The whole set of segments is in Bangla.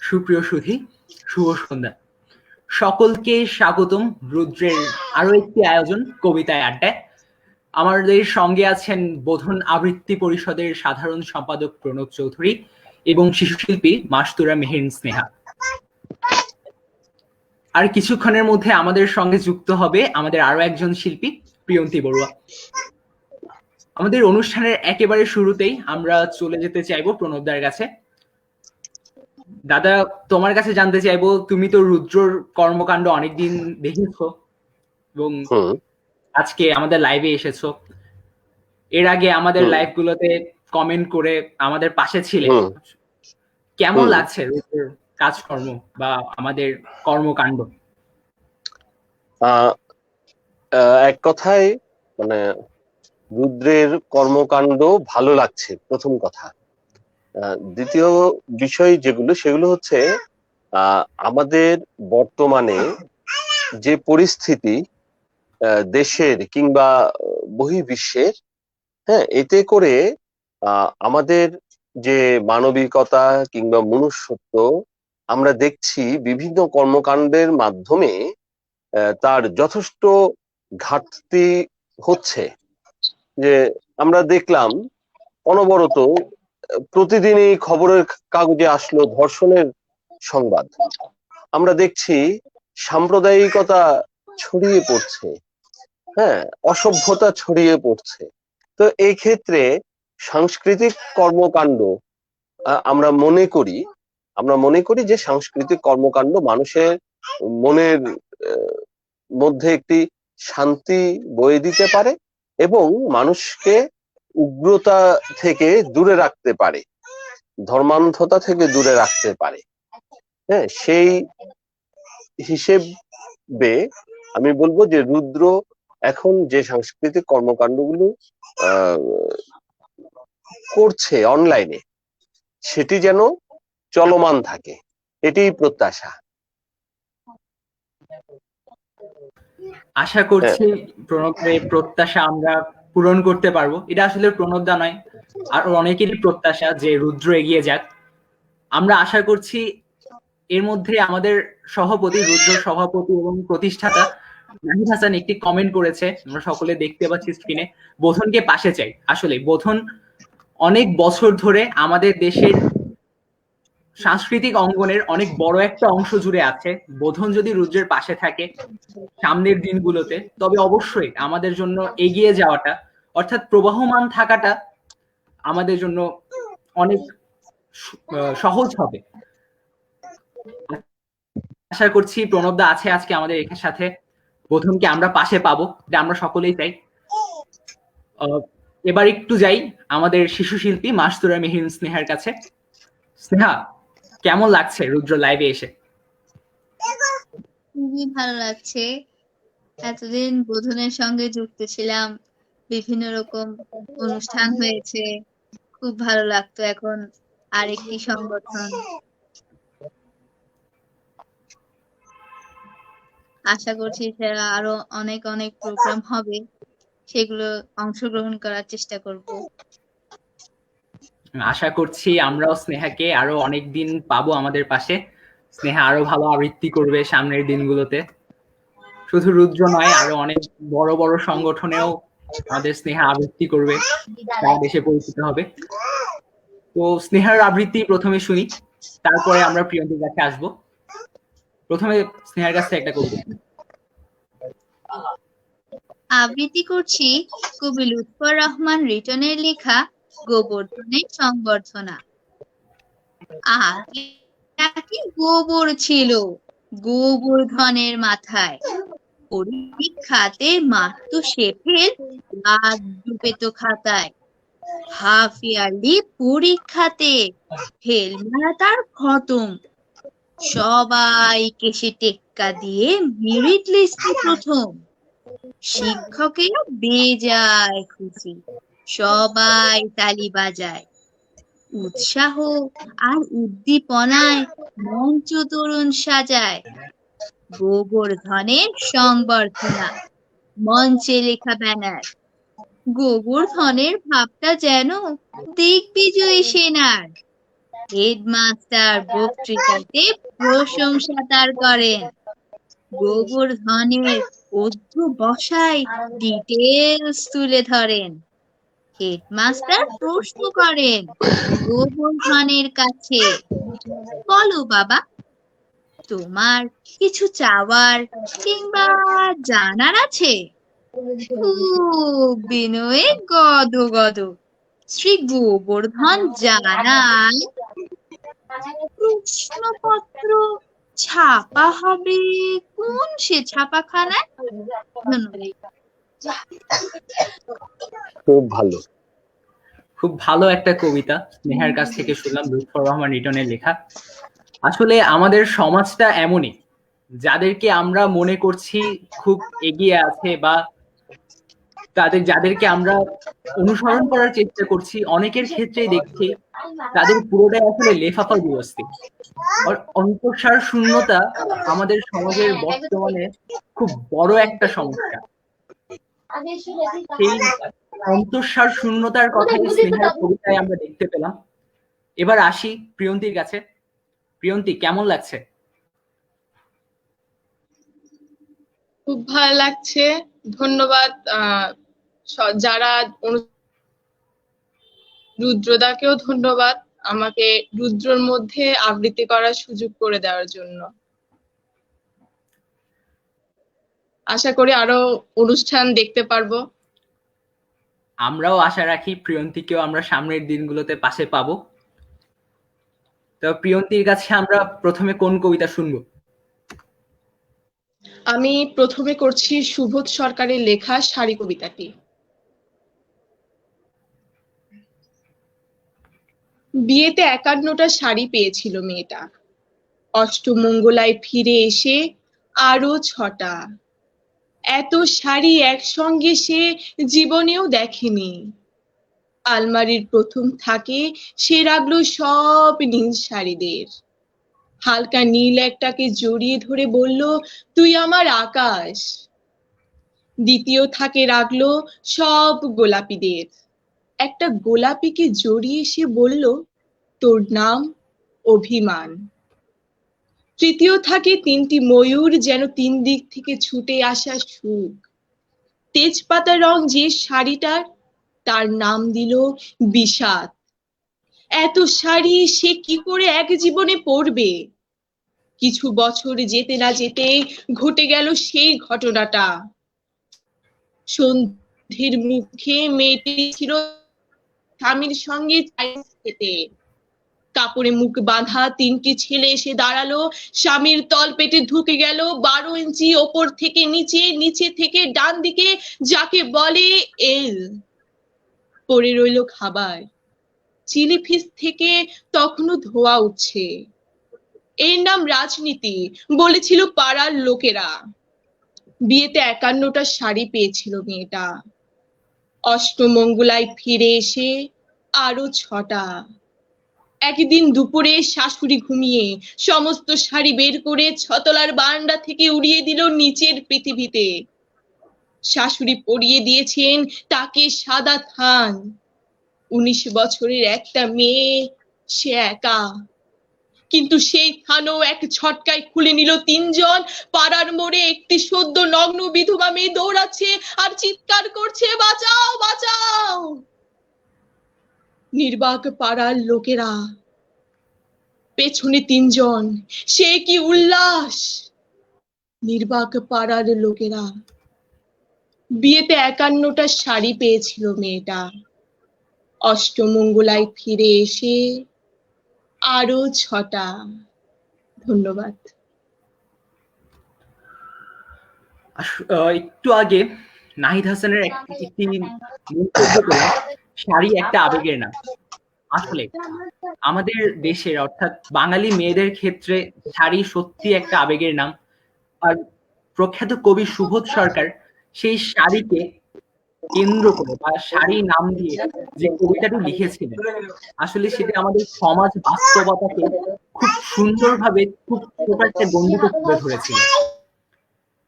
সুপ্রিয় সুধী, শুভ সন্ধ্যা। সকলকে স্বাগতম রুদ্রের আরো একটি আয়োজন কবিতায় আড্ডায়। আমাদের সঙ্গে আছেন বোধন আবৃত্তি পরিষদের সাধারণ সম্পাদক প্রণব চৌধুরী এবং শিশুশিল্পী মাসতুরা মেহেরিন স্নেহা। আর কিছুক্ষণের মধ্যে আমাদের সঙ্গে যুক্ত হবে আমাদের আরো একজন শিল্পী প্রিয়ন্তী বড়ুয়া। আমাদের অনুষ্ঠানের একেবারে শুরুতেই আমরা চলে যেতে চাইবো প্রণবদার কাছে। দাদা, তোমার কাছে জানতে চাইবো, তুমি তো রুদ্রর কর্মকাণ্ড অনেকদিন দেখেছো এবং আজকে আমাদের লাইভে এসেছো। এর আগে আমাদের লাইভ গুলোতে কমেন্ট করে আমাদের পাশে ছিলে। কেমন লাগছে রুদ্রর কাজকর্ম বা আমাদের কর্মকাণ্ড? এক কথায় মানে রুদ্রের কর্মকাণ্ড ভালো লাগছে, প্রথম কথা। দ্বিতীয় বিষয় সেগুলো হচ্ছে আমাদের বর্তমানে যে পরিস্থিতি দেশের কিংবা বহির্বিশ্বের, হ্যাঁ, এতে করে আমাদের যে মানবিকতা কিংবা মনুষ্যত্ব আমরা দেখছি বিভিন্ন কর্মকাণ্ডের মাধ্যমে তার যথেষ্ট ঘাটতি হচ্ছে। যে আমরা দেখলাম অনবরত প্রতিদিনই খবরের কাগজে আসলো ধর্ষণের সংবাদ। আমরা দেখছি সাম্প্রদায়িকতা ছড়িয়ে পড়ছে, হ্যাঁ, অসভ্যতা ছড়িয়ে পড়ছে। তো এই ক্ষেত্রে সাংস্কৃতিক কর্মকাণ্ড আমরা মনে করি যে সাংস্কৃতিক কর্মকাণ্ড মানুষের মনের মধ্যে একটি শান্তি বয়ে দিতে পারে এবং মানুষকে উগ্রতা থেকে দূরে রাখতে পারে, ধর্মান্ধতা থেকে দূরে রাখতে পারে। হ্যাঁ, সেই হিসেবে আমি বলবো যে রুদ্র এখন যে সাংস্কৃতিক কর্মকাণ্ডগুলো করছে অনলাইনে, সেটি যেন চলমান থাকে, এটাই প্রত্যাশা। আশা করছি প্রণবের প্রত্যাশা আমরা পূরণ করতে পারবো। এটা আসলে প্রণবদা নয়, আর অনেকেরই প্রত্যাশা যে রুদ্র এগিয়ে যাক। আমরা আশা করছি এর মধ্যে আমাদের সভাপতি, রুদ্র সভাপতি এবং প্রতিষ্ঠাতা নাহিদ হাসান একটি কমেন্ট করেছে, আমরা সকলে দেখতে পাচ্ছি স্ক্রিনে। বোধনকে পাশে চাই। আসলে বোধন অনেক বছর ধরে আমাদের দেশের সাংস্কৃতিক অঙ্গনের অনেক বড় একটা অংশ জুড়ে আছে। বোধন যদি রুদ্রের পাশে থাকে সামনের দিনগুলোতে, তবে অবশ্যই আমাদের জন্য এগিয়ে যাওয়াটা, অর্থাৎ প্রবাহমান থাকাটা আমাদের জন্য অনেক সহজ হবে। আশা করছি প্রণবদা আছে আজকে আমাদের এখানে সাথে, বোধনকে আমরা পাশে পাবো, এটা আমরা সকলেই চাই। এবার একটু যাই আমাদের শিশু শিল্পী মাসতুরা মেহেরিন স্নেহার কাছে। স্নেহা, কেমন লাগছে রুদ্র লাইভে এসে? খুবই ভালো লাগছে। এতদিন বোধনের সঙ্গে যুক্ত ছিলাম, বিভিন্ন রকম অনুষ্ঠান হয়েছে, খুব ভালো লাগতো। এখন আরেকটি সংগঠন, আশা করছি এছাড়া আরো অনেক অনেক প্রোগ্রাম হবে, সেগুলো অংশগ্রহণ করার চেষ্টা করব। আশা করছি আমরাও স্নেহাকে আরো অনেকদিন পাবো আমাদের পাশে। স্নেহা আরো ভালো আবৃত্তি করবে সামনের দিনগুলোতে। শুধু রুদ্র নয়, আরো অনেক বড় বড় সংগঠনেও আমাদের স্নেহা আবৃত্তি করবে, তার দেশে পরিচিত হবে। তো স্নেহার আবৃত্তি প্রথমে শুনি, তারপরে আমরা প্রিয়ন্তীর কাছে আসবো। প্রথমে স্নেহার কাছে একটা কবিতা। আবৃত্তি করছি কবি লুৎফর রহমান রিটনের লেখা গোবর্ধনের সংবর্ধনা। আগে গোবর ছিল গোবর্ধনের মাথায়, পরীক্ষাতে মারতো সে ফেল, রাত ডুবে তো খাতায়। হাফ ইয়ারলি পরীক্ষাতে ফেল মারা তার খতম, সবাইকে সে টেক্কা দিয়ে মেরিট লিস্টে প্রথম। শিক্ষকেরা বেজায় খুশি, সবাই তালি বাজায়, উৎসাহ আর উদ্দীপনায় মঞ্চ তরুণ সাজায়। গোবর্ধনের সংবর্ধনা, মঞ্চে লেখা ব্যানার, গোবর্ধনের ভাবটা যেন দিগ্বিজয়ী সেনার। হেডমাস্টার বক্তৃতাতে প্রশংসা তার করেন, গোবর্ধনের অধ্যবসায় ডিটেলস তুলে ধরেন। হেডমাস্টার প্রশ্ন করেন গোবর্ধনের কাছে, বলো বাবা, তোমার কিছু চাওয়ার কিংবা জানার আছে? খুব বিনয়ে গদগদ শ্রী গোবর্ধন জানান, প্রশ্নপত্র ছাপা হবে কোন সে ছাপাখানায়? ধন্যবাদ। খুব ভালো। খুব ভালো একটা কবিতা স্নেহার কাছ থেকে শুনলাম, লুৎফর রহমান রিটনের লেখা। আসলে আমাদের সমাজটা এমনই, যাদেরকে আমরা মনে করছি খুব এগিয়ে আছে বা যাদেরকে আমরা অনুসরণ করার চেষ্টা করছি, অনেকের ক্ষেত্রেই দেখছি তাদের পুরোটাই আসলে লেফাফা দুরস্তি। অন্তঃসার শূন্যতা আমাদের সমাজের বর্তমানে খুব বড় একটা সমস্যা। সেই অন্তঃসার শূন্যতার কথাই স্নেহার কবিতায় আমরা দেখতে পেলাম। এবার আসি প্রিয়ন্তীর কাছে। প্রিয়ন্তী, কেমন লাগছে? খুব ভালো লাগছে, ধন্যবাদ যারা রুদ্রদাকেও ধন্যবাদ আমাকে রুদ্রর মধ্যে আবৃত্তি করার সুযোগ করে দেওয়ার জন্য। আশা করি আরো অনুষ্ঠান দেখতে পারবো। আমরাও আশা রাখি প্রিয়ন্তীকেও আমরা সামনের দিনগুলোতে পাশে পাবো। তো প্রিয়ন্তীর কাছে আমরা প্রথমে কোন কবিতা শুনবো? আমি প্রথমে করছি সুবোধ সরকারের লেখা শাড়ি কবিতাটি। বিয়েতে 51টা শাড়ি পেয়েছিল মেয়েটা, অষ্টমঙ্গলায় ফিরে এসে আরো 6টা। এত শাড়ি একসঙ্গে সে জীবনেও দেখেনি। আলমারির প্রথম থাকে সে রাখলো সব নীল শাড়িদের। হালকা নীল একটাকে জড়িয়ে ধরে বলল, তুই আমার আকাশ। দ্বিতীয় থাকে রাখলো সব গোলাপিদের। একটা গোলাপিকে জড়িয়ে সে বলল, তোর নাম অভিমান। তৃতীয় থাকে 3টি ময়ূর, যেন 3 দিক থেকে ছুটে আসা সুখ। তেজপাতা রং যে শাড়িটার, তার নাম দিল বিষাদ। এত শাড়ি সে কি করে এক জীবনে পরবে? কিছু বছর যেতে না যেতে ঘটে গেল সেই ঘটনাটা। সন্ধ্যের মুখে মেয়েটি ছিল স্বামীর সঙ্গে খেতে। কাপড়ে মুখ বাঁধা 3টি ছেলে এসে দাঁড়ালো, স্বামীর তল পেটে ঢুকে গেল 12 ইঞ্চি ওপর থেকে নিচে, নিচে থেকে ডান দিকে, যাকে বলে এল। পড়ে রইল খাবার, চিলি ফিশ থেকে তখনও ধোয়া উঠছে। এর নাম রাজনীতি, বলেছিল পাড়ার লোকেরা। বিয়েতে 51টা শাড়ি পেয়েছিল মেয়েটা, অষ্টমঙ্গলায় ফিরে এসে আরো 6টা। একদিন দুপুরে শাশুড়ি ঘুমিয়ে সমস্ত শাড়ি বের করে 6তলার বারান্দা থেকে উড়িয়ে দিল নিচের পৃথিবীতে। শাশুড়ি পরিয়ে দিয়েছেন তাকে সাদা থান। 19 বছরের একটা মেয়ে, সে একা। কিন্তু সেই থানও এক ছটকায় খুলে নিল 3 জন। পাড়ার মোড়ে একটি সদ্য নগ্ন বিধবা মেয়ে দৌড়াচ্ছে আর চিৎকার করছে, বাঁচাও বাঁচাও। নির্বাক পাড়ার লোকেরা, পেছনে 3 জন, সে কি উল্লাস। নির্বাক পাড়ার লোকেরা। বিয়েতে 51টা শাড়ি পেয়েছিল মেয়েটা, অষ্টমঙ্গলায় ফিরে এসে আরো 6টা। ধন্যবাদ। একটু আগে নাহিদ হাসানের একটি মন্তব্য পেলাম, শাড়ি একটা আবেগের নাম। আসলে আমাদের দেশের অর্থাৎ বাঙালি মেয়েদের ক্ষেত্রে শাড়ি সত্যি একটা আবেগের নাম। আর প্রখ্যাত কবি সুবোধ সরকার সেই শাড়িকে কেন্দ্র করে বা শাড়ি নাম দিয়ে যে কবিতাটি লিখেছিলেন, আসলে সেটা আমাদের সমাজ বাস্তবতাকে খুব সুন্দরভাবে, খুব ছোট একটা গণ্ডিতে তুলে ধরেছিল।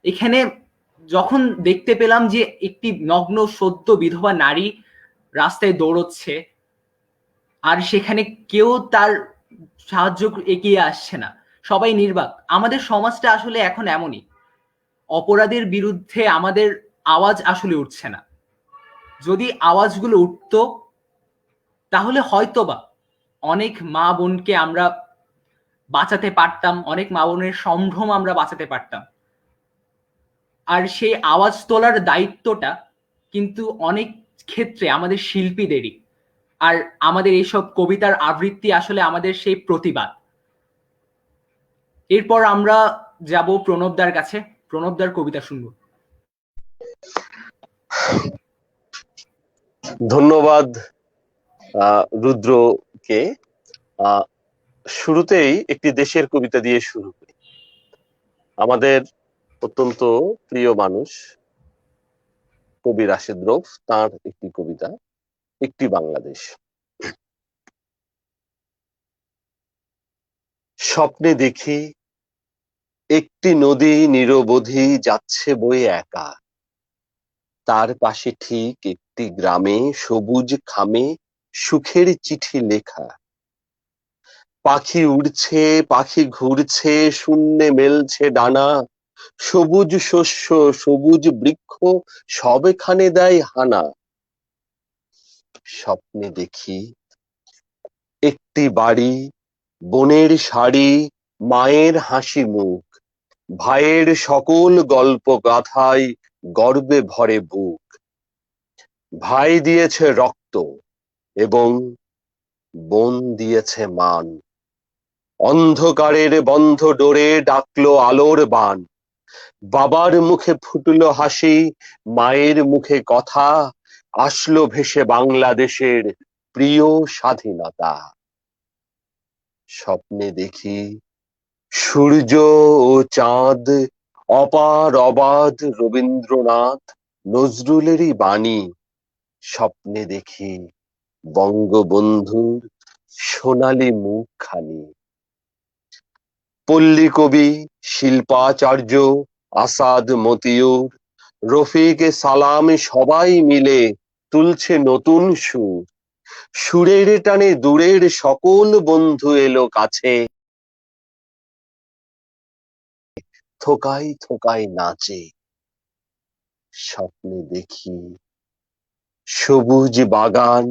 এখানে যখন দেখতে পেলাম যে একটি নগ্ন সদ্য বিধবা নারী রাস্তায় দৌড়চ্ছে, আর সেখানে কেউ তার সাহায্য এগিয়ে আসছে না, সবাই নির্বাক। আমাদের সমাজটা আসলে এখন এমনই, অপরাধের বিরুদ্ধে আমাদের আওয়াজ আসলে উঠছে না। যদি আওয়াজগুলো উঠতো তাহলে হয়তোবা অনেক মা বোনকে আমরা বাঁচাতে পারতাম, অনেক মা বোনের সম্ভ্রম আমরা বাঁচাতে পারতাম। আর সেই আওয়াজ তোলার দায়িত্বটা কিন্তু অনেক ক্ষেত্রে আমাদের শিল্পীদেরই। আর আমাদের এইসব কবিতার আবৃত্তি আসলে আমাদের সেই প্রতিবাদ। এরপর আমরা যাব প্রণবদার কাছে, প্রণবদার কবিতা শুনবো। ধন্যবাদ রুদ্রকে। শুরুতেই একটি দেশের কবিতা দিয়ে শুরু করি। আমাদের অত্যন্ত প্রিয় মানুষ কবি রাশেদ রৌফ, তার একটি কবিতা, একটি বাংলাদেশ। স্বপ্নে দেখি একটি নদী নিরবধি যাচ্ছে বয়ে একা, তার পাশে ঠিক একটি গ্রামে সবুজ খামে সুখের চিঠি লেখা। পাখি উড়ছে, পাখি ঘুরছে, শূন্যে মেলছে ডানা, সবুজ শস্য সবুজ বৃক্ষ সবেখানে দেয় হানা। স্বপ্নে দেখি একটি বাড়ি, বোনের শাড়ি, মায়ের হাসি মুখ, ভাইয়ের সকল গল্প গাথায় গর্বে ভরে বুক। ভাই দিয়েছে রক্ত এবং বোন দিয়েছে মান, অন্ধকারের বন্ধ ডোরে ডাকলো আলোর বান। বাবার মুখে ফুটলো হাসি, মায়ের মুখে কথা, আসলো ভেসে বাংলাদেশের প্রিয় স্বাধীনতা। স্বপ্নে দেখি সূর্য ও চাঁদ, অপার অবাধ রবীন্দ্রনাথ নজরুলেরই বাণী। স্বপ্নে দেখি বঙ্গবন্ধুর সোনালী মুখখানি। পল্লী কবি শিল্পাচার্য, আসাদ মতিউর, রফিক সালাম সবাই মিলে তুলছে নতুন সুর। সুরের টানে দূরের সকল বন্ধু এলো কাছে, থোকায় থোকায় নাচে। স্বপ্নে দেখি সবুজ বাগান,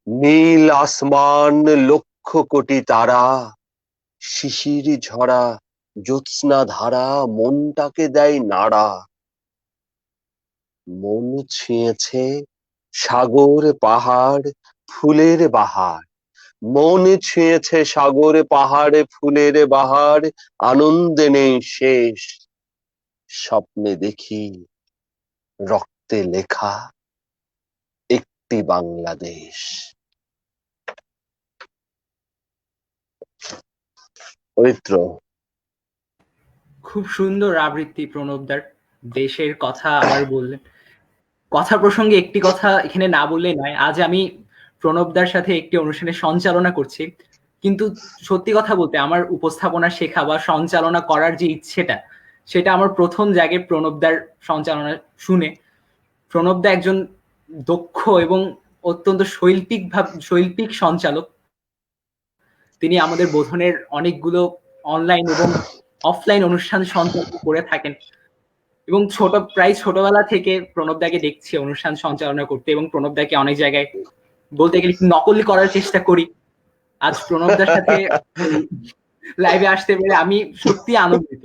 নীল আসমান, লক্ষ কোটি তারা, শিশির ঝরা জ্যোৎস্না ধারা মনটাকে দেয় নাড়া। মন ছুঁয়েছে সাগর পাহাড় ফুলের বাহার, মন ছুঁয়েছে সাগর পাহাড় ফুলের বাহার, আনন্দে নেই শেষ। স্বপ্নে দেখি রক্তে লেখা একটি বাংলাদেশ। পবিত্র। খুব সুন্দর আবৃত্তি প্রণবদার, দেশের কথা আবার বললেন। কথা প্রসঙ্গে একটি কথা এখানে না বললে নয়, আজ আমি প্রণবদার সাথে একটি অনুষ্ঠানে সঞ্চালনা করছি, কিন্তু সত্যি কথা বলতে আমার উপস্থাপনা শেখা বা সঞ্চালনা করার যে ইচ্ছেটা, সেটা আমার প্রথম জায়গায় প্রণবদার সঞ্চালনা শুনে। প্রণবদা একজন দক্ষ এবং অত্যন্ত শৈল্পিক সঞ্চালক। তিনি আমাদের বোধনের অনেকগুলো অনলাইন এবং অফলাইন অনুষ্ঠান সঞ্চালন করে থাকেন, এবং প্রায় ছোটবেলা থেকে প্রণবদাকে দেখছি অনুষ্ঠান সঞ্চালনা করতে, এবং প্রণবদাকে অনেক জায়গায় বলতে গেলে নকল করার চেষ্টা করি। আজ প্রণবদার সাথে লাইভে আসতে পেরে আমি সত্যি আনন্দিত।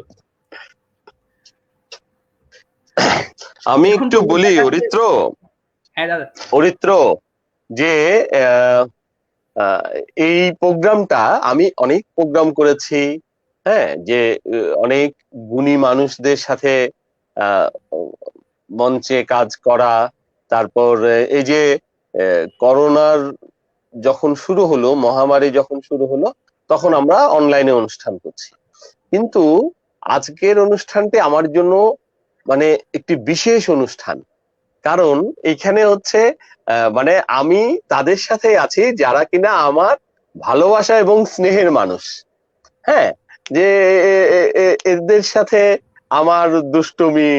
আমি একটু বলি অরিত্র। হ্যাঁ দাদা। অরিত্র, যে এই প্রোগ্রামটা আমি অনেক প্রোগ্রাম করেছি, হ্যাঁ, যে অনেক গুণী মানুষদের সাথে মঞ্চে কাজ করা। তারপর এই যে করোনার যখন শুরু হলো, মহামারী যখন শুরু হলো, তখন আমরা অনলাইনে অনুষ্ঠান করছি। কিন্তু আজকের অনুষ্ঠানটি আমার জন্য মানে একটি বিশেষ অনুষ্ঠান, কারণ এখানে হচ্ছে মানে আমি তাদের সাথে আছি যারা কিনা আমার ভালোবাসা এবং স্নেহের মানুষ। হ্যাঁ, যে এদের সাথে আমার দুষ্টুমি,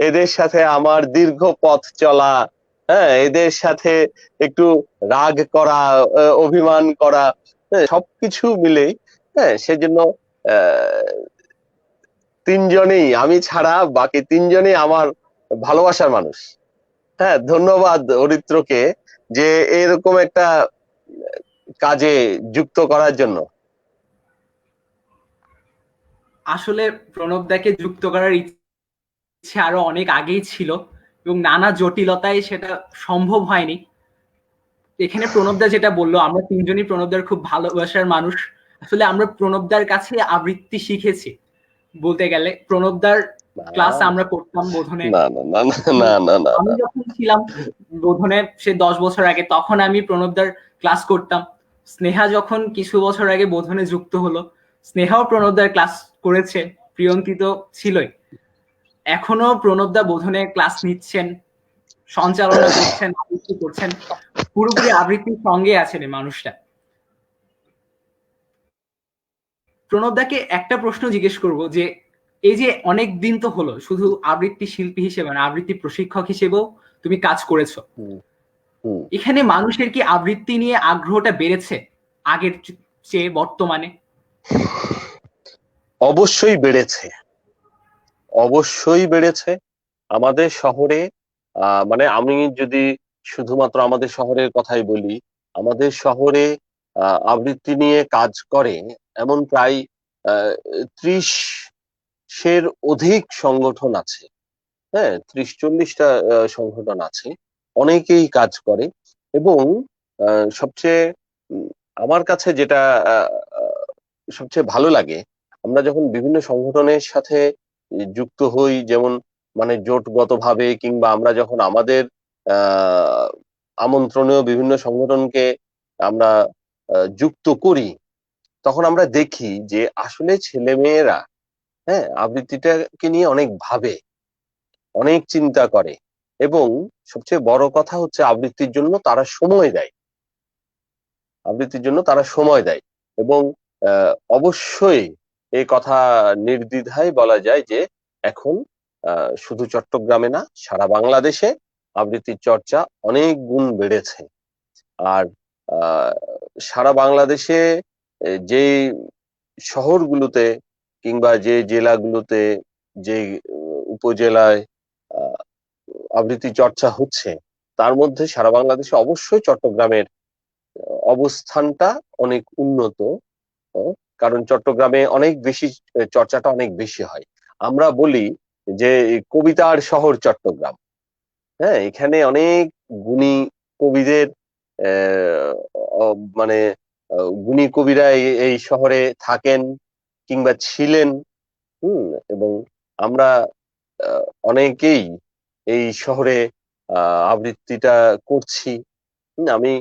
এদের সাথে আমার দীর্ঘ পথ চলা, হ্যাঁ, এদের সাথে একটু রাগ করা, অভিমান করা, হ্যাঁ, সবকিছু মিলেই, হ্যাঁ, সেজন্য আহ, তিনজনেই, আমি ছাড়া বাকি তিনজনেই আমার ভালোবাসার মানুষ। হ্যাঁ, ধন্যবাদ অরিত্রকে যে এরকম একটা কাজে যুক্ত করার জন্য। আসলে প্রণবদাকে যুক্ত করার ইচ্ছে আরো অনেক আগেই ছিল এবং নানা জটিলতায় সেটা সম্ভব হয়নি। এখানে প্রণবদা যেটা বললো, আমরা তিনজনই প্রণবদার খুব ভালোবাসার মানুষ। আসলে আমরা প্রণবদার কাছে আবৃত্তি শিখেছি বলতে গেলে। প্রণবদার ক্লাস আমরা করতাম বোধনে। না না না না না না আমি না। যখন ছিলাম বোধনে সে 10 বছর আগে, তখন আমি প্রণবদার ক্লাস করতাম। স্নেহা যখন কিছু বছর আগে বোধনে যুক্ত হলো, স্নেহাও প্রণবদার ক্লাস করেছে। প্রিয়ন্তী তো ছিলই। এখনো প্রণবদা বোধনে ক্লাস নিচ্ছেন, সঞ্চালনা করছেন, আবৃত্তি করছেন, পুরোপুরি আবৃত্তির সঙ্গে আছেন এই মানুষটা। প্রণবদাকে একটা প্রশ্ন জিজ্ঞেস করব যে এই যে অনেক দিন তো হলো শুধু আবৃত্তি শিল্পী হিসেবে না, আবৃত্তি প্রশিক্ষক হিসেবেও তুমি কাজ করেছো। হুম। এখানে মানুষের কি আবৃত্তি নিয়ে আগ্রহটা বেড়েছে আগের চেয়ে বর্তমানে? অবশ্যই বেড়েছে, অবশ্যই বেড়েছে। আমাদের শহরে মানে আমি যদি শুধুমাত্র আমাদের শহরের কথাই বলি, আমাদের শহরে আবৃত্তি নিয়ে কাজ করে এমন প্রায় 30-এর অধিক সংগঠন আছে। হ্যাঁ, 30-40টা সংগঠন আছে, অনেকেই কাজ করে। এবং সবচেয়ে আমার কাছে যেটা আহ, আহ, সবচেয়ে ভালো লাগে, আমরা যখন বিভিন্ন সংগঠনের সাথে যুক্ত হই, যেমন মানে জোটগতভাবে, কিংবা আমরা যখন আমাদের আহ আমন্ত্রণীয় বিভিন্ন সংগঠনকে আমরা যুক্ত করি, তখন আমরা দেখি যে আসলে ছেলে মেয়েরা, হ্যাঁ, আবৃত্তিটাকে নিয়ে অনেক ভাবে, অনেক চিন্তা করে, এবং সবচেয়ে বড় কথা হচ্ছে আবৃত্তির জন্য তারা সময় দেয়, আবৃত্তির জন্য তারা সময় দেয়। এবং অবশ্যই এই কথা নির্দ্বিধায় বলা যায় যে এখন শুধু চট্টগ্রামে না, সারা বাংলাদেশে আবৃত্তির চর্চা অনেক গুণ বেড়েছে। আর আহ, সারা বাংলাদেশে যে শহরগুলোতে কিংবা যে জেলাগুলোতে, যে উপজেলায় আহ, আবৃত্তি চর্চা হচ্ছে, তার মধ্যে সারা বাংলাদেশে অবশ্যই চট্টগ্রামের অবস্থানটা অনেক উন্নত। কারণ চট্টগ্রামে অনেক বেশি, চর্চাটা অনেক বেশি হয়। আমরা বলি যে কবিতার শহর চট্টগ্রাম। হ্যাঁ, এখানে অনেক গুণী কবিদের মানে গুণী কবিরা এই শহরে থাকেন কিংবা ছিলেন। এবং আমরা অনেকেই এই শহরে আবৃত্তিটা করছি। আমি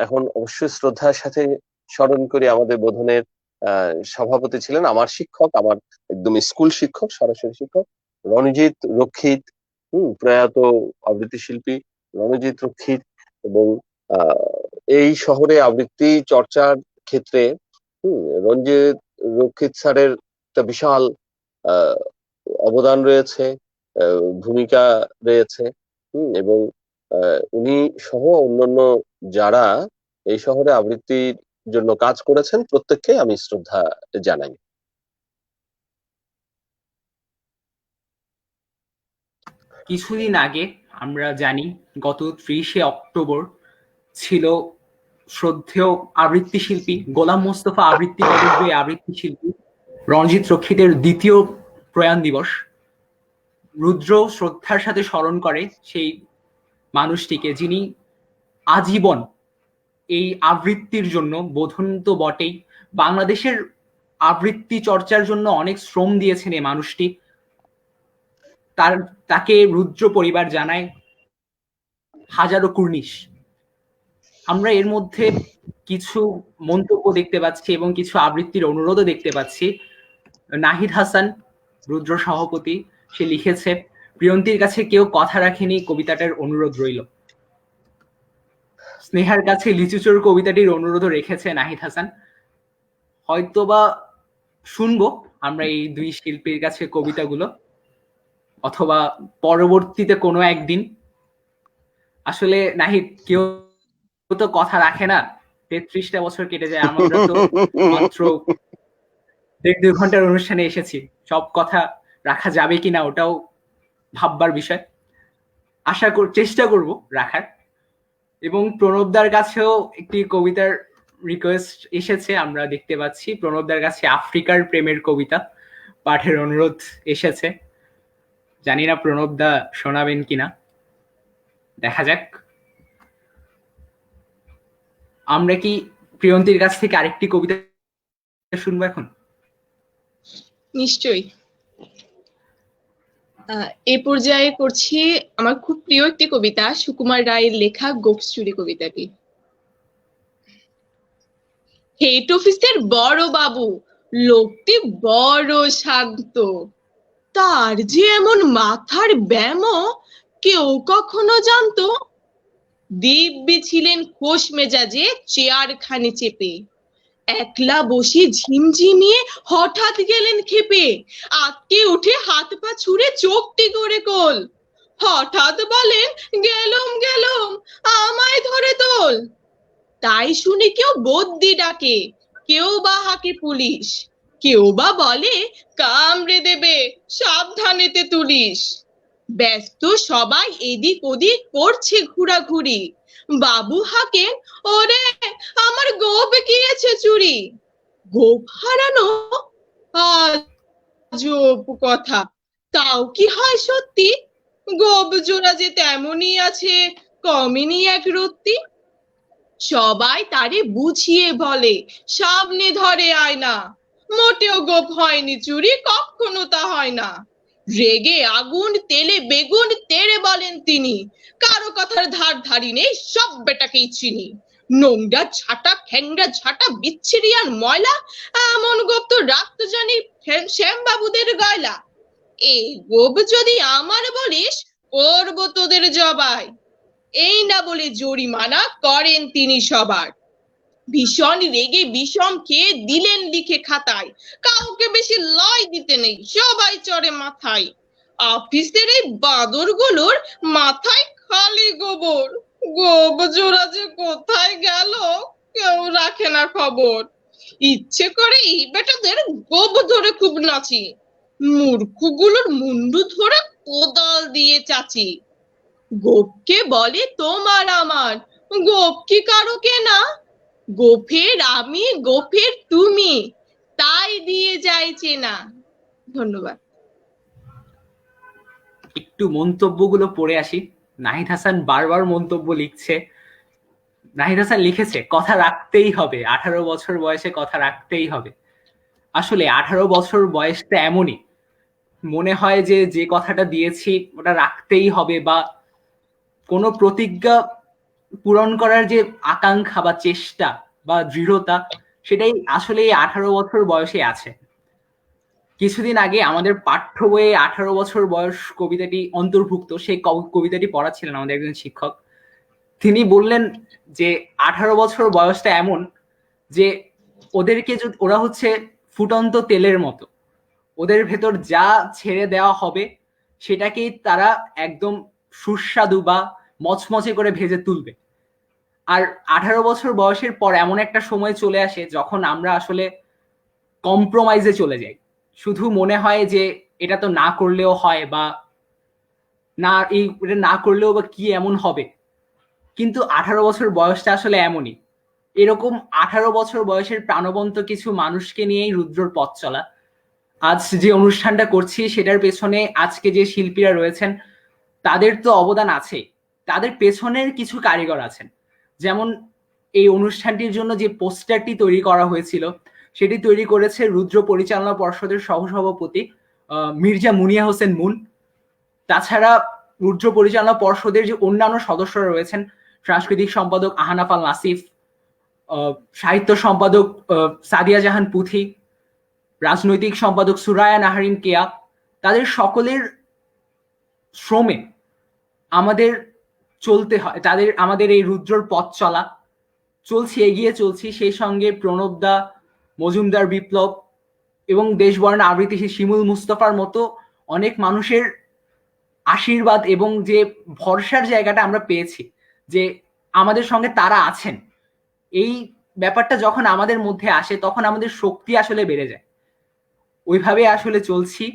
এখন অবশ্যই শ্রদ্ধার সাথে স্মরণ করি, আমাদের বোধনের সভাপতি ছিলেন আমার শিক্ষক, আমার একদম স্কুল শিক্ষক, সরাসরি শিক্ষক রণজিৎ রক্ষিত, প্রয়াত আবৃত্তি শিল্পী রণজিৎ রক্ষিত। এবং এই শহরে আবৃত্তি চর্চার ক্ষেত্রে রণজিৎ রক্ষিত স্যারের একটা বিশাল আহ অবদান রয়েছে, ভূমিকা রয়েছে। এবং উনি সহ অন্যান্য যারা এই শহরে আবৃত্তির জন্য কাজ করেছেন, প্রত্যেককে আমি শ্রদ্ধা জানাই। কিছুদিন আগে আমরা জানি গত 30শে অক্টোবর ছিল শ্রদ্ধেয় আবৃত্তি শিল্পী গোলাম মোস্তফা আবৃত্তি পদকজয়ী আবৃত্তি শিল্পী রণজিৎ রক্ষিতের দ্বিতীয় প্রয়াণ দিবস। রুদ্র শ্রদ্ধার সাথে স্মরণ করে সেই মানুষটিকে, যিনি আজীবন এই আবৃত্তির জন্য, বোধন তো বটেই, বাংলাদেশের আবৃত্তি চর্চার জন্য অনেক শ্রম দিয়েছেন এই মানুষটি। তাকে রুদ্র পরিবার জানায় হাজারো কুর্নিশ। আমরা এর মধ্যে কিছু মন্তব্য দেখতে পাচ্ছি এবং কিছু আবৃত্তির অনুরোধও দেখতে পাচ্ছি। নাহিদ হাসান, রুদ্র সভাপতি, সে লিখেছে, প্রিয়ন্তীর কাছে কেউ কথা রাখেনি, কবিতাটার অনুরোধ রইল। স্নেহার কাছে লিচুচোর কবিতাটির অনুরোধও রেখেছে নাহিদ হাসান। হয়তোবা শুনবো আমরা এই দুই শিল্পীর কাছে কবিতাগুলো, অথবা পরবর্তীতে কোনো একদিন। আসলে নাহিদ, কেউ তো কথা রাখে না, 33টা বছর কেটে যায়, আমরা তো মাত্র 1.5-2 ঘন্টার অনুষ্ঠানে এসেছি। সব কথা রাখা যাবে কিনা ওটাও ভাববার বিষয়। চেষ্টা করব রাখার। এবং প্রণবদার কাছেও একটি কবিতার রিকোয়েস্ট এসেছে, আমরা দেখতে পাচ্ছি প্রণবদার কাছে আফ্রিকার প্রেমের কবিতা পাঠের অনুরোধ এসেছে। জানি না প্রণবদা শোনাবেন কিনা, দেখা যাক। আমরা কি প্রিয়ন্তীর কাছ থেকে আরেকটি কবিতা শুনবো এখন? নিশ্চয়ই। এ পর্যায়ে করছি আমার খুব প্রিয় একটি কবিতা, সুকুমার রায়ের লেখা গোপচুরি কবিতাটি। হেড অফিসের বড় বাবু, লোকটি বড় শান্ত, তার যে এমন মাথার ব্যামো কেউ কখনো জানতো? দিব্যি ছিলেন খোশ মেজাজে চেয়ার খানে চেপে, একলা বসে ঝিমঝিমিয়ে হঠাৎ গেলেন খেপে, আটকে উঠে হাত পা ছুড়ে চোখটি করে কোল, হঠাৎ বলেন গেলুম গেলুম আমায় ধরে তোল। তাই শুনে কেউ বদ্যি ডাকে, কেউ বা হাঁকে পুলিশ, কেউ বা বলে কামড়ে দেবে সাবধানেতে তুলিস। ব্যস্ত সবাই এদিক ওদিক করছে ঘোরাঘুরি, বাবু হাঁকেন ওরে আমার গোপ গিয়েছে চুরি। গোপ হারানো আজব কথা, তাও কি হয় সত্যি? গোপ জোড়া যে তেমনই আছে, কমেনি এক রত্তি। সবাই তারে বুঝিয়ে বলে সামনে ধরে আয়না, মোটেও গোপ হয়নি চুরি, কখনো তা হয় না। রেগে আগুন তেলে বেগুন তেড়ে বলেন তিনি, কারো কথার ধার ধারি নেই, সব বেটাকেই চিনি। নোংরা ছাটা খ্যাংরা ঝাঁটা বিচ্ছিরি আর ময়লা, এমন গোপ তো রাখতো জানি শ্যামবাবুদের গয়লা। এই গোপ যদি আমার বলিস, করবো তোদের জবাই। এই না বলে জরিমানা করেন তিনি সবার। ভীষণ রেগে বিষম খেয়ে দিলেন লিখে খাতায়, কাউকে বেশি লয় দিতে নেই, সবাই চড়ে মাথায়। অফিসের এই বাদর গুলোর মাথায় খালি গোবর, গোব জোড়া যে কোথায় গেল কেউ রাখে না খবর। ইচ্ছে করে এই বেটাদের গোব ধরে খুব নাচি, মূর্খগুলোর মুন্ডু ধরে কোদাল দিয়ে চাচি। গোপকে বলে তোমার আমার, গোপ কি কারো কেনা? গোফের আমি গোফের তুমি, তাই দিয়ে যায় চেনা। ধন্যবাদ। একটু মন্তব্যগুলো পড়ে আসি। নাহিদ হাসান বারবার মন্তব্য লিখছে। নাহিদ হাসান লিখেছে কথা রাখতেই হবে, 18 বছর বয়সে কথা রাখতেই হবে। আসলে 18 বছর বয়সটা এমনই, মনে হয় যে যে কথাটা দিয়েছি ওটা রাখতেই হবে, বা কোনো প্রতিজ্ঞা পূরণ করার যে আকাঙ্ক্ষা বা চেষ্টা বা দৃঢ়তা, সেটাই আসলে এই 18 বছর বয়সে আছে। কিছুদিন আগে আমাদের পাঠ্য বইয়ে 18 বছর বয়স কবিতাটি অন্তর্ভুক্ত, সেই কবিতাটি পড়াচ্ছিলেন আমাদের একজন শিক্ষক। তিনি বললেন যে 18 বছর বয়সটা এমন যে ওদেরকে ওরা হচ্ছে ফুটন্ত তেলের মতো, ওদের ভেতর যা ছেড়ে দেওয়া হবে সেটাকেই তারা একদম সুস্বাদু বা মচমচে করে ভেজে তুলবে। আর 18 বছর বয়সের পর এমন একটা সময় চলে আসে যখন আমরা আসলে কম্প্রোমাইজে চলে যাই। শুধু মনে হয় যে এটা তো না করলেও হয়, বা না এটা না করলেও বা কি এমন হবে। কিন্তু 18 বছর বয়সটা আসলে এমনই। এরকম 18 বছর বয়সের প্রাণবন্ত কিছু মানুষকে নিয়েই রুদ্রর পথ চলা। আজ যে অনুষ্ঠানটা করছি সেটার পেছনে আজকে যে শিল্পীরা রয়েছেন তাদের তো অবদান আছে, তাদের পেছনের কিছু কারিগর আছেন। যেমন এই অনুষ্ঠানটির জন্য যে পোস্টারটি তৈরি করা হয়েছিল সেটি তৈরি করেছে রুদ্র পরিচালনা পর্ষদের সহসভাপতি মির্জা মুনিয়া হোসেন মুন। তাছাড়া রুদ্র পরিচালনা পর্ষদের যে অন্যান্য সদস্যরা রয়েছেন, সাংস্কৃতিক সম্পাদক আহনাফ আল নাসিফ, সাহিত্য সম্পাদক সাদিয়া জাহান পুথি, রাজনৈতিক সম্পাদক সুরায়া নাহারিন কেয়া, তাদের সকলের শ্রমে আমাদের চলতে হয়, আমাদের এই রুদ্রর পথ চলা চলছি, এগিয়ে চলছি। সেই সঙ্গে প্রণবদা, মজুমদার বিপ্লব এবং দেশবর্ণ আবৃত্তি শিমুল মুস্তফার মতো অনেক মানুষের আশীর্বাদ এবং যে ভরসার জায়গাটা আমরা পেয়েছি যে আমাদের সঙ্গে তারা আছেন, এই ব্যাপারটা যখন আমাদের মধ্যে আসে তখন আমাদের শক্তি আসলে বেড়ে যায়। ওইভাবে আসলে চলছি।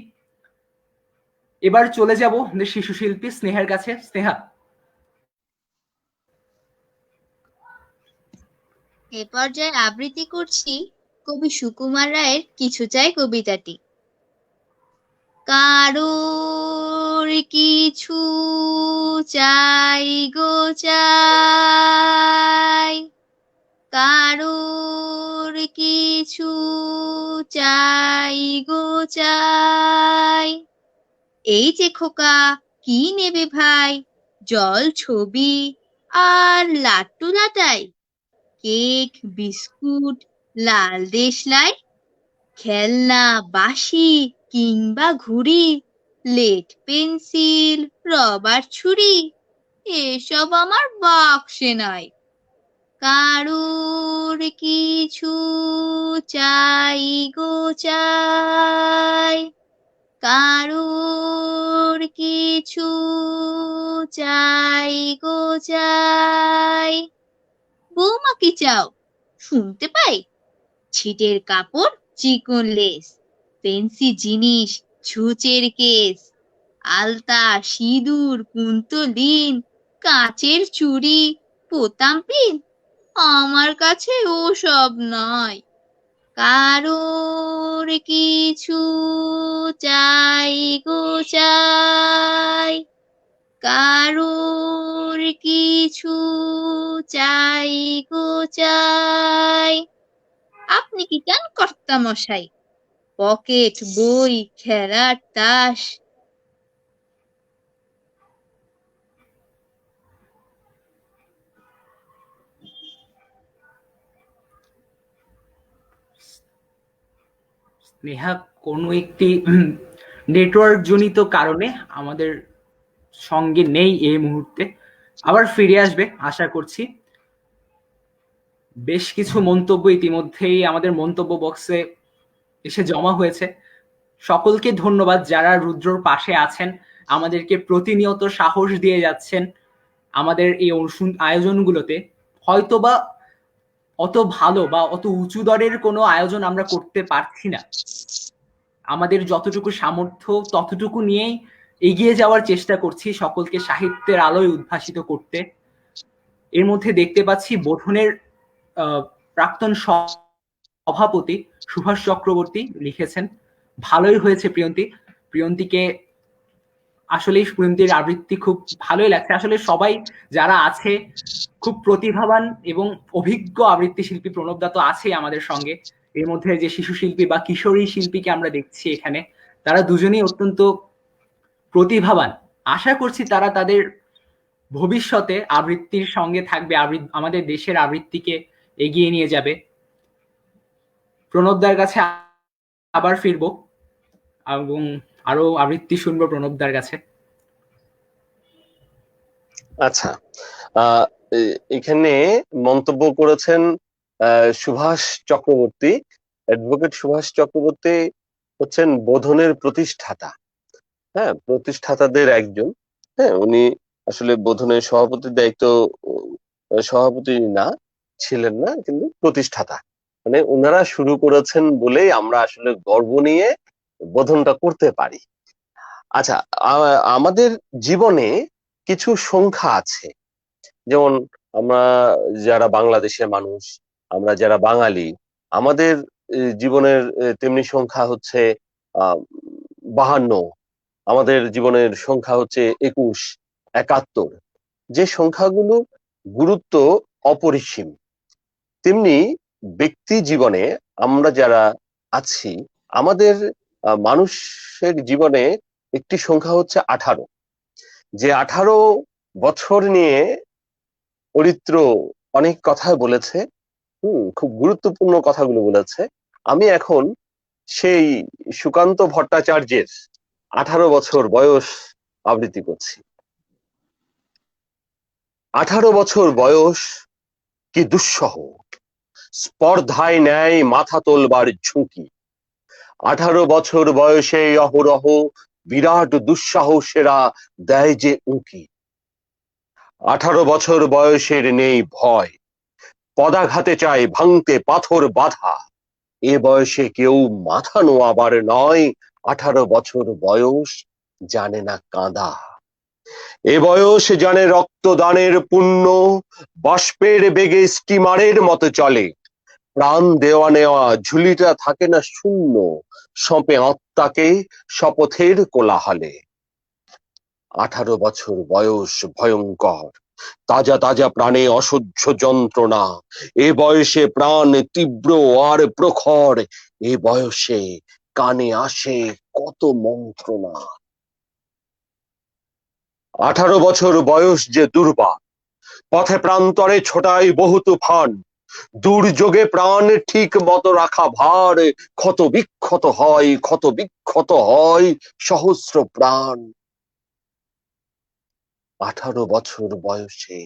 এবার চলে যাব আমাদের শিশু শিল্পী স্নেহার কাছে। স্নেহা। এ পর্যায়ে আবৃত্তি করছি কবি সুকুমার রায়ের কিছু চাই কবিতাটি। কারোর কিছু চাই গো চাই, কারোর কিছু চাই গো চাই, এই যে খোকা কি নেবে ভাই, জল ছবি আর লাট্টু লাটাই, কেক বিস্কুট লাল দেশলাই, খেলনা বাঁশি কিংবা ঘুড়ি, লেড পেন্সিল রবার ছুরি, এসব আমার বাক্সে নাই। কারোর কিছু চাই গো চাই, কারোর কিছু চাই গো চাই। বৌমা কি চাও শুনতে পাই, ছিটের কাপড় চিকন লেস, ফেন্সি জিনিস ছুঁচের কেস, আলতা সিঁদুর কুন্তলিন, কাচের চুড়ি বোতাম পিন, আমার কাছে ও সব নয়। কারোর কিছু চাই গো চাই, কারোর কিছু চাই গো চাই। আপনি কি চান কর্তা মশাই, পকেট বই খেলার তাস, স্নেহা কোনো একটি নেটওয়ার্ক জনিত কারণে আমাদের সঙ্গে নেই এই মুহূর্তে। আবার ফিরে আসবে আশা করছি। বেশ কিছু মন্তব্য ইতিমধ্যেই আমাদের মন্তব্য বক্সে এসে জমা হয়েছে। সকলকে ধন্যবাদ যারা রুদ্রর পাশে আছেন, আমাদেরকে প্রতিনিয়ত সাহস দিয়ে যাচ্ছেন আমাদের এই আয়োজনগুলোতে। হয়তোবা অত ভালো বা অত উঁচু দরের কোনো আয়োজন আমরা করতে পারছি না, আমাদের যতটুকু সামর্থ্য ততটুকু নিয়েই এগিয়ে যাওয়ার চেষ্টা করছি, সকলকে সাহিত্যের আলোয় উদ্ভাসিত করতে। এর মধ্যে দেখতে পাচ্ছি বোধনের প্রাক্তন সভাপতি সুভাষ চক্রবর্তী লিখেছেন, ভালোই হয়েছে প্রিয়ন্তী। প্রিয়ন্তীকে আসলেই প্রিয়ন্তীর আবৃত্তি খুব ভালোই লাগছে। আসলে সবাই যারা আছে খুব প্রতিভাবান এবং অভিজ্ঞ আবৃত্তি শিল্পী। প্রণবদা তো আছেই আমাদের সঙ্গে। এর মধ্যে যে শিশু শিল্পী বা কিশোরী শিল্পীকে আমরা দেখছি এখানে, তারা দুজনেই অত্যন্ত প্রতিভাবান। আশা করছি তারা তাদের ভবিষ্যতে আবৃত্তির সঙ্গে থাকবে, আমাদের দেশের আবৃত্তিকে এগিয়ে নিয়ে যাবে। প্রণবদার কাছে আবার ফিরবো এবং আরো আবৃত্তি শুনবো প্রণবদার কাছে। আচ্ছা, এখানে মন্তব্য করেছেন সুভাষ চক্রবর্তী। অ্যাডভোকেট সুভাষ চক্রবর্তী হচ্ছেন বোধনের প্রতিষ্ঠাতা, হ্যাঁ, প্রতিষ্ঠাতাদের একজন। হ্যাঁ, উনি আসলে বোধনের সভাপতির দায়িত্ব সভাপতি না ছিলেন না, কিন্তু প্রতিষ্ঠাতা। মানে ওনারা শুরু করেছেন বলেই আমরা আসলে গর্ব নিয়ে বোধনটা করতে পারি। আচ্ছা, আমাদের জীবনে কিছু সংখ্যা আছে, যেমন আমরা যারা বাংলাদেশের মানুষ, আমরা যারা বাঙালি, আমাদের জীবনের তেমনি সংখ্যা হচ্ছে 52, আমাদের জীবনের সংখ্যা হচ্ছে 21, 71। যে সংখ্যাগুলো গুরুত্ব অপরিসীম, তেমনি ব্যক্তি জীবনে আমরা যারা আছি, আমাদের মানুষের জীবনে একটি সংখ্যা হচ্ছে 18। যে 18 বছর নিয়ে অরিত্র অনেক কথা বলেছে, খুব গুরুত্বপূর্ণ কথাগুলো বলেছে। আমি এখন সেই সুকান্ত ভট্টাচার্যের 18 বছর বয়স আবৃত্তি করছি। 18 বছর বয়স কি দুঃসহ, স্পর্ধায় নেয় মাথা তোলবার ঝুঁকি। 18 বছর বয়সে অহরহ বিরাট দুঃসাহসেরা দেয় যে উঁকি। 18 বছর বয়সের নেই ভয়, পদাঘাতে চায় ভাঙতে পাথর বাধা, এ বয়সে কেউ মাথা নোয়াবার নয়, 18 বছর বয়স জানে না কাঁদা। এ বয়স জানে রক্তদানের পুণ্য, বাষ্পের বেগে স্টিমারের মতো চলে, প্রাণ দেওয়া নেওয়া ঝুলিটা থাকে না শূন্য, সঁপে আত্মাকে শপথের কোলাহলে। 18 বছর বয়স ভয়ঙ্কর, তাজা তাজা প্রাণে অসহ্য যন্ত্রণা, এ বয়সে প্রাণ তীব্র আর প্রখর, এ বয়সে কানে আসে কত মন্ত্রণা। 18 বছর বয়স যে দুর্বার, পথে প্রান্তরে ছোটায় বহু তুফান, দুর্যোগে প্রাণ ঠিক মতো রাখা ভার, ক্ষত বিক্ষত হয় সহস্র প্রাণ। 18 বছর বয়সে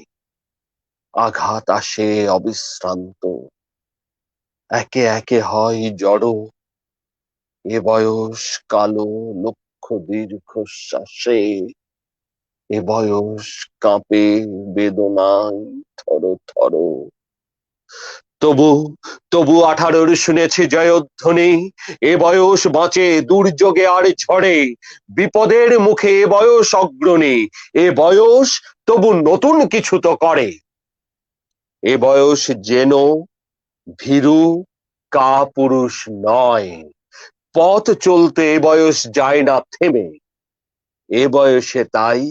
আঘাত আসে অবিশ্রান্ত, একে একে হয় জড়ো, এ বয়স কালো লক্ষ দীর্ঘশ্বাসে, এ বয়স কাঁপে বেদনায় থর থর। তবু 18 শুনেছি জয়ধ্বনি, এ বয়স বাঁচে দুর্যোগে আর ঝড়ে, বিপদের মুখে এ বয়স অগ্রণী, এ বয়স তবু নতুন কিছু তো করে। এ বয়স যেন ভীরু কাপুরুষ নয়, পথ চলতে এ বয়স যায় না থেমে, এ বয়সে তাই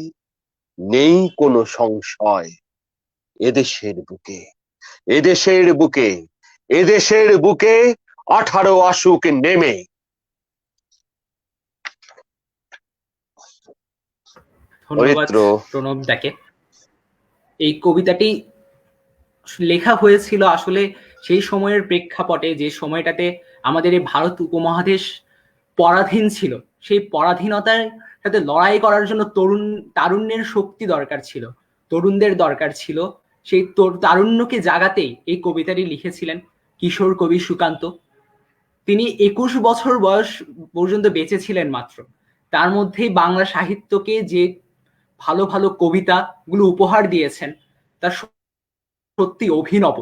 নেই কোনো সংশয়, এদেশের বুকে 18 আসুক নেমে। ধন্যবাদ প্রণব দাকে। এই কবিতাটি লেখা হয়েছিল আসলে সেই সময়ের প্রেক্ষাপটে, যে সময়টাতে আমাদের এই ভারত উপমহাদেশ পরাধীন ছিল। সেই পরাধীনতার সাথে লড়াই করার জন্য তারুণ্যের শক্তি দরকার ছিল, তরুণদের দরকার ছিল। সেই তারুণ্যকে জাগাতেই এই কবিতাটি লিখেছিলেন কিশোর কবি সুকান্ত। তিনি 21 বছর বয়স পর্যন্ত বেঁচে ছিলেন মাত্র। তার মধ্যেই বাংলা সাহিত্যকে যে ভালো ভালো কবিতাগুলো উপহার দিয়েছেন তা সত্যি অভিনব।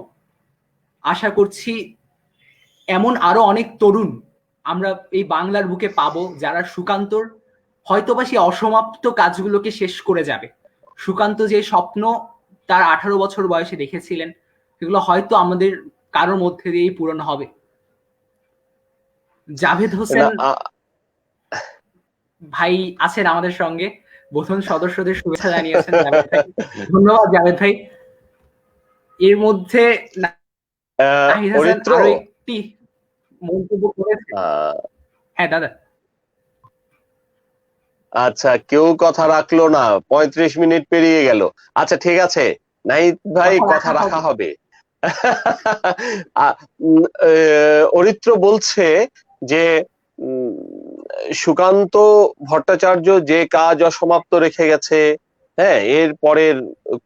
আশা করছি এমন আরো অনেক তরুণ আমরা এই বাংলার বুকে পাবো, যারা সুকান্তর হয়তোবা সেই অসমাপ্ত কাজগুলোকে শেষ করে যাবে। সুকান্ত যে স্বপ্ন তার 18 বছর বয়সে দেখেছিলেন, সেগুলো হয়তো আমাদের কারোর মধ্যে দিয়েই পূরণ হবে। জাভেদ হোসেন ভাই আছেন আমাদের সঙ্গে, বোধন সদস্যদের শুভেচ্ছা জানিয়েছেন জাভেদ ভাই। ধন্যবাদ জাভেদ ভাই। এর মধ্যে আরো একটি মন্তব্য করেছে। হ্যাঁ দাদা। আচ্ছা, কেউ কথা রাখলো না, 35 মিনিট পেরিয়ে গেল। আচ্ছা ঠিক আছে নাহিদ ভাই, কথা রাখা হবে। অরিত্র বলছে যে সুকান্ত ভট্টাচার্য যে কাজ অসমাপ্ত রেখে গেছে, হ্যাঁ, এর পরের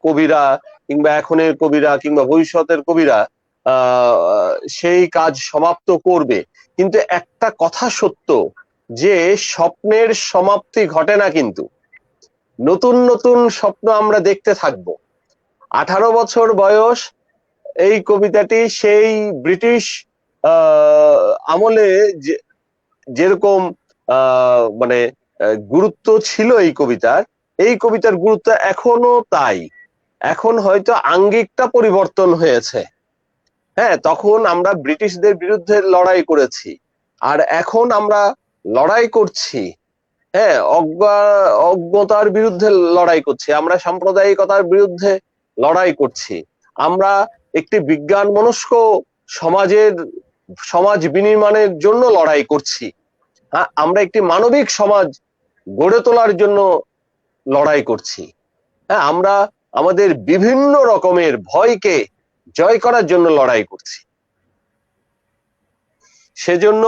কবিরা কিংবা এখনের কবিরা কিংবা ভবিষ্যতের কবিরা সেই কাজ সমাপ্ত করবে। কিন্তু একটা কথা সত্য, যে স্বপ্নের সমাপ্তি ঘটে না, কিন্তু নতুন নতুন স্বপ্ন আমরা দেখতে থাকবো। 18 বছর বয়স এই কবিতাটি সেই ব্রিটিশ আমলে যেরকম মানে গুরুত্ব ছিল এই কবিতার গুরুত্ব এখনো তাই। এখন হয়তো আঙ্গিকটা পরিবর্তন হয়েছে। হ্যাঁ, তখন আমরা ব্রিটিশদের বিরুদ্ধে লড়াই করেছি, আর এখন আমরা লড়াই করছি, হ্যাঁ, অজ্ঞতার বিরুদ্ধে লড়াই করছি, আমরা সাম্প্রদায়িকতার বিরুদ্ধে লড়াই করছি, আমরা একটি বিজ্ঞান মনস্ক সমাজ বিনির্মাণের জন্য লড়াই করছি, হ্যাঁ, আমরা একটি মানবিক সমাজ গড়ে তোলার জন্য লড়াই করছি, হ্যাঁ, আমরা আমাদের বিভিন্ন রকমের ভয়কে জয় করার জন্য লড়াই করছি। সেজন্য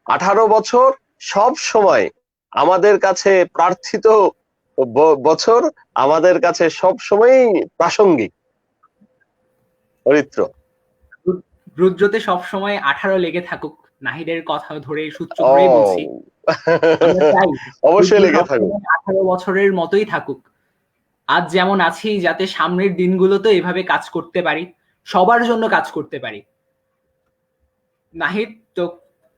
18 বছর সব সময় আমাদের কাছে প্রার্থিত বছর, আমাদের কাছে সব সময়ই প্রাসঙ্গিক। অরিত্র, রুদ্রতে সবসময় 18 লেগে থাকুক, নাহিদের কথা ধরে সূত্র ধরেই বলছি, অবশ্যই লেগে থাকুক, 18 বছরের মতোই থাকুক। আজ যেমন আছি, যাতে সামনের দিনগুলোতে এভাবে কাজ করতে পারি, সবার জন্য কাজ করতে পারি। নাহিদ,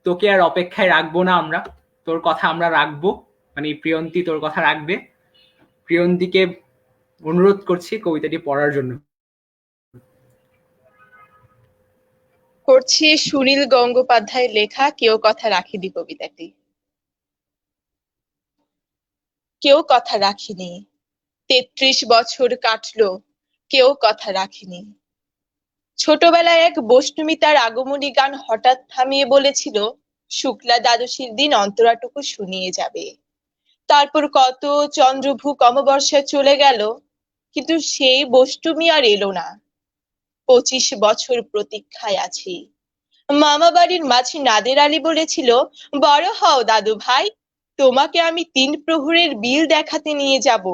তোকে আর অপেক্ষায় রাখবো না, আমরা তোর কথা আমরা রাখবো, মানে প্রিয়ন্তী তোর কথা রাখবে। প্রিয়ন্তীকে অনুরোধ করছি কবিতাটি পড়ার জন্য। করছি সুনীল গঙ্গোপাধ্যায়ের লেখা কেউ কথা রাখেনি কবিতাটি। কেউ কথা রাখিনি, ৩৩ বছর কাটলো, কেউ কথা রাখেনি। ছোটবেলায় এক বৈষ্ণবী তার আগমনী গান হঠাৎ থামিয়ে বলেছিল, শুক্লা দ্বাদশীর দিন অন্তরাটুকু শুনিয়ে যাবে। তারপর কত চন্দ্রভূ অমাবস্যা চলে গেল, কিন্তু সেই বৈষ্ণবী আর এলো না। ২৫ বছর প্রতীক্ষায় আছি। মামা বাড়ির মাঝি নাদের আলী বলেছিল, বড় হও দাদু ভাই, তোমাকে আমি ৩ প্রহরের বিল দেখাতে নিয়ে যাব,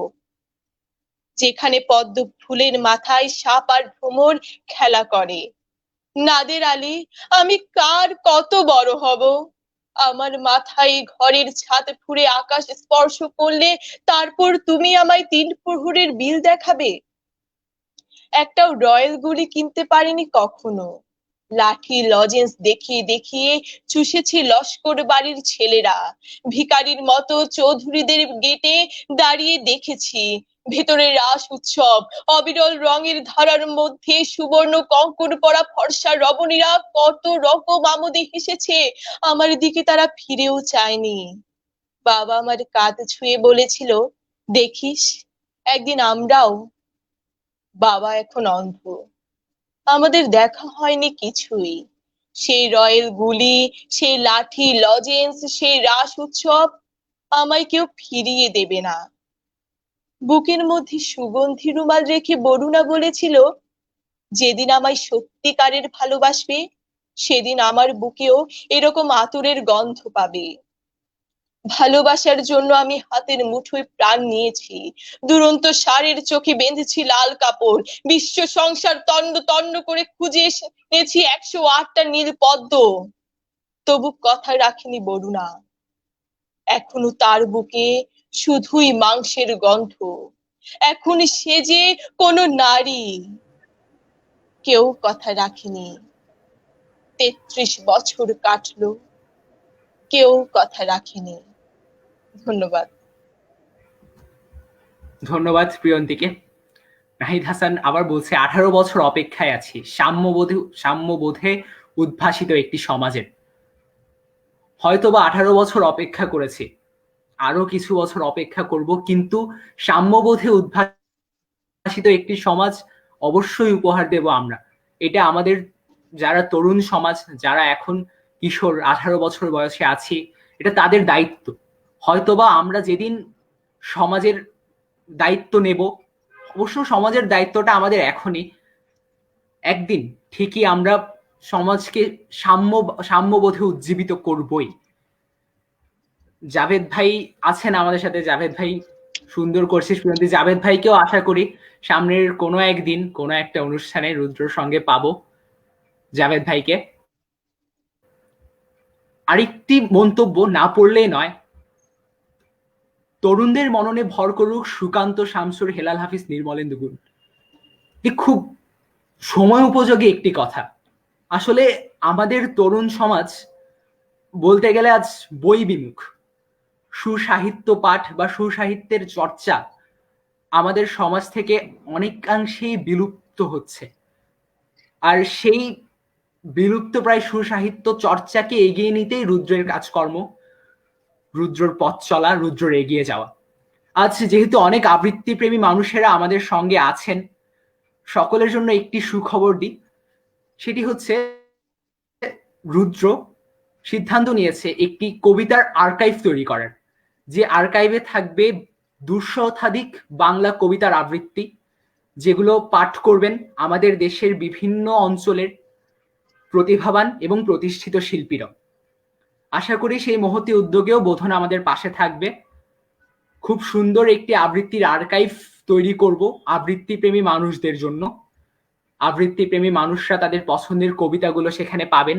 যেখানে পদ্ম ফুলের মাথায় সাপ আর ভ্রমর খেলা করে। নাদের আলী, আমি কার কত বড় হব? আমার মাথায় ঘরের ছাদ ফুঁড়ে আকাশ স্পর্শ করলে তারপর তুমি আমায় ৩ প্রহরের বিল দেখাবে? একটাও রয়্যাল গুলি কিনতে পারিনি কখনো। লাঠি লজেন্স দেখিয়ে দেখিয়ে চুষেছি লস্কর বাড়ির ছেলেরা। ভিখারির মতো চৌধুরীদের গেটে দাঁড়িয়ে দেখেছি ভেতরে রাস উৎসব। অবিরল রঙের ধারার মধ্যে সুবর্ণ কঙ্কর পরা ফর্সা রমণীরা কত রকম আমোদে হেসেছে, আমার দিকে তারা ফিরেও চায়নি। বাবা আমার কাঁধ ছুঁয়ে বলেছিল, দেখিস একদিন আমরাও। বাবা এখন অন্ধ, আমাদের দেখা হয়নি কিছুই। সেই রয়েল গুলি, সেই লাঠি লজেন্স, সেই রাস উৎসব আমায় কেউ ফিরিয়ে দেবে না। বুকের মধ্যে সুগন্ধি রুমাল রেখে বরুণা বলেছিল, যেদিন আমায় সত্যিকারের ভালোবাসবে সেদিন আমার বুকেও এরকম আতরের গন্ধ পাবে। ভালোবাসার জন্য আমি হাতের মুঠোয় প্রাণ নিয়েছি, দুরন্ত ষাঁড়ের চোখে বেঁধেছি লাল কাপড়, বিশ্ব সংসার তন্ন তন্ন করে খুঁজে এনেছি ১০৮টা নীল পদ্ম, তবু কথা রাখিনি বরুণা। এখনো তার বুকে শুধুই মাংসের গন্ধ। এখন সে যে কোনো নারী। কেউ কথা রাখেনি, ৩৩ বছর কাটলো, কেউ কথা রাখেনি। ধন্যবাদ। ধন্যবাদ প্রিয়ন্তীকে। নাহিদ হাসান আবার বলছে, 18 বছর অপেক্ষায় আছি সাম্যবোধে উদ্ভাসিত একটি সমাজের। হয়তোবা 18 বছর অপেক্ষা করেছি, আরো কিছু বছর অপেক্ষা করব, কিন্তু সাম্যবোধে উদ্ভাসিত একটি সমাজ অবশ্যই উপহার দেব আমরা। এটা আমাদের যারা তরুণ সমাজ, যারা এখন কিশোর 18 বছর বয়সে আছি, এটা তাদের দায়িত্ব। হয়তোবা আমরা যেদিন সমাজের দায়িত্ব নেব, অবশ্য সমাজের দায়িত্বটা আমাদের এখনই, একদিন ঠিকই আমরা সমাজকে সাম্যবোধে উজ্জীবিত করবই। জাভেদ ভাই আছেন আমাদের সাথে, জাভেদ ভাই সুন্দর করছিস প্রিয়ন্তী। জাভেদ ভাইকেও আশা করি সামনের কোনো একদিন কোনো একটা অনুষ্ঠানে রুদ্রর সঙ্গে পাবো জাভেদ ভাইকে। আরেকটি মন্তব্য না পড়লেই নয়, তরুণদের মননে ভর করুক সুকান্ত, শামসুর, হেলাল হাফিজ, নির্মলেন্দু গুণ। খুব সময় উপযোগী একটি কথা। আসলে আমাদের তরুণ সমাজ বলতে গেলে আজ বই বিমুখ। সুসাহিত্য পাঠ বা সুসাহিত্যের চর্চা আমাদের সমাজ থেকে অনেকাংশেই বিলুপ্ত হচ্ছে। আর সেই বিলুপ্ত প্রায় সুসাহিত্য চর্চাকে এগিয়ে নিতেই রুদ্রের কাজকর্ম, রুদ্রর পথ চলা, রুদ্রর এগিয়ে যাওয়া। আজ যেহেতু অনেক আবৃত্তি প্রেমী মানুষেরা আমাদের সঙ্গে আছেন, সকলের জন্য একটি সুখবর দিই, সেটি হচ্ছে রুদ্র সিদ্ধান্ত নিয়েছে একটি কবিতার আর্কাইভ তৈরি করার, যে আর্কাইভে থাকবে ২০০ শতাধিক বাংলা কবিতার আবৃত্তি, যেগুলো পাঠ করবেন আমাদের দেশের বিভিন্ন অঞ্চলের প্রতিভাবান এবং প্রতিষ্ঠিত শিল্পীরা। আশা করি সেই মহতী উদ্যোগেও বোধন আমাদের পাশে থাকবে। খুব সুন্দর একটি আবৃত্তির আর্কাইভ তৈরি করব আবৃত্তি প্রেমী মানুষদের জন্য। আবৃত্তি প্রেমী মানুষরা তাদের পছন্দের কবিতাগুলো সেখানে পাবেন,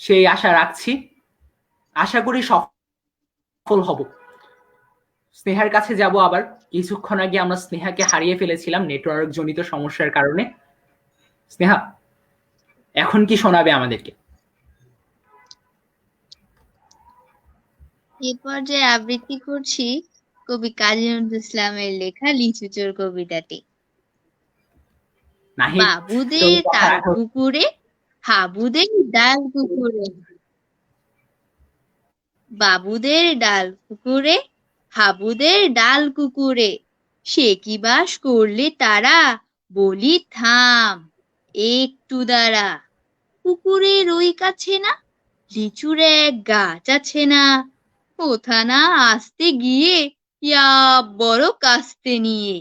সেই আশা রাখছি। আশা করি সফল হব। স্নেহার কাছে যাব আবার। কিছুক্ষণ আগে আমরা স্নেহাকে হারিয়ে ফেলেছিলাম নেটওয়ার্ক জনিত সমস্যার কারণে। স্নেহা, এখন কি শোনাবে আমাদেরকে? এ পর্যায়ে আবৃত্তি করছি কবি কাজী নজরুল ইসলামের লেখা লিচু চোর কবিতাটি। নাহিদ বাবুদের তাল পুকুরে, হাবুদের ডাল পুকুরে, বাবুদের ডাল পুকুরে, হাবুদের ডাল কুকুরে, সে কি বাস করলে তারা, বলি থাম একটু দাঁড়া। পুকুরের ওই কাছে না লিচুর এক গাছ আছে না, কোথা না আসতে গিয়ে ইয়া বড় কাস্তে নিয়ে,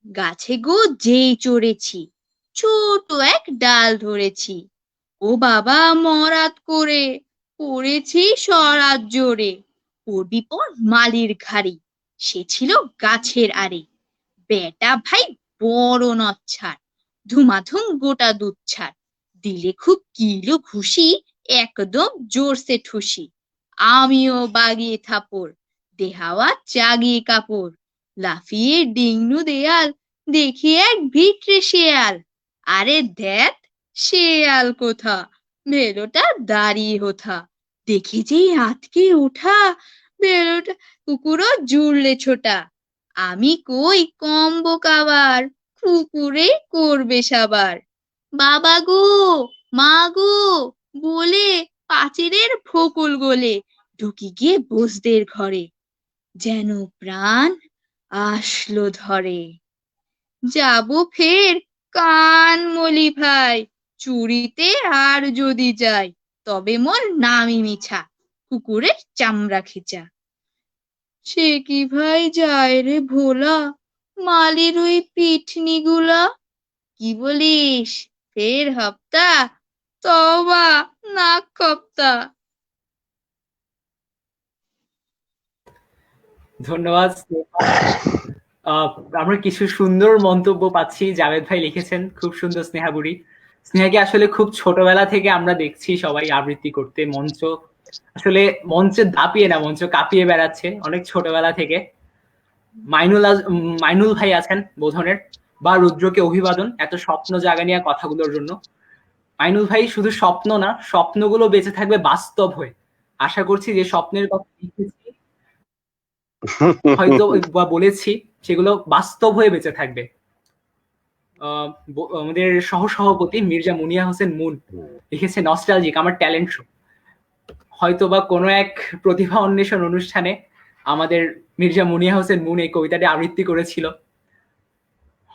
গাছে গো যেই চড়েছি ছোট এক ডাল ধরেছি, ও বাবা মরাত করে পড়েছি সরাত জোরে, পড়বি পর মালির ঘাড়ি, সে ছিল গাছের আড়ে, বেটা ভাই বড় নচ্ছার, ধুমাধুম গোটা দুধ ছাড়, দিলে খুব কিলো ঘুষি, একদম জোরসে ঠুসি, আমিও বাগিয়ে থাপড়, দেহাওয়া জাগিয়ে কাপড়, লাফিয়ে ডিংনু দেয়াল, দেখি এক ভিটরে শেয়াল, আরে দেখ শেয়াল কোথা, ভেলোটা দাঁড়িয়ে হোথা, দেখি যে আটকে ওঠা, ভেলোটা কুকুরও জুড়লে ছোটা, আমি কই কম্বো কাবার, কুকুরে করবে সাবার, বাবা গো মা গো বলে পাঁচিলের ফকুল গলে ঢুকি গিয়ে বসদের ঘরে, যেন প্রাণ আসলো ধরে, যাবো ফের কান মলি ভাই, চুরিতে আর যদি যাই, তবে মোর নামই মিছা, কুকুরের চামড়া খিচা। সে কি ভাই যায় রে ভোলা, মালির ওই পিঠনি গুলা, কি বলিস ফের হপ্তা, তবা নাক কপ্তা। ধন্যবাদ স্নেহা। আমরা কিছু সুন্দর মন্তব্য পাচ্ছি, জাভেদ ভাই লিখেছেন খুব সুন্দর স্নেহা বুড়ি। স্নেহাকে আসলে খুব ছোটবেলা থেকে আমরা দেখছি সবাই আবৃত্তি করতে, মঞ্চ আসলে মঞ্চে দাপিয়ে না মঞ্চ কাঁপিয়ে বেড়াচ্ছে অনেক ছোটবেলা থেকে। মাইনুল ভাই আছেন বোধনের, বা রুদ্রকে অভিবাদন এত স্বপ্ন জাগানিয়া কথাগুলোর জন্য। মাইনুল ভাই শুধু স্বপ্ন না, স্বপ্নগুলো বেঁচে থাকবে বাস্তব হয়ে। আশা করছি যে স্বপ্নের কথা লিখেছি হয়তো বা বলেছি সেগুলো বাস্তব হয়ে বেঁচে থাকবে। আমাদের সহসভাপতি মির্জা মুনিয়া হোসেন মুন লিখেছে নস্টালজিক আমার ট্যালেন্ট শো। হয়তো বা কোনো এক প্রতিভা অন্বেষণ অনুষ্ঠানে আমাদের মির্জা মুনিয়া হোসেন মুন এই কবিতাটি আবৃত্তি করেছিল,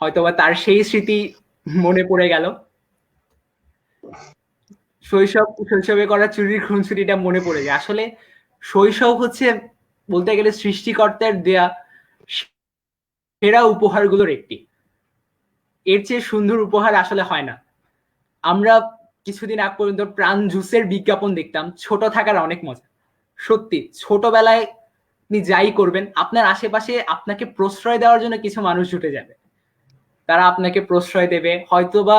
হয়তোবা তার সেই স্মৃতি মনে পড়ে গেল। শৈশবে করা চুরির খুনসুটিটা মনে পড়ে যায়। আসলে শৈশব হচ্ছে বলতে গেলে সৃষ্টিকর্তার দেয়া সেরা উপহারগুলোর একটি। এর চেয়ে সুন্দর উপহার আসলে হয় না। আমরা কিছুদিন আগ পর্যন্ত প্রাণ জুসের বিজ্ঞাপন দেখতাম, ছোট থাকার অনেক মজা। সত্যি ছোটবেলায় আপনি যাই করবেন, আপনার আশেপাশে আপনাকে প্রশ্রয় দেওয়ার জন্য কিছু মানুষ জুটে যাবে। তারা আপনাকে প্রশ্রয় দেবে, হয়তোবা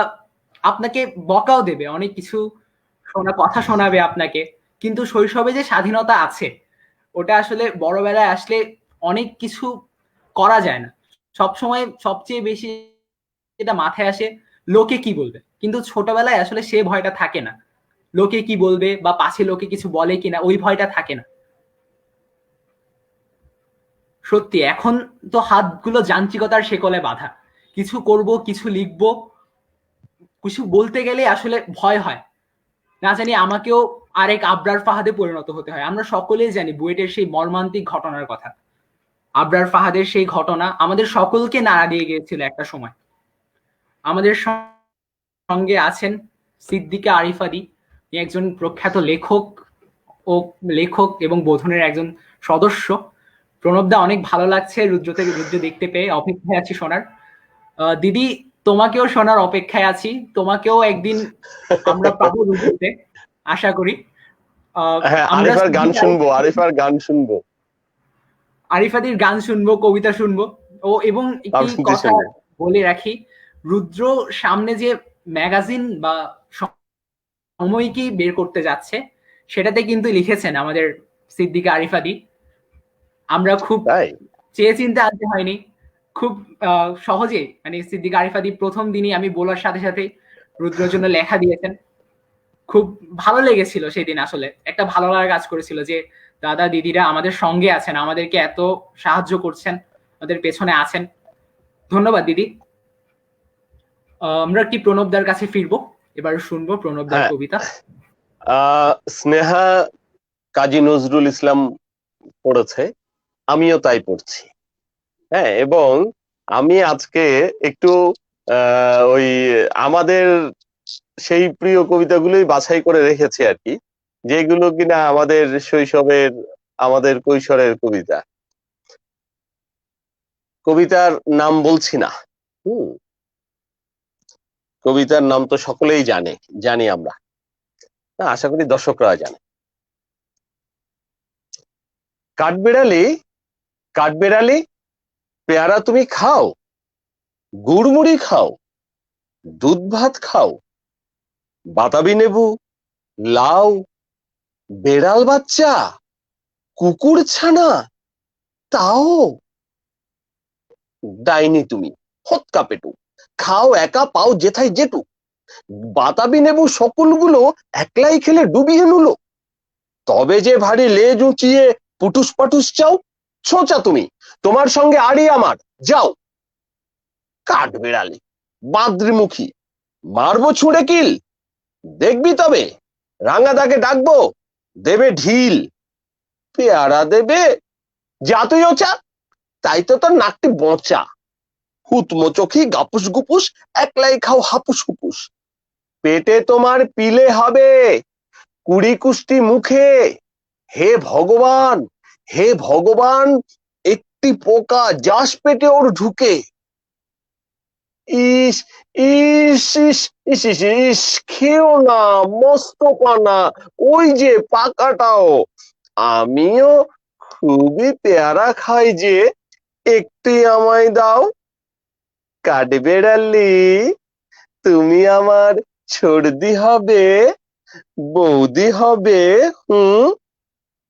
আপনাকে বকাও দেবে, অনেক কিছু কথা শোনাবে আপনাকে। কিন্তু শৈশবে যে স্বাধীনতা আছে ওটা আসলে বড়বেলায় আসলে অনেক কিছু করা যায় না। সবসময় সবচেয়ে বেশি যেটা মাথায় আসে লোকে কি বলবে, কিন্তু ছোটবেলায় আসলে সে ভয়টা থাকে না। লোকে কি বলবে বা পাশে লোকে কিছু বলে কিনা ওই ভয়টা থাকে না। সত্যি এখন তো হাতগুলো যান্ত্রিকতার শেকলে বাঁধা, কিছু করব কিছু লিখবো কিছু বলতে গেলে আসলে ভয় হয়, না জানি আমাকেও আরেক আবরার ফাহাদে পরিণত হতে হয়। আমরা সকলেই জানি বুয়েটের সেই মর্মান্তিক ঘটনার কথা। আবরার ফাহাদের সেই ঘটনা আমাদের সকলকে নাড়া দিয়ে গিয়েছিল একটা সময়। আমাদের সঙ্গে আছেন সিদ্দিকা আরিফাদি, একজন প্রখ্যাত লেখক এবং বোধনের একজন সদস্য। প্রণবদা অনেক ভালো লাগছে রুদ্র দেখতে পেয়ে, অপেক্ষায় আছি শোনার। দিদি তোমাকেও শোনার অপেক্ষায় আছি, তোমাকেও একদিন আমরা পাবো রুদ্রতে আশা করি। আরিফাদির গান শুনবো, কবিতা শুনবো। এবং একটি কথা বলে রাখি, রুদ্র সামনে যে ম্যাগাজিন বা সময়কি বের করতে যাচ্ছে সেটাতে কিন্তু লিখেছেন আমাদের সিদ্দিকা আরিফাদি, আমরা খুব তাই চেয়ে চিন্তে আনতে হয়নি, খুব সহজে মানে সিদ্দিক আরিফাদি প্রথম দিনই আমি বলার সাথে সাথে রুদ্রের জন্য লেখা দিয়েছেন। খুব ভালো লেগেছিল সেদিন, আসলে একটা ভালো লাগা কাজ করেছিল যে দাদা দিদিরা আমাদের সঙ্গে আছেন, আমাদেরকে এত সাহায্য করছেন, আমাদের পেছনে আছেন। ধন্যবাদ দিদি। আমরা কি প্রণবদার কাছে ফিরবো, এবার শুনবো প্রণবদার হ্যাঁ। কবিতা। স্নেহা কাজী নজরুল ইসলাম পড়েছে, আমিও তাই পড়ছি। হ্যাঁ, এবং আমি আজকে একটু ওই আমাদের সেই প্রিয় কবিতাগুলোই বাছাই করে রেখেছি আর কি, যেগুলো কিনা আমাদের শৈশবের, আমাদের কৈশোরের কবিতা। কবিতার নাম বলছি না, কবিতার নাম তো সকলেই জানি আমরা, আশা করি দর্শকরা জানে। কাঠবেড়ালি কাঠবেড়ালি পেয়ারা তুমি খাও, গুড়মুড়ি খাও, দুধ ভাত খাও, বাতাবি লেবু, লাউ, বেড়াল বাচ্চা, কুকুর ছানা তাও। ডাইনি তুমি, হৎকা পেটু, খাও একা পাও যেথায় যেটু, বাতাবি লেবু সকলগুলো একলাই খেলে ডুবিয়ে নুলো। তবে যে ভারী লেজ উঁচিয়ে পুটুস পাটুস চাও, ছোঁচা তুমি, তোমার সঙ্গে আড়ি আমার, যাও। কাঠবেড়ালি বাদ্রিমুখী, মারবো ছুঁড়ে কিল, দেখবি তবে রাঙা দাগে ডাকবো, দেবে ঢিল। পেয়ারা দেবে, যা তুই ওচা, তাই তো তোর নাকটি বোঁচা। হুতমো চোখি গাপুস গুপুস, একলাই খাও হাপুস হুপুস। পেটে তোমার পিলে হবে, কুড়ি কুষ্টি মুখে। হে ভগবান, হে ভগবান, একটি পোকা যাস পেটে ওর ঢুকে। ইস ইস ইস ইস ইস ইস, খেও না মস্ত পানা, ওই যে পাকাটাও। আমিও খুবই পেয়ারা খাই যে, একটি আমায় দাও। কাঠবেড়ালি তুমি আমার সর্দি হবে, বৌদি হবে,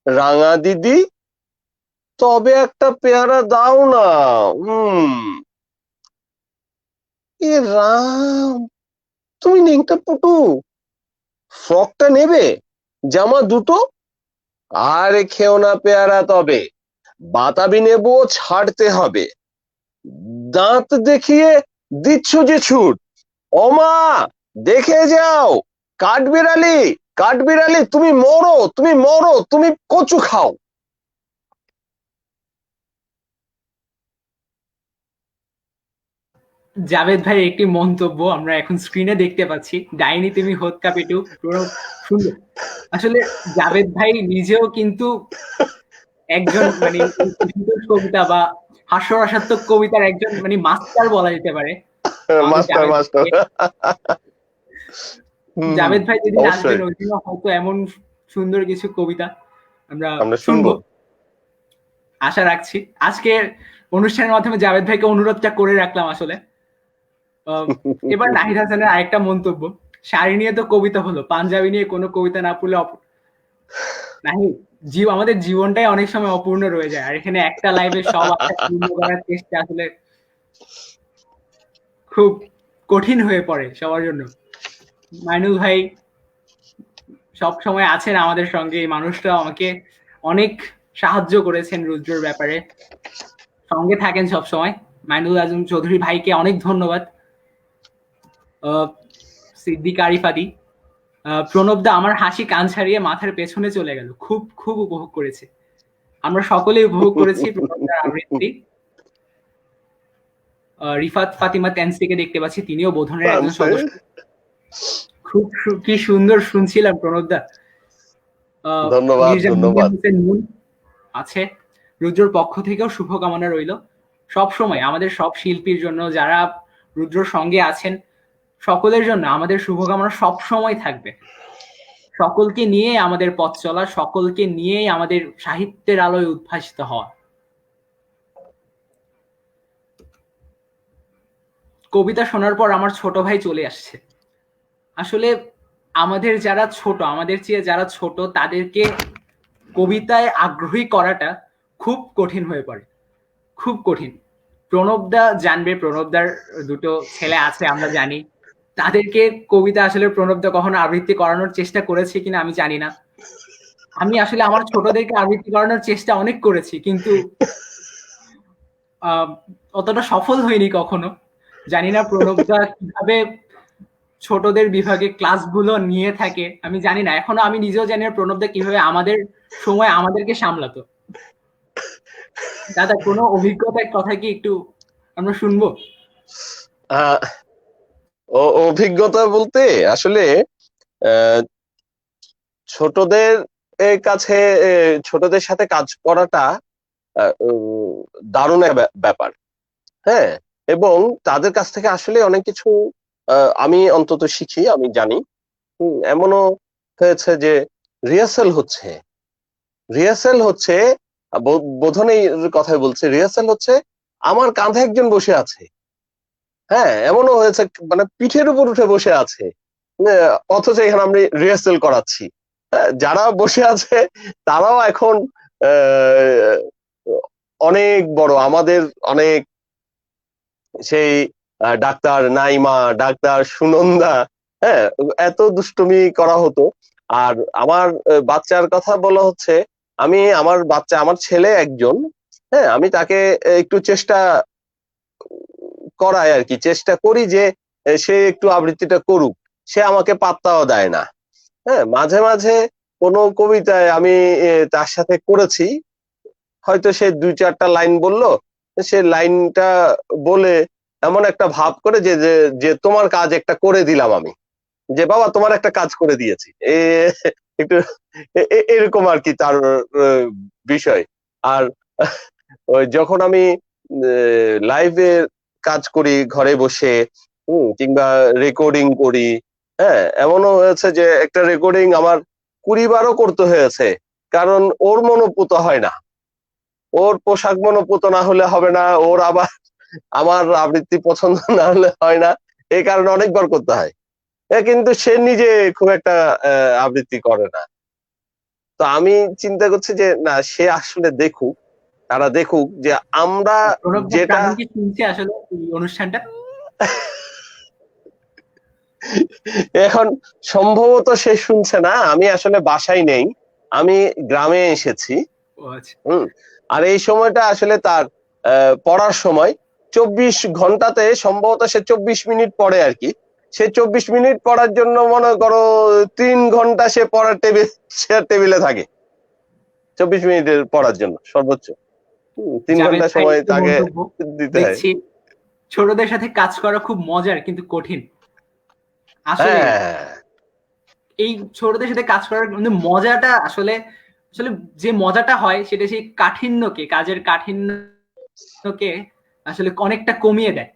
রাঙা দিদি, তবে একটা পেয়ারা দাও না। এ রাম, তুমি নেংটা পুটু, ফ্রকটা নেবে, জামা দুটো। আরে খেও না পেয়ারা তবে, বাতাবি নেবুও ছাড়তে হবে। দাঁত দেখিয়ে দিচ্ছ যে ছুট, ওমা দেখে যাও। কাঠবিড়ালি কাঠবিড়ালি তুমি মরো, তুমি মরো, তুমি কচু খাও। জাভেদ ভাই একটি মন্তব্য আমরা এখন স্ক্রিনে দেখতে পাচ্ছি, ডাইনি তুমি হত্যা পেটু। সুন্দর। আসলে জাভেদ ভাই নিজেও কিন্তু একজন মানে কবিতা বা হাস্যরসাত্মক কবিতার একজন মানে মাস্টার বলা যেতে পারে। Master master. জাভেদ ভাই যেদিন অবশ্যই। আসবেন ওই দিনও হয়তো এমন সুন্দর কিছু কবিতা আমরা শুনবো, আশা রাখছি। আজকে অনুষ্ঠানের মাধ্যমে জাভেদ ভাইকে অনুরোধটা করে রাখলাম আসলে। এবার নাহিদ হাসানের আরেকটা মন্তব্য, শাড়ি নিয়ে তো কবিতা হলো, পাঞ্জাবি নিয়ে কোনো কবিতা না পড়লে নাহিদ, আমাদের জীবনটাই অনেক সময় অপূর্ণ রয়ে যায়, আর এখানে একটা লাইভে সব আশা পূর্ণ করার চেষ্টা আসলে খুব কঠিন হয়ে পড়ে সবার জন্য। মাইনুল ভাই সব সময় আছেন আমাদের সঙ্গে, এই মানুষটা আমাকে অনেক সাহায্য করেছেন রুদ্রর ব্যাপারে, সঙ্গে থাকেন সব সময়। মাইনুল আজম চৌধুরী ভাইকে অনেক ধন্যবাদ। সিদ্দিক আরিফাদি, প্রণবদা আমার হাসি কান ছাড়িয়ে মাথার পেছনে চলে গেল, খুব খুব উপভোগ করেছে, আমরা সকলেই উপভোগ করেছি প্রণবদার আবৃত্তি। রিফাত ফাতিমা তেনসিকে দেখতে পাচ্ছি, তিনিও বোধনের একজন সদস্য। খুব কি সুন্দর শুনছিলাম প্রণবদা। ধন্যবাদ ধন্যবাদ আছে, রুদ্রর পক্ষ থেকেও শুভকামনা রইল সব সময় আমাদের সব শিল্পীর জন্য, যারা রুদ্রর সঙ্গে আছেন সকলের জন্য আমাদের শুভকামনা সব সময় থাকবে। সকলকে নিয়ে আমাদের পথ চলা, সকলকে নিয়েই আমাদের সাহিত্যের আলোয় উদ্ভাসিত হওয়া। কবিতা শোনার পর আমার ছোট ভাই চলে আসছে। আসলে আমাদের যারা ছোট, আমাদের চেয়ে যারা ছোট, তাদেরকে কবিতায় আগ্রহী করাটা খুব কঠিন হয়ে পড়ে, খুব কঠিন। প্রণবদা জানবে, প্রণবদার দুটো ছেলে আছে আমরা জানি, তাদেরকে কবিতা আসলে প্রণবদা কখনো আবৃত্তি করানোর চেষ্টা করেছে কিনা আমি জানি না। আমি আসলে আমার ছোটদেরকে আবৃত্তি করানোর চেষ্টা অনেক করেছি, কিন্তু অতটা সফল হয়নি কখনো। জানি না প্রণবদা কিভাবে ছোটদের বিভাগে ক্লাসগুলো নিয়ে থাকে, আমি জানি না, এখনো আমি নিজেও জানি না প্রণবদা কিভাবে আমাদের সময় আমাদেরকে সামলাতো। দাদা, কোনো অভিজ্ঞতার কথা কি একটু আমরা শুনবো? আহ, অভিজ্ঞতা বলতে আসলে আহ, ছোটদের কাছে ছোটদের সাথে কাজ করাটা দারুণ একটা ব্যাপার। হ্যাঁ, এবং তাদের কাছ থেকে আসলে অনেক কিছু আমি অন্তত শিখি, আমি জানি। এমনও হয়েছে যে রিহার্সাল হচ্ছে, বোধনের কথাই বলছে, রিহার্সাল হচ্ছে, আমার কাঁধে একজন বসে আছে। হ্যাঁ, এমনও হয়েছে মানে পিঠের উপর উঠে বসে আছে, অথচ এখানে আমি রিহার্সাল করাচ্ছি। যারা বসে আছে তারাও এখন আহ, অনেক বড়, আমাদের অনেক, সেই ডাক্তার নাইমা, ডাক্তার সুনন্দা, হ্যাঁ, এত দুষ্টুমি করা হতো। আর আমার বাচ্চার কথা বলা হচ্ছে, আমার ছেলে একজন, হ্যাঁ, আমি তাকে একটু চেষ্টা করাই আর কি, চেষ্টা করি যে সে একটু আবৃত্তিটা করুক, সে আমাকে পাত্তাও দেয় না। হ্যাঁ, মাঝে মাঝে কোনো কবিতায় আমি তার সাথে করেছি, হয়তো সে 2-4টা লাইন বললো, সে লাইনটা বলে এমন একটা ভাব করে যে যে যে তোমার কাজ একটা করে দিলাম আমি, যে বাবা তোমার একটা কাজ করে দিয়েছি, একটু এরকম আর কি তার বিষয়। আর ওই যখন আমি লাইভে কাজ করি ঘরে বসে, কিংবা রেকর্ডিং করি, হ্যাঁ, এমনও হয়েছে যে একটা রেকর্ডিং আমার 20 বারও করতে হয়েছে, কারণ ওর মনোপুত হয় না, ওর পোশাক মনোপুত না হলে হবে না, ওর আবার আমার আবৃত্তি পছন্দ না হলে হয় না, এই কারণে অনেকবার করতে হয়। কিন্তু সে নিজে খুব একটা আবৃত্তি করে না। তো আমি চিন্তা করছি যে না, সে আসলে দেখুক, তারা দেখুক যে আমরা প্রণবদা যেটা প্রাণম কি শুনছে আসলে এই অনুষ্ঠানটা? এখন সম্ভবত সে শুনছে না, আমি আসলে বাসায় নেই, আমি গ্রামে এসেছি। ও আচ্ছা। আর এই সময়টা আসলে তার পড়ার সময়, 24 ঘন্টাতে সম্ভবত সে 24 মিনিট পড়ে আর কি। সে 24 মিনিট পড়ার জন্য মনে করো 3 ঘন্টা সে পড়ার টেবিলে থাকে, 24 মিনিটের পড়ার জন্য সর্বোচ্চ 3 জাভেদ ঘন্টা ভাই সময় একটু তাকে মন্তব্য। দিতে হয়। দেখছি ছোটদের সাথে কাজ করা খুব মজার কিন্তু কঠিন। আসলে হ্যাঁ, এই ছোটদের সাথে কাজ করার কিন্তু মজাটা আসলে আসলে যে মজাটা হয় সেটা সেই কাঠিন্যকে, কাজের কাঠিন্যকে আসলে অনেকটা কমিয়ে দেয়।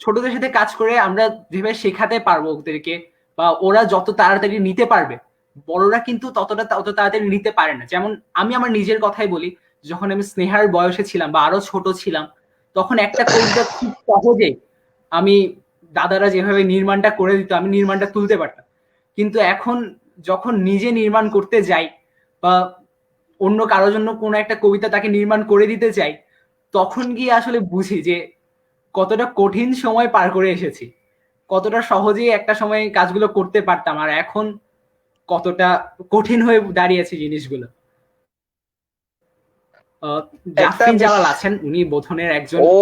ছোটদের সাথে কাজ করে আমরা যেভাবে শেখাতে পারবো ওদেরকে, বা ওরা যত তাড়াতাড়ি নিতে পারবে, বড়রা কিন্তু তত তাড়াতাড়ি নিতে পারে না। যেমন আমি আমার নিজের কথাই বলি, যখন আমি স্নেহার বয়সে ছিলাম বা আরো ছোট ছিলাম, তখন একটা কবিতা খুব সহজে আমি, দাদারা যেভাবে নির্মাণটা করে দিত, আমি নির্মাণটা তুলতে পারতাম। কিন্তু এখন যখন নিজে নির্মাণ করতে যাই বা অন্য কারোর জন্য কোনো একটা কবিতা তাকে নির্মাণ করে দিতে চাই, তখন গিয়ে আসলে বুঝি যে কতটা কঠিন সময় পার করে এসেছি, কতটা সহজেই একটা সময় কাজগুলো করতে পারতাম, আর এখন কতটা কঠিন হয়ে দাঁড়িয়েছে জিনিসগুলো। একটা জাফরিন জালাল আছেন, উনি বোধনের একজন ও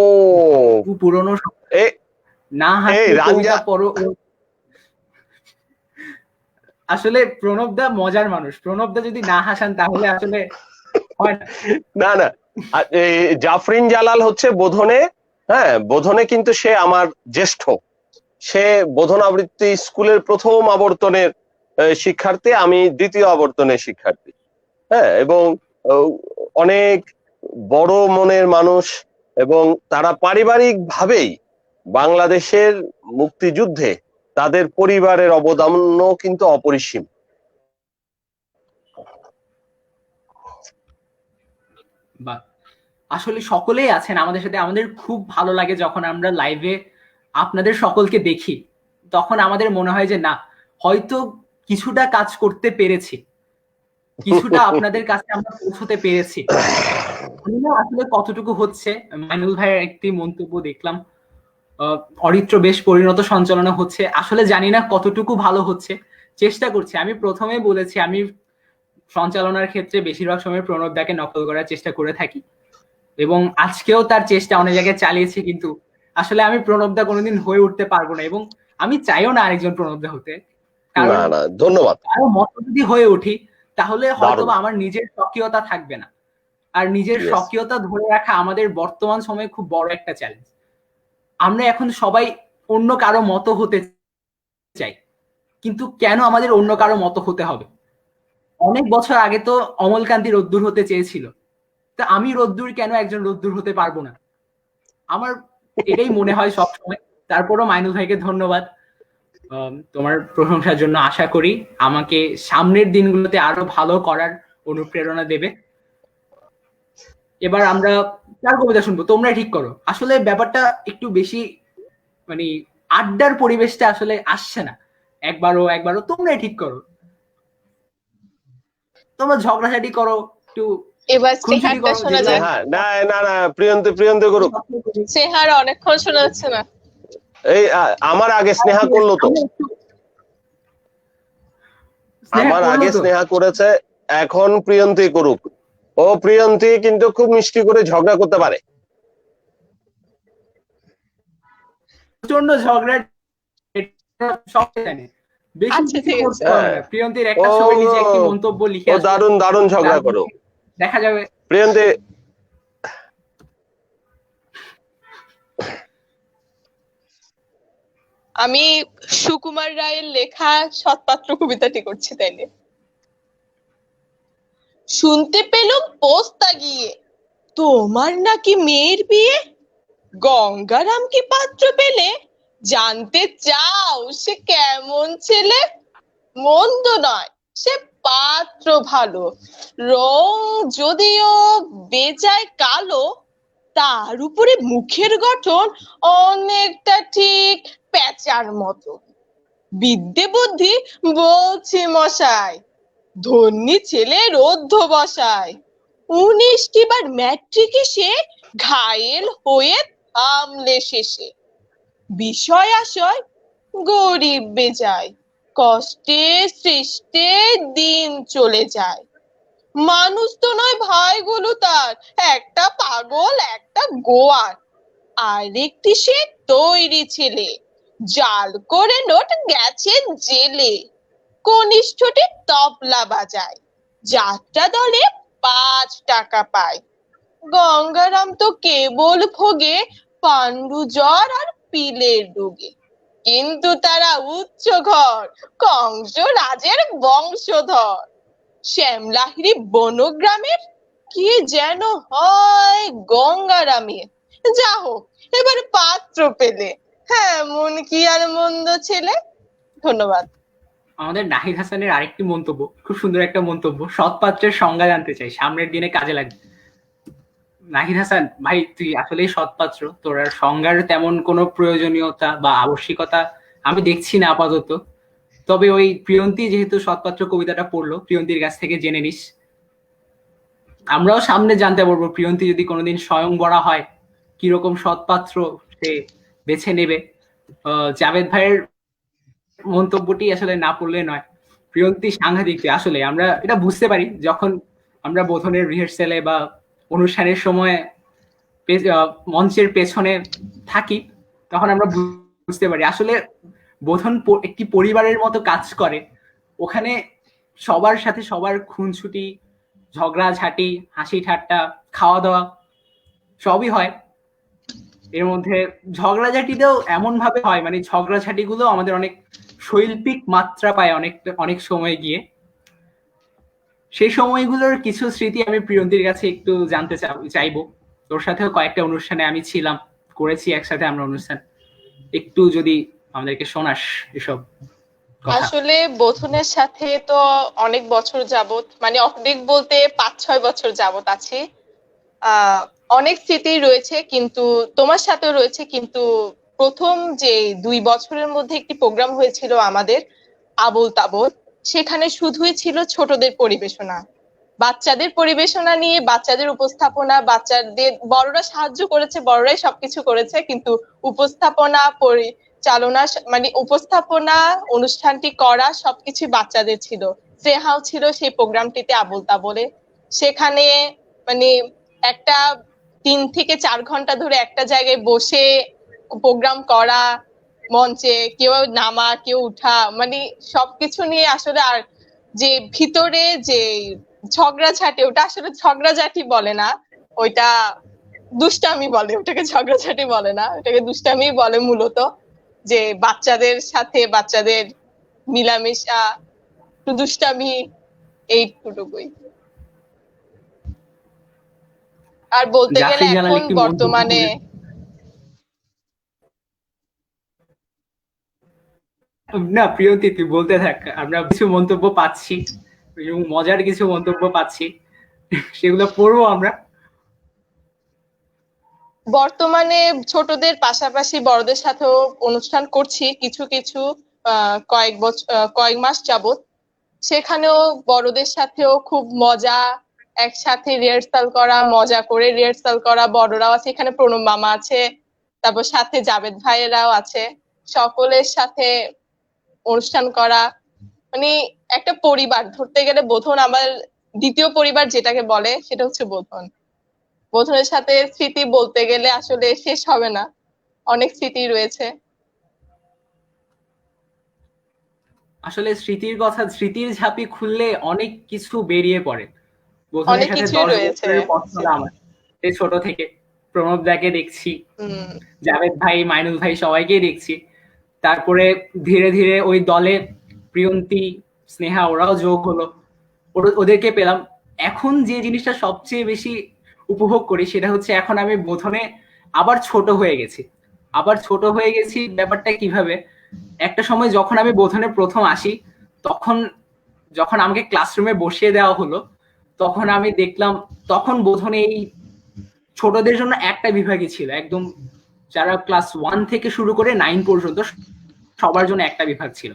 পুরনো, এই না হাসলে রাঞ্জা, কবিতা পড়ো। আসলে প্রণবদা মজার মানুষ, প্রণবদা যদি না হাসান তাহলে আসলে হয় না। না না, এই জাফরিন জালাল হচ্ছে বোধনে, হ্যাঁ, বোধনে কিন্তু সে আমার জ্যেষ্ঠ, সে বোধন আবৃত্তি স্কুলের প্রথম আবর্তনের শিক্ষার্থী, আমি দ্বিতীয় আবর্তনের শিক্ষার্থী। হ্যাঁ, এবং অনেক বড় মনের মানুষ, এবং তারা পারিবারিক ভাবেই বাংলাদেশের মুক্তিযুদ্ধে তাদের পরিবারের অবদানও কিন্তু অপরিসীম। বা আসলে সকলেই আছেন আমাদের সাথে, আমাদের খুব ভালো লাগে যখন আমরা লাইভে আপনাদের সকলকে দেখি, তখন আমাদের মনে হয় যে না, হয়তো কিছুটা কাজ করতে পেরেছি। কিছুটা আপনাদের কাছে আমরা পৌঁছতে পেরেছি। জানি না আসলে কতটুকু হচ্ছে। মাইনুল ভাইয়ের একটি মন্তব্য দেখলাম, অরিত্র বেশ পরিণত সঞ্চালনা হচ্ছে, আসলে জানি না কতটুকু ভালো হচ্ছে, চেষ্টা করছি। আমি প্রথমেই বলেছি আমি সঞ্চালনার ক্ষেত্রে বেশিরভাগ সময় প্রণবদাকে নকল করার চেষ্টা করে থাকি এবং আজকেও তার চেষ্টা অনেক জায়গায় চালিয়েছি, কিন্তু আসলে আমি প্রণবদা কোনোদিন হয়ে উঠতে পারবো না এবং আমি চাইও না আরেকজন প্রণবদা হতে। কারণ না না, ধন্যবাদ। কারো মতো যদি হয়ে উঠি তাহলে হয়তো দারুণ। আমার নিজের স্বকীয়তা থাকবে না, আর নিজের Yes. স্বকীয়তা ধরে রাখা আমাদের বর্তমান সময়ে খুব বড় একটা চ্যালেঞ্জ। আমরা এখন সবাই অন্য কারো মতো হতে চাই, কিন্তু কেন আমাদের অন্য কারো মতো হতে হবে? অনেক বছর আগে তো অমলকান্তি রোদ্দুর হতে চেয়েছিল, তা আমি রোদ্দুর কেন একজন রোদ্দুর হতে পারবো না? আমার এটাই মনে হয় সব সময়। তারপরও মাইনুল ভাইকে ধন্যবাদ তোমার প্রশংসার জন্য। আশা করি আমাকে সামনের দিনগুলোতে আরো ভালো করার অনুপ্রেরণা দেবে। এবার আমরা কার কবিতা শুনবো তোমরা ঠিক করো। আসলে ব্যাপারটা একটু বেশি মানে আড্ডার পরিবেশটা আসলে আসছে না, একবারও তোমরাই ঠিক করো, তোমরা ঝগড়াঝাটি করো, একটু এবার খুনসুটি স্নেহারটা করো, শোনা যেগুলো যাক। হ্যাঁ, না না না, প্রিয়ন্তি করুক। স্নেহার অনেকক্ষণ শোনা যাচ্ছে না। এই আমার আগে স্নেহা করলো তো, আমার আগে স্নেহা করেছে, এখন প্রিয়ন্তি করুক। ও প্রিয়ন্তি কিন্তু খুব মিষ্টি করে ঝগড়া করতে পারে। প্রচন্ড ঝগড়া সব জানি, বেশি আচ্ছা, কিছু ঠিক করতে আছে। পারবে না। প্রিয়ন্তির একটা ছবি নিচে একটি মন্তব্য লিখে ও আসবে, দারুণ ঝগড়া করো দেখা যাবে। প্রিয়ন্তি। আমি সুকুমার রায়ের লেখা সৎপাত্র কবিতাটি করছি তাইলে। শুনতে পেলুম পোস্তা গিয়ে তোমার নাকি মেয়ের বিয়ে, গঙ্গারাম কি পাত্র পেলে, জানতে চাও সে কেমন ছেলে, মন্দ নয় সে পাত্র ভালো, রং যদিও বেজায় কালো, তার উপরে মুখের গঠন অনেকটা ঠিক প্যাঁচার মতো, বিদ্যে বুদ্ধি বলছে মশাই, ধন্যী ছেলের অধ্যবসায়, 19টি বার ম্যাট্রিকে সে ঘায়েল হয়ে থামলে শেষে, বিষয় আশয় গরিব বেজায়, কষ্টে সৃষ্টে দিন চলে যায়, মানুষ তো নয় ভাইগুলো তার, একটা পাগল একটা গোয়ার, আরেকটি সে তৈরি ছেলে, জাল করে নোট গেছে জেলে, কনিষ্ঠটি তবলা বাজায়, যাত্রা দলে 5 টাকা পায়, গঙ্গারাম তো কেবল ভোগে পাণ্ডু জ্বর আর পিলের রোগে, কিন্তু তারা উচ্চ ঘর, কংস রাজের বংশধর, শ্যামলাহিরি বনগ্রামের কি যেন হয় গঙ্গারামের, যা হোক এবার পাত্র পেলে, হ্যাঁ মন কি আর মন্দ ছেলে। ধন্যবাদ। আমাদের নাহিদ হাসানের আরেকটি মন্তব্য, খুব সুন্দর একটা মন্তব্য, সৎপাত্রের সংজ্ঞা জানতে চাই, সামনের দিনে কাজে লাগবে। নাহিদ হাসান ভাই, তুই আসলেই সৎপাত্র, তোর আর সংজ্ঞার তেমন কোনো প্রয়োজনীয়তা বা আবশ্যিকতা আমি দেখছি না আপাতত। তবে ওই প্রিয়ন্তী যেহেতু সৎপাত্র কবিতাটা পড়লো, প্রিয়ন্তীর কাছ থেকে জেনে নিস। আমরাও সামনে জানতে পারবো প্রিয়ন্তী যদি কোনোদিন স্বয়ংবরা হয় কিরকম সৎপাত্র সে বেছে নেবে। জাভেদ ভাইয়ের মন্তব্যটি আসলে না পড়লে নয়, প্রিয়ন্তী সাংঘাতিক। আসলে আমরা এটা বুঝতে পারি যখন আমরা বোধনের রিহার্সেলে বা অনুষ্ঠানের সময় মঞ্চের পেছনে থাকি, তখন আমরা বুঝতে পারি আসলে বোধন একটি পরিবারের মতো কাজ করে। ওখানে সবার সাথে সবার খুনছুটি, ঝগড়াঝাটি, হাসি ঠাট্টা, খাওয়া দাওয়া সবই হয়। এর মধ্যে ঝগড়াঝাটিতেও এমন ভাবে হয়, মানে ঝগড়াঝাটি গুলো আমাদের অনেক শৈল্পিক মাত্রা পায় অনেক সময় গিয়ে। সেই সময়গুলোর কিছু স্মৃতি আমি প্রিয়ন্তীর কাছে একটু জানতে চাইবো। তোর সাথেও কয়েকটা অনুষ্ঠানে আমি ছিলাম, করেছি একসাথে আমরা অনুষ্ঠান, একটু যদি আমাদেরকে শোনাস এসব কথা। আসলে বোধনের সাথে তো অনেক বছর যাবত, মানে অনেক বলতে 5-6 বছর যাবত আছি। অনেক স্মৃতি রয়েছে, কিন্তু তোমার সাথেও রয়েছে, কিন্তু প্রথম যে 2 বছরের মধ্যে একটি প্রোগ্রাম হয়েছিল আমাদের আবোল তাবোল, সেখানে শুধুই ছিল ছোটদের পরিবেশনা, বাচ্চাদের পরিবেশনা নিয়ে বাচ্চাদের উপস্থাপনা, বাচ্চাদের বড়রা সাহায্য করেছে, বড়রাই সবকিছু করেছে, কিন্তু উপস্থাপনা পরিচালনা মানে উপস্থাপনা অনুষ্ঠানটি করা সবকিছু বাচ্চাদের ছিল। শ্রেহাও ছিল সেই প্রোগ্রামটিতে আবোল তাবোলে। সেখানে মানে একটা 3 থেকে 4 ঘন্টা ধরে একটা জায়গায় বসে প্রোগ্রাম করা, মঞ্চে কেউ নামা কেউ উঠা, মানে সবকিছু নিয়ে আসলে। আর যে ভিতরে যে ঝগড়াঝাটি, ওটা আসলে ঝগড়াঝাটি বলে না, ওইটা দুষ্টামি বলে, ওটাকে ঝগড়াঝাটি বলে না, ওটাকে দুষ্টামি বলে মূলত। যে বাচ্চাদের সাথে বাচ্চাদের মিলামেশা, একটু দুষ্টামি, এইটুকুই। আর বলতে গেলে জাফরিন জানাল এখন একটি মন্তব্য বর্তমানে না প্রিয়তি, তুই বলতে থাক, আমরা কিছু মন্তব্য পাচ্ছি এবং মজার কিছু মন্তব্য পাচ্ছি, সেগুলো পড়বো আমরা। বর্তমানে ছোটদের পাশাপাশি বড়দের সাথেও অনুষ্ঠান করছি কিছু কিছু, কয়েক মাস যাবত। সেখানেও বড়দের সাথেও খুব মজা, একসাথে রিহার্সাল করা, মজা করে রিহার্সাল করা, বড়রাও আছে এখানে, প্রণব মামা আছে, তারপর সাথে জাভেদ ভাইয়েরাও আছে, সকলের সাথে অনুষ্ঠান করা। মানে একটা পরিবার ধরতে গেলে বোধন আমার দ্বিতীয় পরিবার যেটাকে বলে সেটা হচ্ছে বোধন। বোধনের সাথে স্মৃতি বলতে গেলে আসলে শেষ হবে না, অনেক স্মৃতি রয়েছে। আসলে স্মৃতির ঝাঁপি খুললে অনেক কিছু বেরিয়ে পড়ে। বোধনের অনেক সাথে কিছুই 10 রয়েছে। বছরের পথ চলা আমার, সেই ছোট থেকে প্রণব দাকে দেখছি, জাভেদ ভাই, মাইনুল ভাই, সবাইকেই দেখছি। তারপরে ধীরে ধীরে ওই দলে প্রিয়ন্তী, স্নেহা ওরাও যোগ হলো, ওদেরকে পেলাম। এখন যে জিনিসটা সবচেয়ে বেশি উপভোগ করি সেটা হচ্ছে এখন আমি বোধনে আবার ছোট হয়ে গেছি। ব্যাপারটা কিভাবে, একটা সময় যখন আমি বোধনে প্রথম আসি, তখন যখন আমাকে ক্লাসরুমে বসিয়ে দেওয়া হলো, তখন আমি দেখলাম তখন বোধনে এই ছোটদের জন্য একটা বিভাগই ছিল, একদম যারা ক্লাস 1 থেকে শুরু করে 9 পর্যন্ত সবার জন্য একটা বিভাগ ছিল,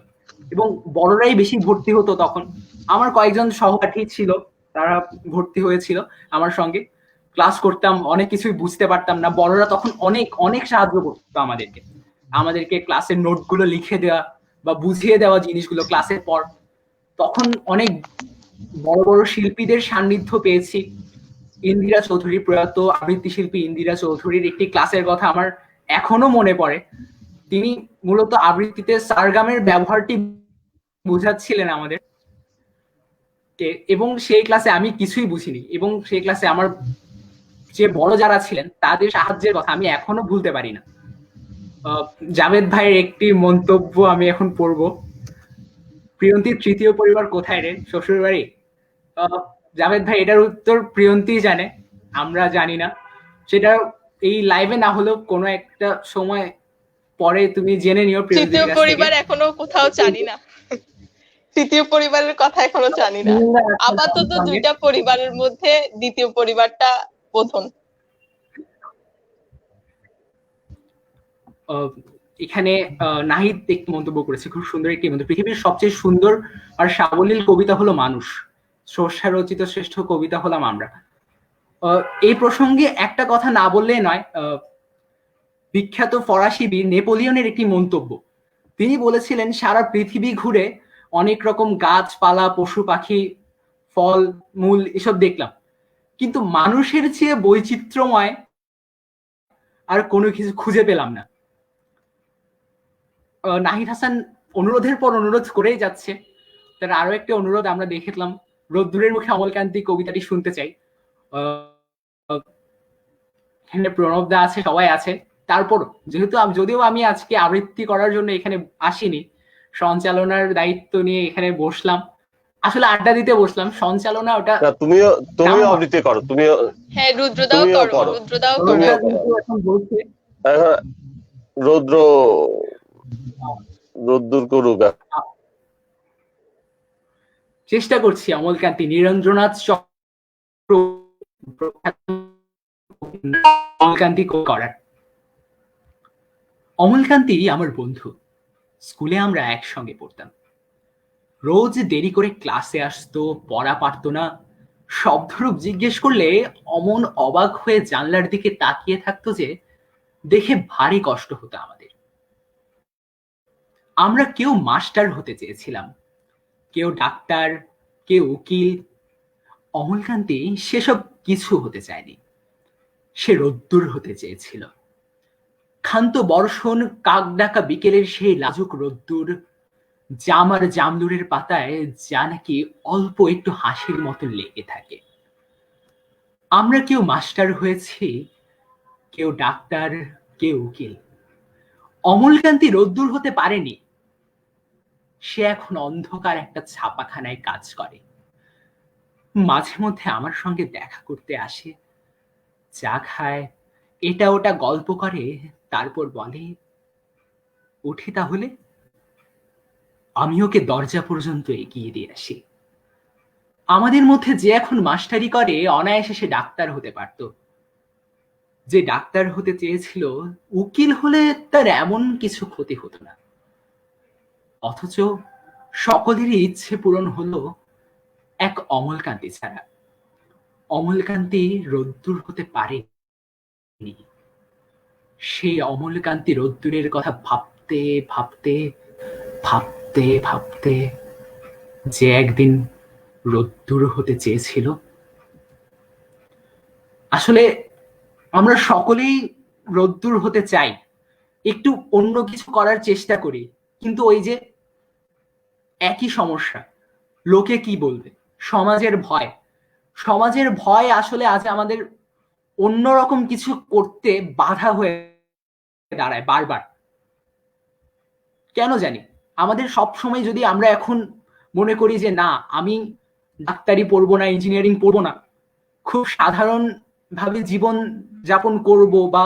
এবং বড়রাই বেশি ভর্তি হতো তখন। আমার কয়েকজন সহপাঠী ছিল, তারা ভর্তি হয়েছিল আমার সঙ্গে, ক্লাস করতাম, অনেক কিছুই বুঝতে পারতাম না, বড়রা তখন অনেক অনেক সাহায্য করতো আমাদেরকে ক্লাসের নোটগুলো লিখে দেওয়া বা বুঝিয়ে দেওয়া জিনিসগুলো ক্লাসের পর। তখন অনেক বড় বড় শিল্পীদের সান্নিধ্য পেয়েছি। ইন্দিরা চৌধুরী, প্রয়াত আবৃত্তি শিল্পী ইন্দিরা চৌধুরীর একটি ক্লাসের কথা আমার এখনো মনে পড়ে। তিনি মূলত আবৃত্তিতে সারগামের ব্যবহারটি বুঝাচ্ছিলেন আমাদের, এবং সেই ক্লাসে আমি কিছুই বুঝিনি, এবং সেই ক্লাসে আমার যে বড় যারা ছিলেন তাদের সাহায্যের কথা আমি এখনো ভুলতে পারি না। জাভেদ ভাইয়ের একটি মন্তব্য আমি এখন পড়বো। প্রিয়ন্তীর তৃতীয় পরিবার কোথায় রে? শ্বশুর বাড়ি? জাভেদ ভাই এটার উত্তর প্রিয়ন্তী জানে, আমরা জানি না। সেটা এই লাইভে না হলেও কোনো একটা সময় পরে তুমি জেনে নিও। তৃতীয় পরিবার এখনো কোথাও জানি না, তৃতীয় পরিবারের কথা এখনো জানি না। আপাতত 2টা পরিবারের মধ্যে দ্বিতীয় পরিবারটা বোধন। এখানে নাহিদ একটি মন্তব্য করেছে, খুব সুন্দর একটি মন্তব্য। পৃথিবীর সবচেয়ে সুন্দর আর সাবলীল কবিতা হলো মানুষ, স্রষ্টা রচিত শ্রেষ্ঠ কবিতা হলাম আমরা। এই প্রসঙ্গে একটা কথা না বললে নয়, বিখ্যাত ফরাসি বীর নেপোলিয়নের একটি মন্তব্য। তিনি বলেছিলেন, সারা পৃথিবী ঘুরে অনেক রকম গাছপালা, পশু পাখি, ফল মূল এসব দেখলাম, কিন্তু মানুষের চেয়ে বৈচিত্র্যময় আর কোনো কিছু খুঁজে পেলাম না। নাহিদ হাসান অনুরোধের পর অনুরোধ করেই যাচ্ছে। তার আরো একটি অনুরোধ আমরা দেখলাম, রোদ্দুরের মুখে অমলকান্তি কবিতাটি শুনতে চাই। এখানে প্রণব দা আছে, সবাই আছে। তারপর যেহেতু যদিও আমি আজকে আবৃত্তি করার জন্য এখানে আসিনি, সঞ্চালনার দায়িত্ব নিয়ে এখানে বসলাম, আসলে আড্ডা দিতে বসলাম। সঞ্চালনা ওটা তুমিও আবৃত্তি করো, তুমিও। হ্যাঁ, রুদ্রদাও করো। এখন বলছে রোদ্দুর করুক। চেষ্টা করছি অমলকান্তি, নীরেন্দ্রনাথ চক্র অমলকান্তি করার। অমলকান্তি আমার বন্ধু, স্কুলে আমরা একসঙ্গে পড়তাম। রোজ দেরি করে ক্লাসে আসতো, পড়া পারতো না। শব্দরূপ জিজ্ঞেস করলে অমন অবাক হয়ে জানলার দিকে তাকিয়ে থাকতো যে দেখে ভারী কষ্ট হতো আমাদের। আমরা কেউ মাস্টার হতে চেয়েছিলাম, কেউ ডাক্তার, কেউ উকিল। অমলকান্তি সেসব কিছু হতে চায়নি। সে রোদ্দুর হতে চেয়েছিল। ক্ষান্ত বর্ষণ, কাক ডাকা বিকেলের সেই লাজুক রোদ্দুর, জাম আর জামদুরের পাতায় যা নাকি অল্প একটু হাসির মতো লেগে থাকে। আমরা কেউ মাস্টার হয়েছি, কেউ ডাক্তার, কেউ উকিল। অমলকান্তি রোদ্দুর হতে পারেনি। সে এখন অন্ধকার একটা ছাপাখানায় কাজ করে। মাঝে মধ্যে আমার সঙ্গে দেখা করতে আসে, চা খায়, এটা ওটা গল্প করে, তারপর বলে, উঠি তাহলে। আমি ওকে দরজা পর্যন্ত এগিয়ে দিয়ে আসি। আমাদের মধ্যে যে এখন মাস্টারি করে অনায়াসে সে ডাক্তার হতে পারত। যে ডাক্তার হতে চেয়েছিল, উকিল হলে তার এমন কিছু ক্ষতি হতো না। অথচ সকলেরই ইচ্ছে পূরণ হলো এক অমলকান্তি ছাড়া। অমলকান্তি রোদ্দুর হতে পারেনি। সেই অমলকান্তি রোদ্দুরের কথা ভাবতে ভাবতে ভাবতে ভাবতে যে একদিন রোদ্দুর হতে চেয়েছিল। আসলে আমরা সকলেই রোদ্দুর হতে চাই, একটু অন্য কিছু করার চেষ্টা করি, কিন্তু ওই যে একই সমস্যা, লোকে কি বলবে, সমাজের ভয়। সমাজের ভয় আসলে আজ আমাদের অন্যরকম কিছু করতে বাধা হয়ে দাঁড়ায় বারবার। কেন জানি আমাদের সব সময় যদি আমরা এখন মনে করি যে না, আমি ডাক্তারি পড়বো না, ইঞ্জিনিয়ারিং পড়বো না, খুব সাধারণ ভাবে জীবন যাপন করব বা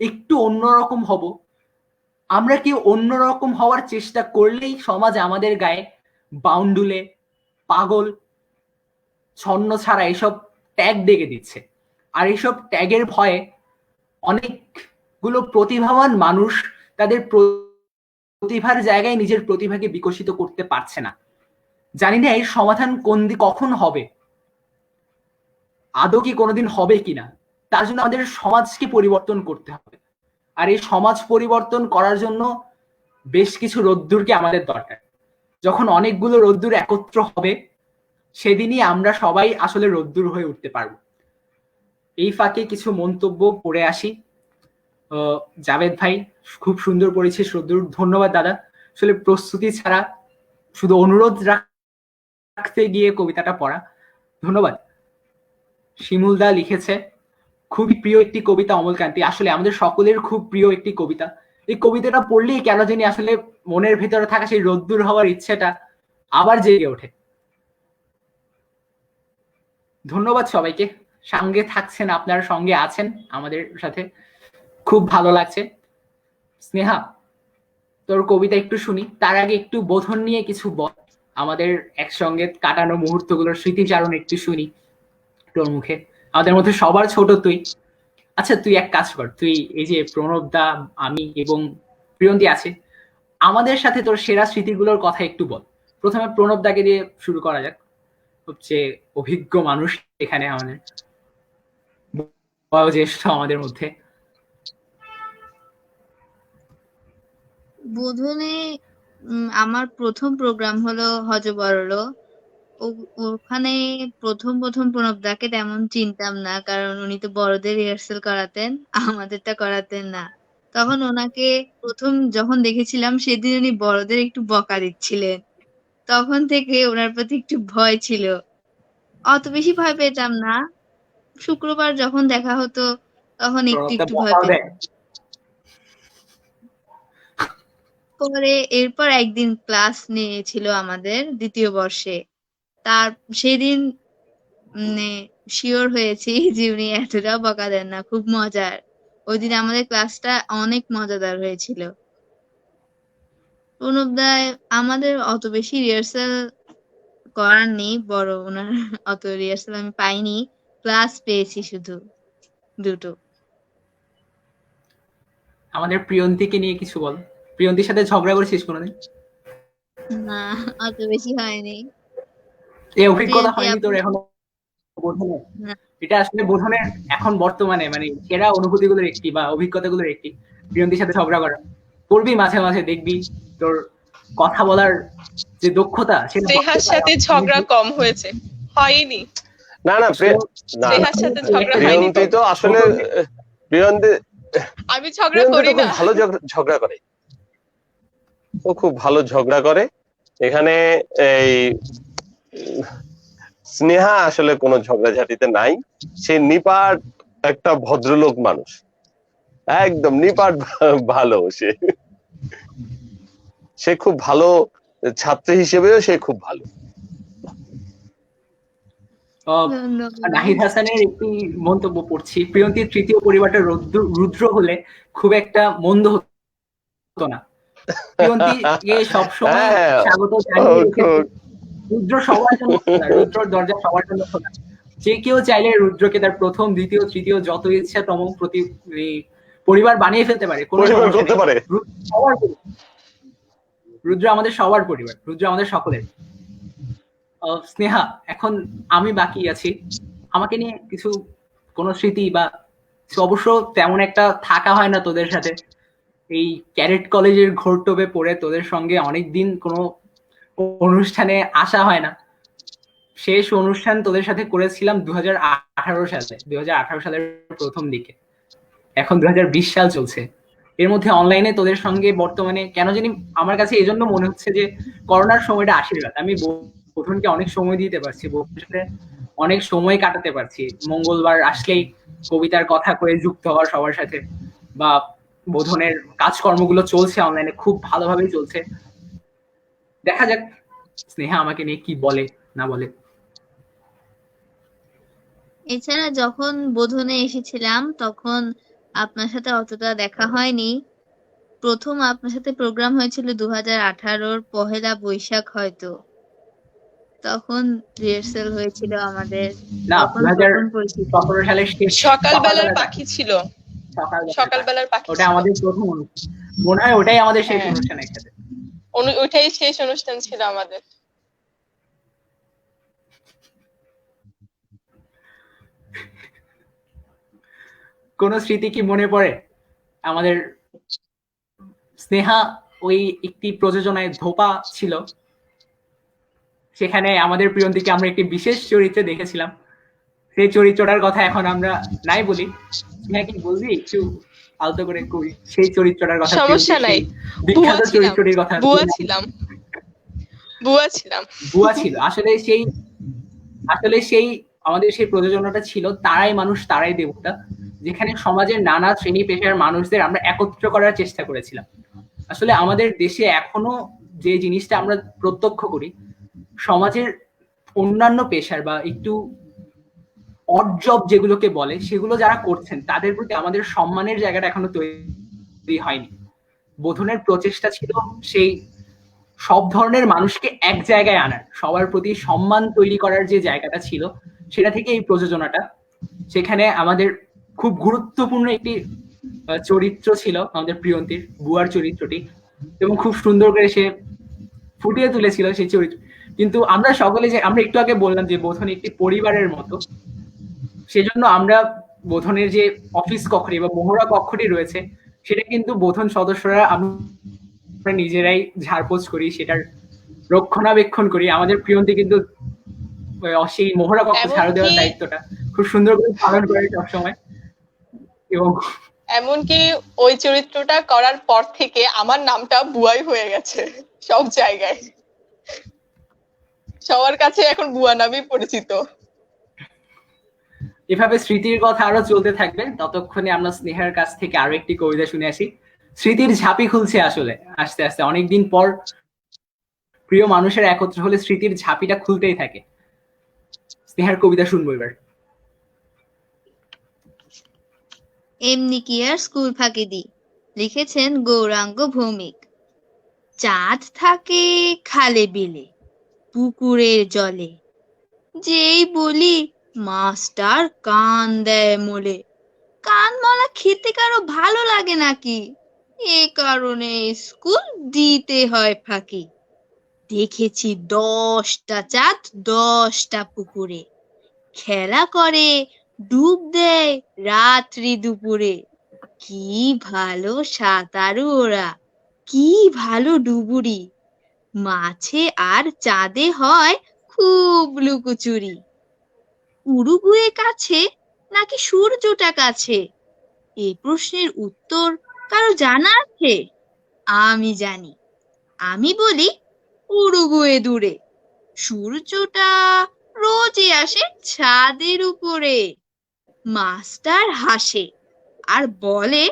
একটু অন্যরকম হব, আমরা কি অন্যরকম হওয়ার চেষ্টা করলেই সমাজ আমাদের গায়ে বাউন্ডুলে, পাগল, ছন্ন ছাড়া এসব ট্যাগ ডেকে দিচ্ছে। আর এইসব ট্যাগের ভয়ে অনেকগুলো প্রতিভাবান মানুষ তাদের প্রতিভার জায়গায় নিজের প্রতিভাকে বিকশিত করতে পারছে না। জানি না এর সমাধান কখন হবে, আদৌ কি কোনোদিন হবে কিনা। তার জন্য আমাদের সমাজকে পরিবর্তন করতে হবে। আর এই সমাজ পরিবর্তন করার জন্য বেশ কিছু রোদ্দুরকে আমাদের দরকার। যখন অনেকগুলো রোদ্দুর একত্র হবে, সেদিনই আমরা সবাই আসলে রোদ্দুর হয়ে উঠতে পারবো। এই ফাঁকে কিছু মন্তব্য পড়ে আসি। জাভেদ ভাই, খুব সুন্দর পড়েছিস রোদ্দুর, ধন্যবাদ দাদা। আসলে প্রস্তুতি ছাড়া শুধু অনুরোধ রাখতে গিয়ে কবিতাটা পড়া, ধন্যবাদ। শিমুল দা লিখেছে, খুবই প্রিয় একটি কবিতা অমলকান্তি। আসলে আমাদের সকলের খুব প্রিয় একটি কবিতা। এই কবিতাটা পড়লেই কেন জানি আসলে মনের ভেতরে থাকা সেই রোদ্দুর হওয়ার ইচ্ছেটা আবার জেগে ওঠে। ধন্যবাদ সবাইকে, সঙ্গে থাকছেন, আপনার সঙ্গে আছেন আমাদের সাথে, খুব ভালো লাগছে। স্নেহা, তোর কবিতা একটু শুনি, তার আগে একটু বোধন নিয়ে কিছু বল, আমাদের একসঙ্গে কাটানো মুহূর্তগুলোর স্মৃতিচারণ একটু শুনি তোর মুখে। আমাদের মধ্যে সবার ছোট তুই। আচ্ছা, তুই এক কাজ কর, তুই এই যে প্রণব দা, আমি এবং প্রিয়ন্তী আছে, আমাদের সাথে তোর সেরা স্মৃতিগুলোর কথা একটু বল। প্রথমে প্রণব দাকে দিয়ে শুরু করা যাক, সবচেয়ে অভিজ্ঞ মানুষ এখানে আমাদের, বয়োজ্যেষ্ঠ আমাদের মধ্যে। বোধনে আমার প্রথম প্রোগ্রাম হলো হযবরল। ওখানে প্রথম প্রণবদাকে তেমন চিনতাম না, কারণ উনি তো বড়দের রিহার্সাল করাতেন, আমাদেরটা করাতেন না। তখন ওনাকে প্রথম যখন দেখেছিলাম সেদিন উনি বড়দের একটু বকা দিচ্ছিলেন। তখন থেকে ওনার প্রতি একটু ভয় ছিল। অত বেশি ভয় পেতাম না। শুক্রবার যখন দেখা হতো তখন একটু ভয় পেতাম। পরে এরপর একদিন ক্লাস নিয়েছিল আমাদের দ্বিতীয় বর্ষে। তার সেদিন শিওর হয়েছি যে উনি এতটাও বকা দেন না, খুব মজার। ওই দিন আমাদের ক্লাসটা অনেক মজাদার হয়েছিল। প্রণব দা আমাদের অত বেশি রিহার্সাল করার নেই, বড় ওনার অত রিহার্সাল আমি পাইনি, ক্লাস পেয়েছি শুধু দুটো। আমাদের প্রিয়ন্তীকে নিয়ে কিছু বল। প্রিয়ন্তীর সাথে ঝগড়া করেছিস কোনোদিন? না, অত বেশি হয়নি। এই অভিজ্ঞতা প্রিয়ন্তী হয়নি আপু? তোর এখনো বোধনের? না। এটা আসলে বোধনের এখন বর্তমানে মানে সেরা অনুভূতিগুলোর একটি বা অভিজ্ঞতাগুলোর একটি প্রিয়ন্তীর সাথে ঝগড়া করা। করবি মাঝে মাঝে, দেখবি তোর কথা বলার যে দক্ষতা সেটা স্নেহার সাথে ঝগড়া কম হয়েছে, হয়নি। না না আসলে না স্নেহার সাথে ঝগড়া হয়নি তো? প্রিয়ন্তী তো আসলে প্রিয়ন্তী আমি ঝগড়া প্রিয়ন্তী করি তো খুব না। ভালো ঝগড়া করে, ও খুব ভালো ঝগড়া করে। এখানে এই স্নেহা আসলে কোনো ঝগড়াঝাটিতে নাই, সে নিপাট একটা ভদ্রলোক মানুষ, একদম নিপাট ভালো। সে খুব ভালো ছাত্রী হিসেবেও সে খুব ভালো। ধন্যবাদ। নাহিদ হাসানের একটি মন্তব্য পড়ছি, প্রিয়ন্তীর তৃতীয় পরিবারটা রুদ্র হলে খুব একটা মন্দ হতো না। প্রিয়ন্তীকে সবসময় হ্যাঁ, স্বাগত জানিয়ে রেখেছে। খুব- রুদ্র সবার জন্য খোলা, রুদ্রর দরজা সবার জন্য খোলা। যে কেউ চাইলে রুদ্রকে তার প্রথম, দ্বিতীয়, তৃতীয় যত ইচ্ছাতম পরিবার বানিয়ে ফেলতে পারে, কোনো পরিবার সমস্যা করতে নেই। পারে। রুদ্র আমাদের সবার পরিবার, রুদ্র আমাদের সকলের। স্নেহা, এখন আমি বাকি আছি, আমাকে নিয়ে কিছু কোনো স্মৃতি বা অবশ্য তেমন একটা থাকা হয় না তোদের সাথে, এই ক্যাডেট কলেজের ঘোরটোপে পড়ে তোদের সঙ্গে অনেকদিন কোনো অনুষ্ঠানে আসা হয় না। শেষ অনুষ্ঠান তোদের সাথে করেছিলাম 2018 সালে, 2018 সালের প্রথম দিকে। এখন 2020 সাল চলছে, এর মধ্যে অনলাইনে তোদের সঙ্গে বর্তমানে কেন জানি আমার কাছে এই জন্য মনে হচ্ছে যে করোনার সময়টা আশীর্বাদ। আমি বোধনকে অনেক সময় দিতে পারছি, বোধনের সাথে অনেক সময় কাটাতে পারছি, মঙ্গলবার আসলেই কবিতার কথা করে যুক্ত হওয়ার সবার সাথে, বা বোধনের কাজকর্মগুলো চলছে অনলাইনে, খুব ভালোভাবেই চলছে। দেখা যাক স্নেহা আমাকে নিয়ে কি বলে না বলে। এছাড়া যখন বোধনে এসেছিলাম তখন আপনার সাথে অতটা দেখা হয়নি। প্রথম আপনার সাথে প্রোগ্রাম হয়েছিল 2018 পহেলা বৈশাখ হয়তো, তখন রিহার্সাল হয়েছিল আমাদের, না, তখন প্রথম পরিচিতি। 2017 সালের শেষ সকালবেলার পাখি ছিল, সকালবেলার পাখি ওটা ছিল। আমাদের প্রথম অনুষ্ঠান, মনে হয় ওটাই আমাদের শেষ হ্যাঁ। অনুষ্ঠান একসাথে। ওইটাই শেষ অনুষ্ঠান ছিল আমাদের। কোন স্মৃতি কি মনে পড়ে আমাদের? স্নেহা ওই একটি প্রযোজনায় ধোপা ছিল, সেখানে আমাদের প্রিয়ন্তীকে আমরা একটি বিশেষ চরিত্রে দেখেছিলাম। সেই চরিত্রটার কথা এখন আমরা নাই বলি, স্নেহা কি বলবি একটু আলতো করে কই সেই চরিত্রটার কথা? সমস্যা নাই, বিখ্যাত চরিত্রটির কথা। বুয়া ছিলাম। বুয়া ছিল আসলে সেই আমাদের সেই প্রযোজনাটা ছিল তারাই মানুষ তারাই দেবতা, যেখানে সমাজের নানা শ্রেণী পেশার মানুষদের আমরা একত্র করার চেষ্টা করেছিলাম। আসলে আমাদের দেশে এখনো যে জিনিসটা আমরা প্রত্যক্ষ করি, সমাজের অন্যান্য পেশার বা একটু অড জব যেগুলোকে বলে সেগুলো যারা করছেন তাদের প্রতি আমাদের সম্মানের জায়গাটা এখনো তৈরি হয়নি। বোধনের প্রচেষ্টা ছিল সেই সব ধরনের মানুষকে এক জায়গায় আনার, সবার প্রতি সম্মান তৈরি করার যে জায়গাটা ছিল, সেটা থেকে এই প্রযোজনাটা। সেখানে আমাদের খুব গুরুত্বপূর্ণ একটি চরিত্র ছিল আমাদের প্রিয়ন্তীর, বুয়ার চরিত্রটি, এবং খুব সুন্দর করে সে ফুটিয়ে তুলেছিল সেই চরিত্র। কিন্তু আমরা সকলে যে আমরা একটু আগে বললাম যে বোধন একটি পরিবারের মতো, সেজন্য আমরা বোধনের যে অফিস কক্ষটি বা মহড়া কক্ষটি রয়েছে, সেটা কিন্তু বোধন সদস্যরা আমরা নিজেরাই ঝাড়পোছ করি, সেটার রক্ষণাবেক্ষণ করি। আমাদের প্রিয়ন্তী কিন্তু সেই মহড়া কক্ষ ঝাড়ু দেওয়ার দায়িত্বটা খুব সুন্দর করে পালন করে সবসময়। এবং এমনকি ওই চরিত্রটা করার পর থেকে আমার নামটা বুয়াই হয়ে গেছে সব জায়গায়, সবার কাছে এখন বুয়া নামেই পরিচিত। এভাবে স্মৃতির কথা আরো চলতে থাকবে, ততক্ষণে আমরা স্নেহার কাছ থেকে আরো একটি কবিতা শুনে আসি। স্মৃতির ঝাঁপি খুলছে আসলে আস্তে আস্তে, অনেকদিন পর প্রিয় মানুষের একত্র হলে স্মৃতির ঝাঁপিটা খুলতেই থাকে। স্নেহার কবিতা শুনবো এবার। এমনি কি আর স্কুল ফাঁকি দি, লিখেছেন গৌরাঙ্গ ভৌমিক। চাঁদ থাকে খালে বিলে, পুকুরের জলে, যেই বলি মাস্টার কান দেয় মোলে। কান মলা খেতে কারো ভালো লাগে নাকি, এ কারণে স্কুল দিতে হয় ফাঁকি। দেখেছি 10টা চাঁদ 10টা পুকুরে, খেলা করে ডুব দেয় রাত্রি দুপুরে। কি ভালো সাঁতারু ওরা, কি ভালো ডুবুরি, মাছে আর চাঁদে হয় খুব লুকোচুরি। উরুগুয়ে কাছে নাকি সূর্যটা কাছে, এই প্রশ্নের উত্তর কারো জানা আছে? আমি জানি, আমি বলি উরুগুয়ে দূরে, সূর্যটা রোজই আসে ছাদের উপরে। মাস্টার হাসে আর বলে,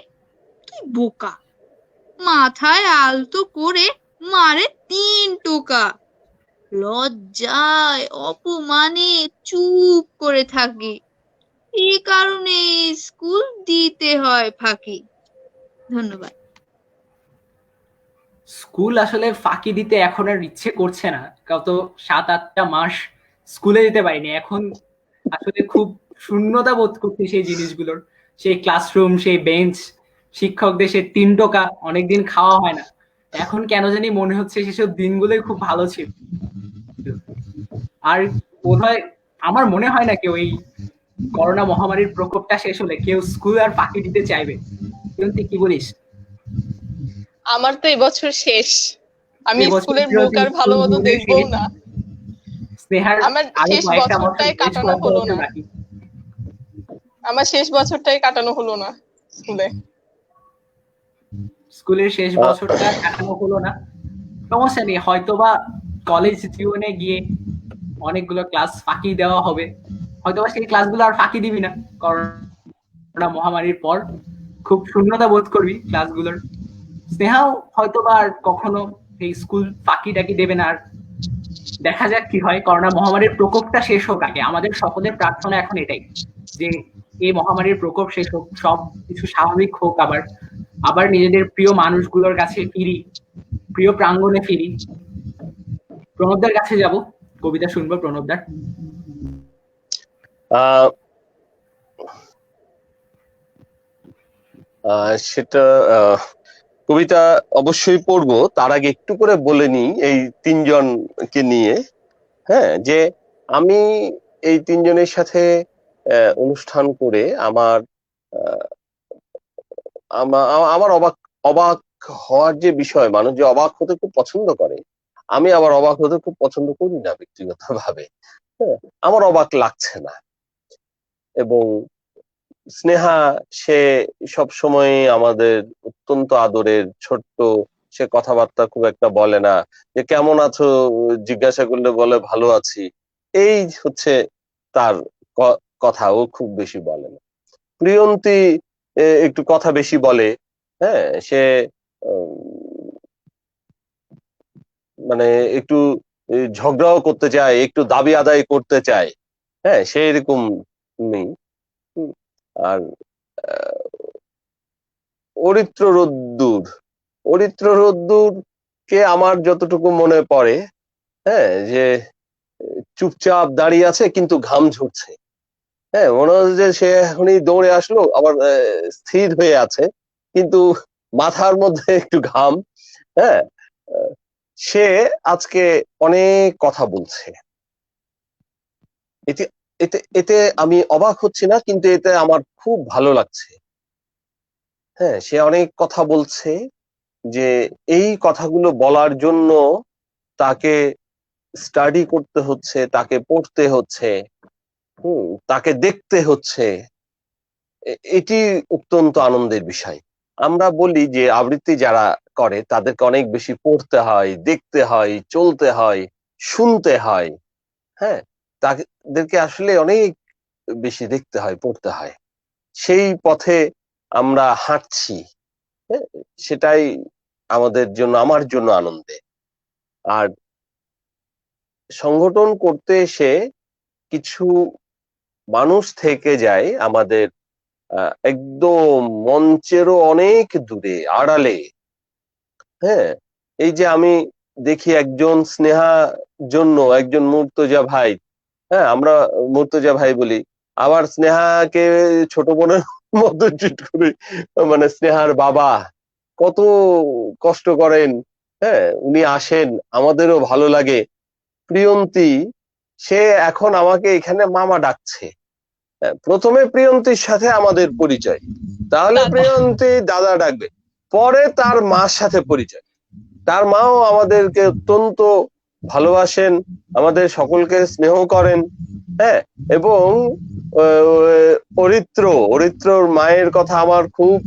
তুই বোকা, মাথায় আলতো করে মারে 3 টোকা। লজ্জায় অপমানে চুপ করে থাকি, এই কারণে স্কুল দিতে হয় ফাঁকি। ধন্যবাদ। স্কুল আসলে ফাঁকি দিতে এখন আর ইচ্ছে করছে না, গত 7-8টা মাস স্কুলে যেতে পারিনি। এখন আসলে খুব শূন্যতা বোধ করছি সেই জিনিসগুলোর, সেই ক্লাসরুম, সেই বেঞ্চ, শিক্ষকদের সেই 3 টোকা অনেকদিন খাওয়া হয় না। এখন কেন জানি মনে হচ্ছে সেসব দিনগুলোই খুব ভালো ছিল। আর বোধহয় আমার মনে হয় না কেউ এই করোনা মহামারীর প্রকোপটা শেষ হলে কেউ স্কুল আর ফাঁকি দিতে চাইবে। তুই কি বলিস? আমার তো এবছর শেষ, আমি এবছর স্কুলের ছিল মুখ যে আর স্কুল ভালো মতো জীবনের দেখবো শেষ, না। স্নেহার আমার আরো শেষ কয়েকটা বছর, বছরটাই বেশ কাটানো কয়েকটা হলো বছর না, বাকি। আমার শেষ বছরটাই কাটানো হলো না স্কুলে। স্কুলের শেষ বছরটা কাটানো হলো না, সমস্যা নেই, হয়তোবা কলেজ জীবনে গিয়ে অনেকগুলো ক্লাস ফাঁকি দেওয়া হবে, হয়তোবা সেই ক্লাসগুলো আর ফাঁকি দিবি না। করোনা মহামারীর পর খুব শূন্যতা বোধ করবি ক্লাসগুলোর। স্নেহাও হয়তোবা আর কখনো এই স্কুল ফাঁকি টাকি দেবে না। আর দেখা যাক কি হয়, করোনা মহামারীর প্রকোপটা শেষ হোক আগে। আমাদের সকলের প্রার্থনা এখন এটাই যে এই মহামারীর প্রকোপ শেষ হোক, সব কিছু স্বাভাবিক হোক, আবার আবার নিজেদের প্রিয় মানুষগুলোর কাছে ফিরি, প্রিয় প্রাঙ্গণে ফিরি। প্রণবদার কাছে যাব, কবিতা শুনবো প্রণবদার। সেটা কবিতা অবশ্যই পড়বো, তার আগে একটু করে বলে নিই এই 3 জনকে নিয়ে। হ্যাঁ, যে আমি এই 3 জনের সাথে অনুষ্ঠান করে আমার আমার অবাক অবাক হওয়ার যে বিষয়, মানুষ যে অবাক হতে খুব পছন্দ করে, আমি আবার অবাক হতে খুব পছন্দ করি না ব্যক্তিগত ভাবে। হ্যাঁ, আমার অবাক লাগছে না। এবং স্নেহা, সে সব সময় আমাদের অত্যন্ত আদরের, ছোট্ট, সে কথাবার্তা খুব একটা বলে না, যে কেমন আছো জিজ্ঞাসা করলে বলে ভালো আছি, এই হচ্ছে তার কথা, ও খুব বেশি বলে না। প্রিয়ন্তী একটু কথা বেশি বলে। হ্যাঁ, সে মানে একটু ঝগড়াও করতে চায়, একটু দাবি আদায় করতে চায়। হ্যাঁ, সে এরকম নেই। আর অরিত্র রোদ্দুর, অরিত্র রোদ্দুর কে আমার যতটুকু মনে পড়ে, হ্যাঁ, যে চুপচাপ দাঁড়িয়ে আছে কিন্তু ঘাম ঝরছে। হ্যাঁ, মনে হচ্ছে যে সে এখনই দৌড়ে আসলো, আবার স্থির হয়ে আছে, কিন্তু মাথার মধ্যে একটু ঘাম। হ্যাঁ, সে আজকে অনেক কথা বলছে। এতে এতে এতে আমি অবাক হচ্ছি না, কিন্তু এতে আমার খুব ভালো লাগছে। হ্যাঁ, সে অনেক কথা বলছে, যে এই কথাগুলো বলার জন্য তাকে স্টাডি করতে হচ্ছে, তাকে পড়তে হচ্ছে, তাকে দেখতে হচ্ছে। এটি অত্যন্ত আনন্দের বিষয়। আমরা বলি যে আবৃত্তি যারা করে তাদেরকে অনেক বেশি পড়তে হয়, দেখতে হয়, চলতে হয়, শুনতে হয়। হ্যাঁ, তাদেরকে আসলে অনেক বেশি দেখতে হয়, পড়তে হয়। সেই পথে আমরা হাঁটছি। হ্যাঁ, সেটাই আমাদের জন্য, আমার জন্য আনন্দে। আর সংগঠন করতে এসে কিছু মানুষ থেকে যায় আমাদের একদম মঞ্চেরও অনেক দূরে, আড়ালে। হ্যাঁ, এই যে আমি দেখি একজন স্নেহা জন্য একজন মুর্তজা ভাই, হ্যাঁ, আমরা মুর্তজা ভাই বলি, আবার স্নেহাকে ছোট বোনের মতো ট্রিট করি। মানে স্নেহার বাবা কত কষ্ট করেন, হ্যাঁ, উনি আসেন, আমাদেরও ভালো লাগে। প্রিয়ন্তী, সে এখন আমাকে এখানে মামা ডাকছে। প্রথমে প্রিয়ন্তীর সাথে আমাদের পরিচয়, তাহলে দাদা। প্রিয়ন্তী দাদা ডাকবে, পরে তার মার সাথে পরিচয়। তার মাও আমাদেরকে অত্যন্ত ভালোবাসেন, আমাদের সকলকে স্নেহ করেন। হ্যাঁ, এবং অরিত্রর মায়ের কথা আমার খুব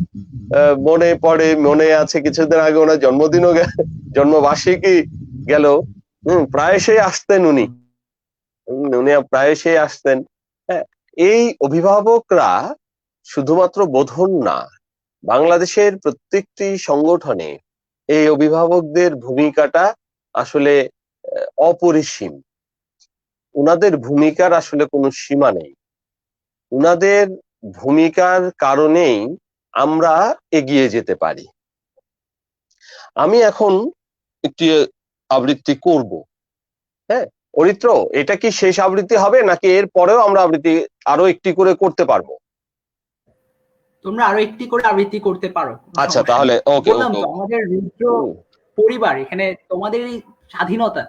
মনে পড়ে, মনে আছে। কিছুদিন আগে ওনার জন্মদিনও জন্মবার্ষিকী গেল। প্রায়শই আসতেন উনি, প্রায়শই আসতেন। হ্যাঁ, এই অভিভাবকরা শুধুমাত্র বোধন না, বাংলাদেশের প্রত্যেকটি সংগঠনে এই অভিভাবকদের ভূমিকাটা আসলে অপরিসীম। উনাদের ভূমিকার আসলে কোনো সীমা নেই। উনাদের ভূমিকার কারণেই আমরা এগিয়ে যেতে পারি। আমি এখন একটি আবৃত্তি করব। হ্যাঁ, অরিত্র, এটা কি শেষ আবৃত্তি হবে নাকি এর পরেও আমরা আবৃত্তি আরো একটি করে করতে পারবো? তোমরা আরো একটি করে আবৃত্তি করতে পারো, কোনো আচ্ছা, সমস্যা তাহলে নেই। ওকে বললাম ওকে তো, ওকে। আমাদের রুদ্র পরিবার এখানে, তোমাদেরই স্বাধীনতা,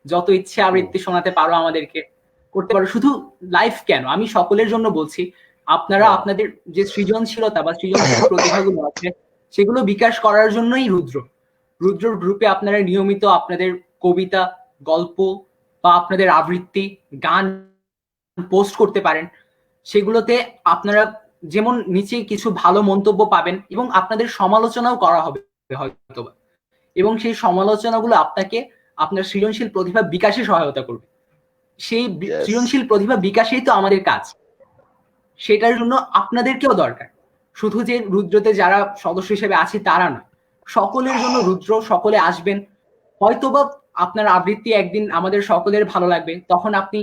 যত ইচ্ছে আবৃত্তি শোনাতে পারো, আমাদেরকে করতে পারো। শুধু লাইভ কেন, আমি সকলের জন্য বলছি, আপনারা আপনাদের যে সৃজনশীলতা বা সৃজনশীল প্রতিভাগুলো আছে সেগুলো বিকাশ করার জন্যই রুদ্র গ্রুপে আপনারা নিয়মিত আপনাদের কবিতা, গল্প বা আপনাদের আবৃত্তি, গান পোস্ট করতে পারেন। সেগুলোতে আপনারা যেমন নিচে কিছু ভালো মন্তব্য পাবেন এবং আপনাদের সমালোচনাও করা হবে হয়তো, এবং সেই সমালোচনাগুলো আপনাকে আপনার সৃজনশীল প্রতিভা বিকাশে সহায়তা করবে। সেই সৃজনশীল প্রতিভা বিকাশেই তো আমাদের কাজ, সেটার জন্য আপনাদেরকেও দরকার। শুধু যে রুদ্রতে যারা সদস্য হিসেবে আছে তারা নয়, সকলের জন্য রুদ্র, সকলে আসবেন। হয়তোবা আপনার আবৃত্তি একদিন আমাদের সকলের ভালো লাগবে, তখন আপনি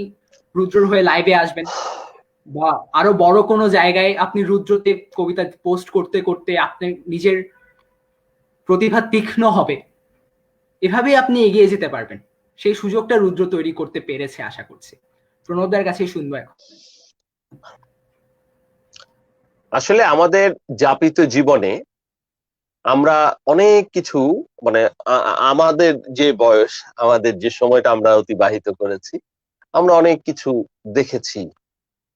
রুদ্রর হয়ে লাইভে আসবেন, বা আরো বড় কোনো জায়গায় আপনি রুদ্রতে কবিতা পোস্ট করতে করতে আপনি নিজের প্রতিভা তীক্ষ্ণ হবে। এভাবেই আপনি এগিয়ে যেতে পারবেন। সেই সুযোগটা রুদ্র তৈরি করতে পেরেছে আশা করছি। প্রণবদার কাছে শুনবো এখন। আসলে আমাদের যাপিত জীবনে আমরা অনেক কিছু, মানে আমাদের যে বয়স, আমাদের যে সময়টা আমরা অতিবাহিত করেছি, আমরা অনেক কিছু দেখেছি,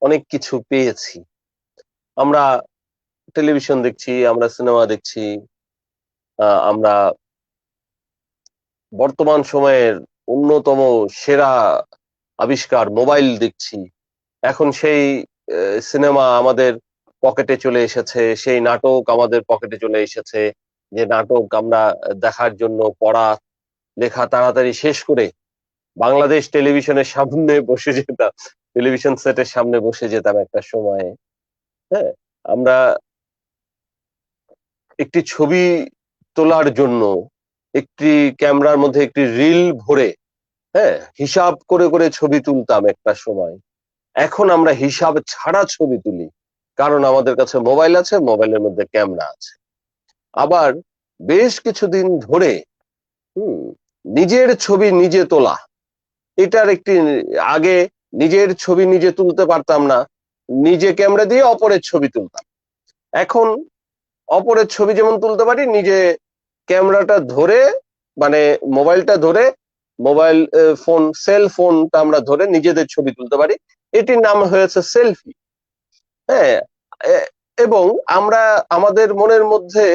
অনেক কিছু পেয়েছি। আমরা টেলিভিশন দেখছি, আমরা সিনেমা দেখছি, আমরা বর্তমান সময়ের অন্যতম সেরা আবিষ্কার মোবাইল দেখছি। এখন সেই সিনেমা আমাদের পকেটে চলে এসেছে, সেই নাটক আমাদের পকেটে চলে এসেছে, যে নাটক আমরা দেখার জন্য পড়া লেখা তাড়াতাড়ি শেষ করে বাংলাদেশ টেলিভিশনের সামনে বসে যেতাম, টেলিভিশন সেটের সামনে বসে যেতাম একটা সময়ে। হ্যাঁ, আমরা একটি ছবি তোলার জন্য একটি ক্যামেরার মধ্যে একটি রিল ভরে, হ্যাঁ, হিসাব করে করে ছবি তুলতাম একটা সময়। এখন আমরা হিসাব ছাড়া ছবি তুলি, কারণ আমাদের কাছে মোবাইল আছে, মোবাইলের মধ্যে ক্যামেরা আছে। আবার বেশ কিছুদিন ধরে নিজের ছবি নিজে তোলা, এটার একটি, আগে নিজের ছবি নিজে তুলতে পারতাম না, নিজে ক্যামেরা দিয়ে অপরের ছবি তুলতাম। এখন অপরের ছবি যেমন তুলতে পারি, নিজে ক্যামেরাটা ধরে, মানে মোবাইলটা ধরে, মোবাইল ফোন, সেল ফোনটা আমরা ধরে নিজেদের ছবি তুলতে পারি। এটির নাম হয়েছে সেলফি। হ্যাঁ, এবং আমরা আমাদের মনের মধ্যে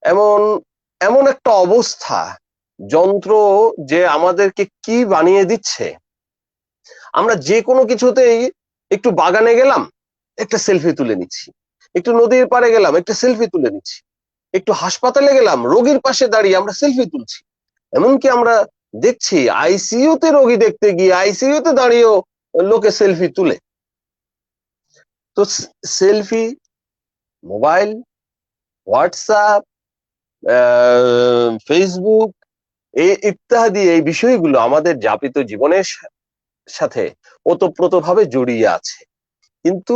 এমন এমন একটা অবস্থা, যন্ত্র যে আমাদেরকে কি বানিয়ে দিচ্ছে। আমরা যে কোনো কিছুতেই, একটু বাগানে গেলাম একটা সেলফি তুলে নিচ্ছি, একটু নদীর পাড়ে গেলাম একটা সেলফি তুলে নিচ্ছি, একটু হাসপাতালে গেলাম রোগীর পাশে দাঁড়িয়ে আমরা সেলফি তুলছি। এমনকি আমরা দেখছি আইসিইউতে রোগী দেখতে গিয়ে আইসিইউতে দাঁড়িয়েও লোকে সেলফি তুলে। তো সেলফি, মোবাইল, হোয়াটসঅ্যাপ, ফেসবুক, ইত্যাদি এই বিষয়গুলো আমাদের যাপিত জীবনের সাথে ওতপ্রোতভাবে জড়িয়ে আছে। কিন্তু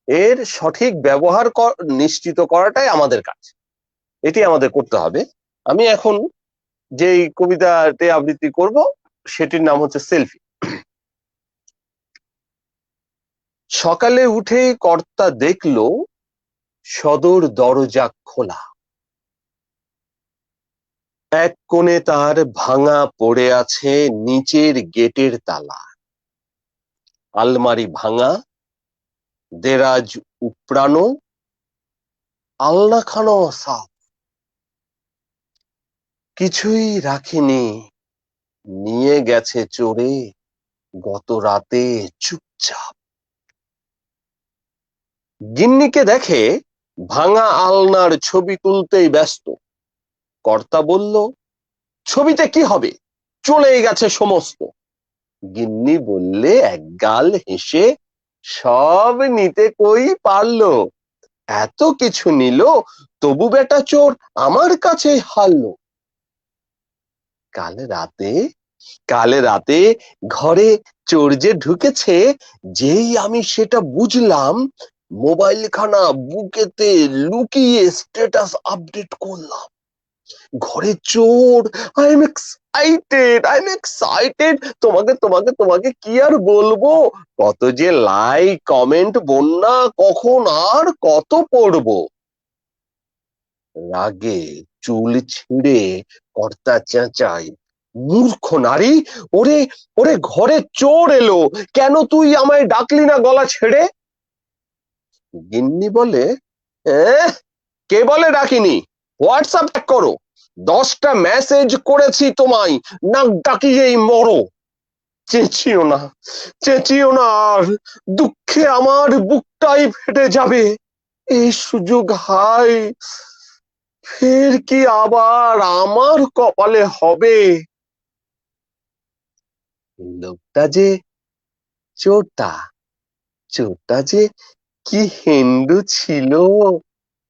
এর সঠিক ব্যবহার নিশ্চিত করাটাই আমাদের কাজ, এটি আমাদের করতে হবে। আমি এখন যেই কবিতাটি আবৃত্তি করব সেটির নাম হচ্ছে সেলফি। সকালে উঠেই কর্তা দেখলো সদর দরজা খোলা, এক কোণে তার ভাঙা পড়ে আছে নিচের গেটের তালা, আলমারি ভাঙা, দেরাজ উপড়ানো, আলনাখানো সাফ, কিছুই রাখেনি, নিয়ে গেছে চোরে গত রাতে চুপচাপ। গিন্নিকে দেখে ভাঙা আলনার ছবি তুলতেই ব্যস্ত। কর্তা বলল, ছবিতে কি হবে, চলেই গেছে সমস্ত। গিন্নি বললে একগাল হেসে, সব নিতে কই পারলো, এত কিছু নিল তবু বেটা চোর আমার কাছে হারলো। কাল রাতে ঘরে চোর যে ঢুকেছে, যেই আমি সেটা বুঝলাম, মোবাইল খানা বুকেতে লুকিয়ে স্ট্যাটাস আপডেট করলাম। ঘরে চোর, আই এম এক্সাইটেড। তোমাকে তোমাকে তোমাকে কি আর বলবো, কত যে লাইক কমেন্ট বন্যা, কখন আর কত পড়বো। রাগে চুল ছিঁড়ে কর্তা চেঁচায়, মূর্খ নারী, ওরে ওরে ঘরে চোর এলো, কেন তুই আমায় ডাকলি না গলা ছেড়ে? গিন্নি বলে, কে বলে ডাকিনি, হোয়াটসঅ্যাপ চেক করো, 10টা মেসেজ করেছি তোমায়, নাক ডাকিয়েই মরো। চেঁচিও না, চেঁচিও না আর, দুঃখে আমার বুকটাই ফেটে যাবে। এই সুযোগ হায়, ফের কি আবার আমার কপালে হবে? লোকটা যে চোরটা, চোরটা যে কি হিন্দু ছিল,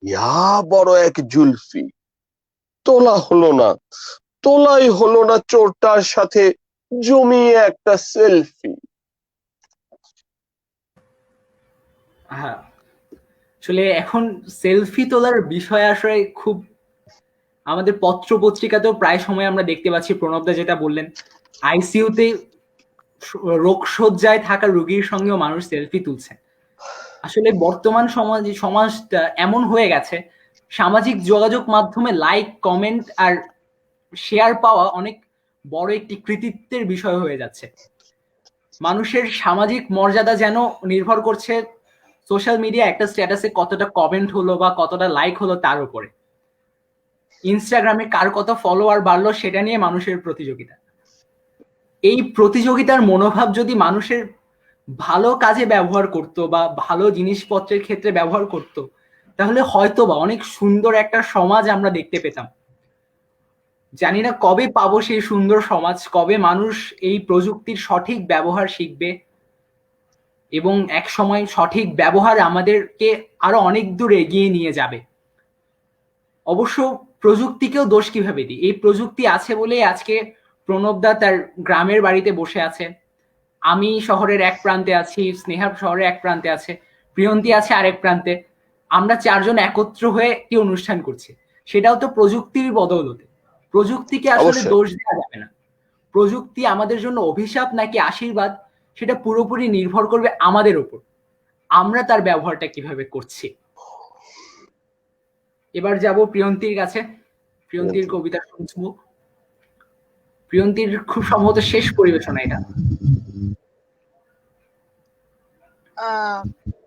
ইয়া বড় এক জুলফি। তোলাই হলো না চোরটার সাথে জমিয়ে একটা সেলফি। হ্যাঁ, আসলে এখন সেলফি তোলার বিষয় আসলে খুব আমাদের পত্র পত্রিকাতেও প্রায় সময় আমরা দেখতে পাচ্ছি, প্রণবদা যেটা বললেন, আইসিইউতে রোগশয্যায় থাকা রোগীর সঙ্গেও মানুষ সেলফি তুলছে। আসলে বর্তমান সমাজটা এমন হয়ে গেছে, সামাজিক যোগাযোগ মাধ্যমে লাইক কমেন্ট আর শেয়ার পাওয়া অনেক বড় একটি কৃতিত্বের বিষয় হয়ে যাচ্ছে। মানুষের সামাজিক মর্যাদা যেন নির্ভর করছে সোশ্যাল মিডিয়া একটা স্ট্যাটাসে কতটা কমেন্ট হলো বা কতটা লাইক হলো তার উপরে। ইনস্টাগ্রামে কার কত ফলোয়ার বাড়লো সেটা নিয়ে মানুষের প্রতিযোগিতা। এই প্রতিযোগিতার মনোভাব যদি মানুষের ভালো কাজে ব্যবহার করত বা ভালো জিনিসপত্রের ক্ষেত্রে ব্যবহার করত, তাহলে হয়তো বা অনেক সুন্দর একটা সমাজ আমরা দেখতে পেতাম। জানি না কবে পাবো সেই সুন্দর সমাজ, কবে মানুষ এই প্রযুক্তির সঠিক ব্যবহার শিখবে এবং এক সময় সঠিক ব্যবহার আমাদেরকে আরো অনেক দূর এগিয়ে নিয়ে যাবে। অবশ্য প্রযুক্তিকেও দোষ কিভাবে দিই, এই প্রযুক্তি আছে বলেই আজকে প্রণবদা তার গ্রামের বাড়িতে বসে আছে, আমি শহরের এক প্রান্তে আছি, স্নেহা শহরের এক প্রান্তে আছে, প্রিয়ন্তী আছে আরেক প্রান্তে, আমরা চারজন একত্র হয়ে একটি অনুষ্ঠান করছি। সেটাও তো প্রযুক্তির বদৌলতে। প্রযুক্তিকে আসলে দোষ দেওয়া যাবে না। প্রযুক্তি আমাদের জন্য অভিশাপ নাকি আশীর্বাদ, সেটা পুরোপুরি নির্ভর করবে আমাদের উপর, আমরা তার ব্যবহারটা কিভাবে করছি। এবার যাব প্রিয়ন্তীর কাছে, প্রিয়ন্তীর কবিতা শুনবো। প্রিয়ন্তীর খুব সম্ভবত শেষ পরিবেশনা এটা।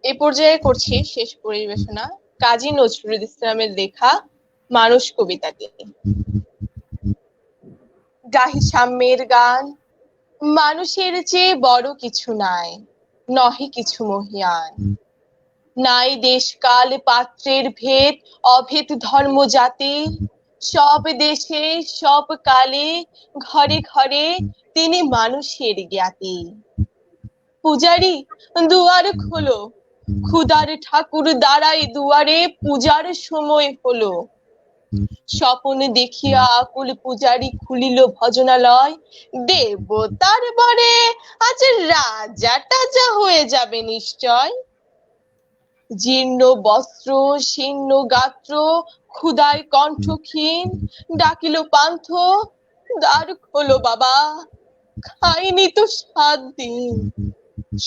এ পর্যায়ে করছি শেষ পরিবেশনা কাজী নজরুল ইসলামের লেখা মানুষ কবিতাটি। গাহি সাম্যের গান, মানুষের চেয়ে বড় কিছু নাই, নহে কিছু মহিয়ান। নাই দেশ কাল পাত্রের ভেদ, অভেদ ধর্ম জাতি, সব দেশে সব কালে ঘরে ঘরে তিনি মানুষের জ্ঞাতি। পূজারি দুয়ার খোলো, ক্ষুধার ঠাকুর দাঁড়াই দুয়ারে, পূজার সময় হলো। স্বপন দেখিয়া আকুল পূজারি খুলিল ভজনালয়, দেবতার বরে আজ রাজা টাজা হয়ে যাবে নিশ্চয়। জীর্ণ বস্ত্র শীর্ণ গাত্র, ক্ষুধায় কণ্ঠ ক্ষীণ, ডাকিল পান্থ দ্বার খোলো বাবা, খাইনি তো 7 দিন।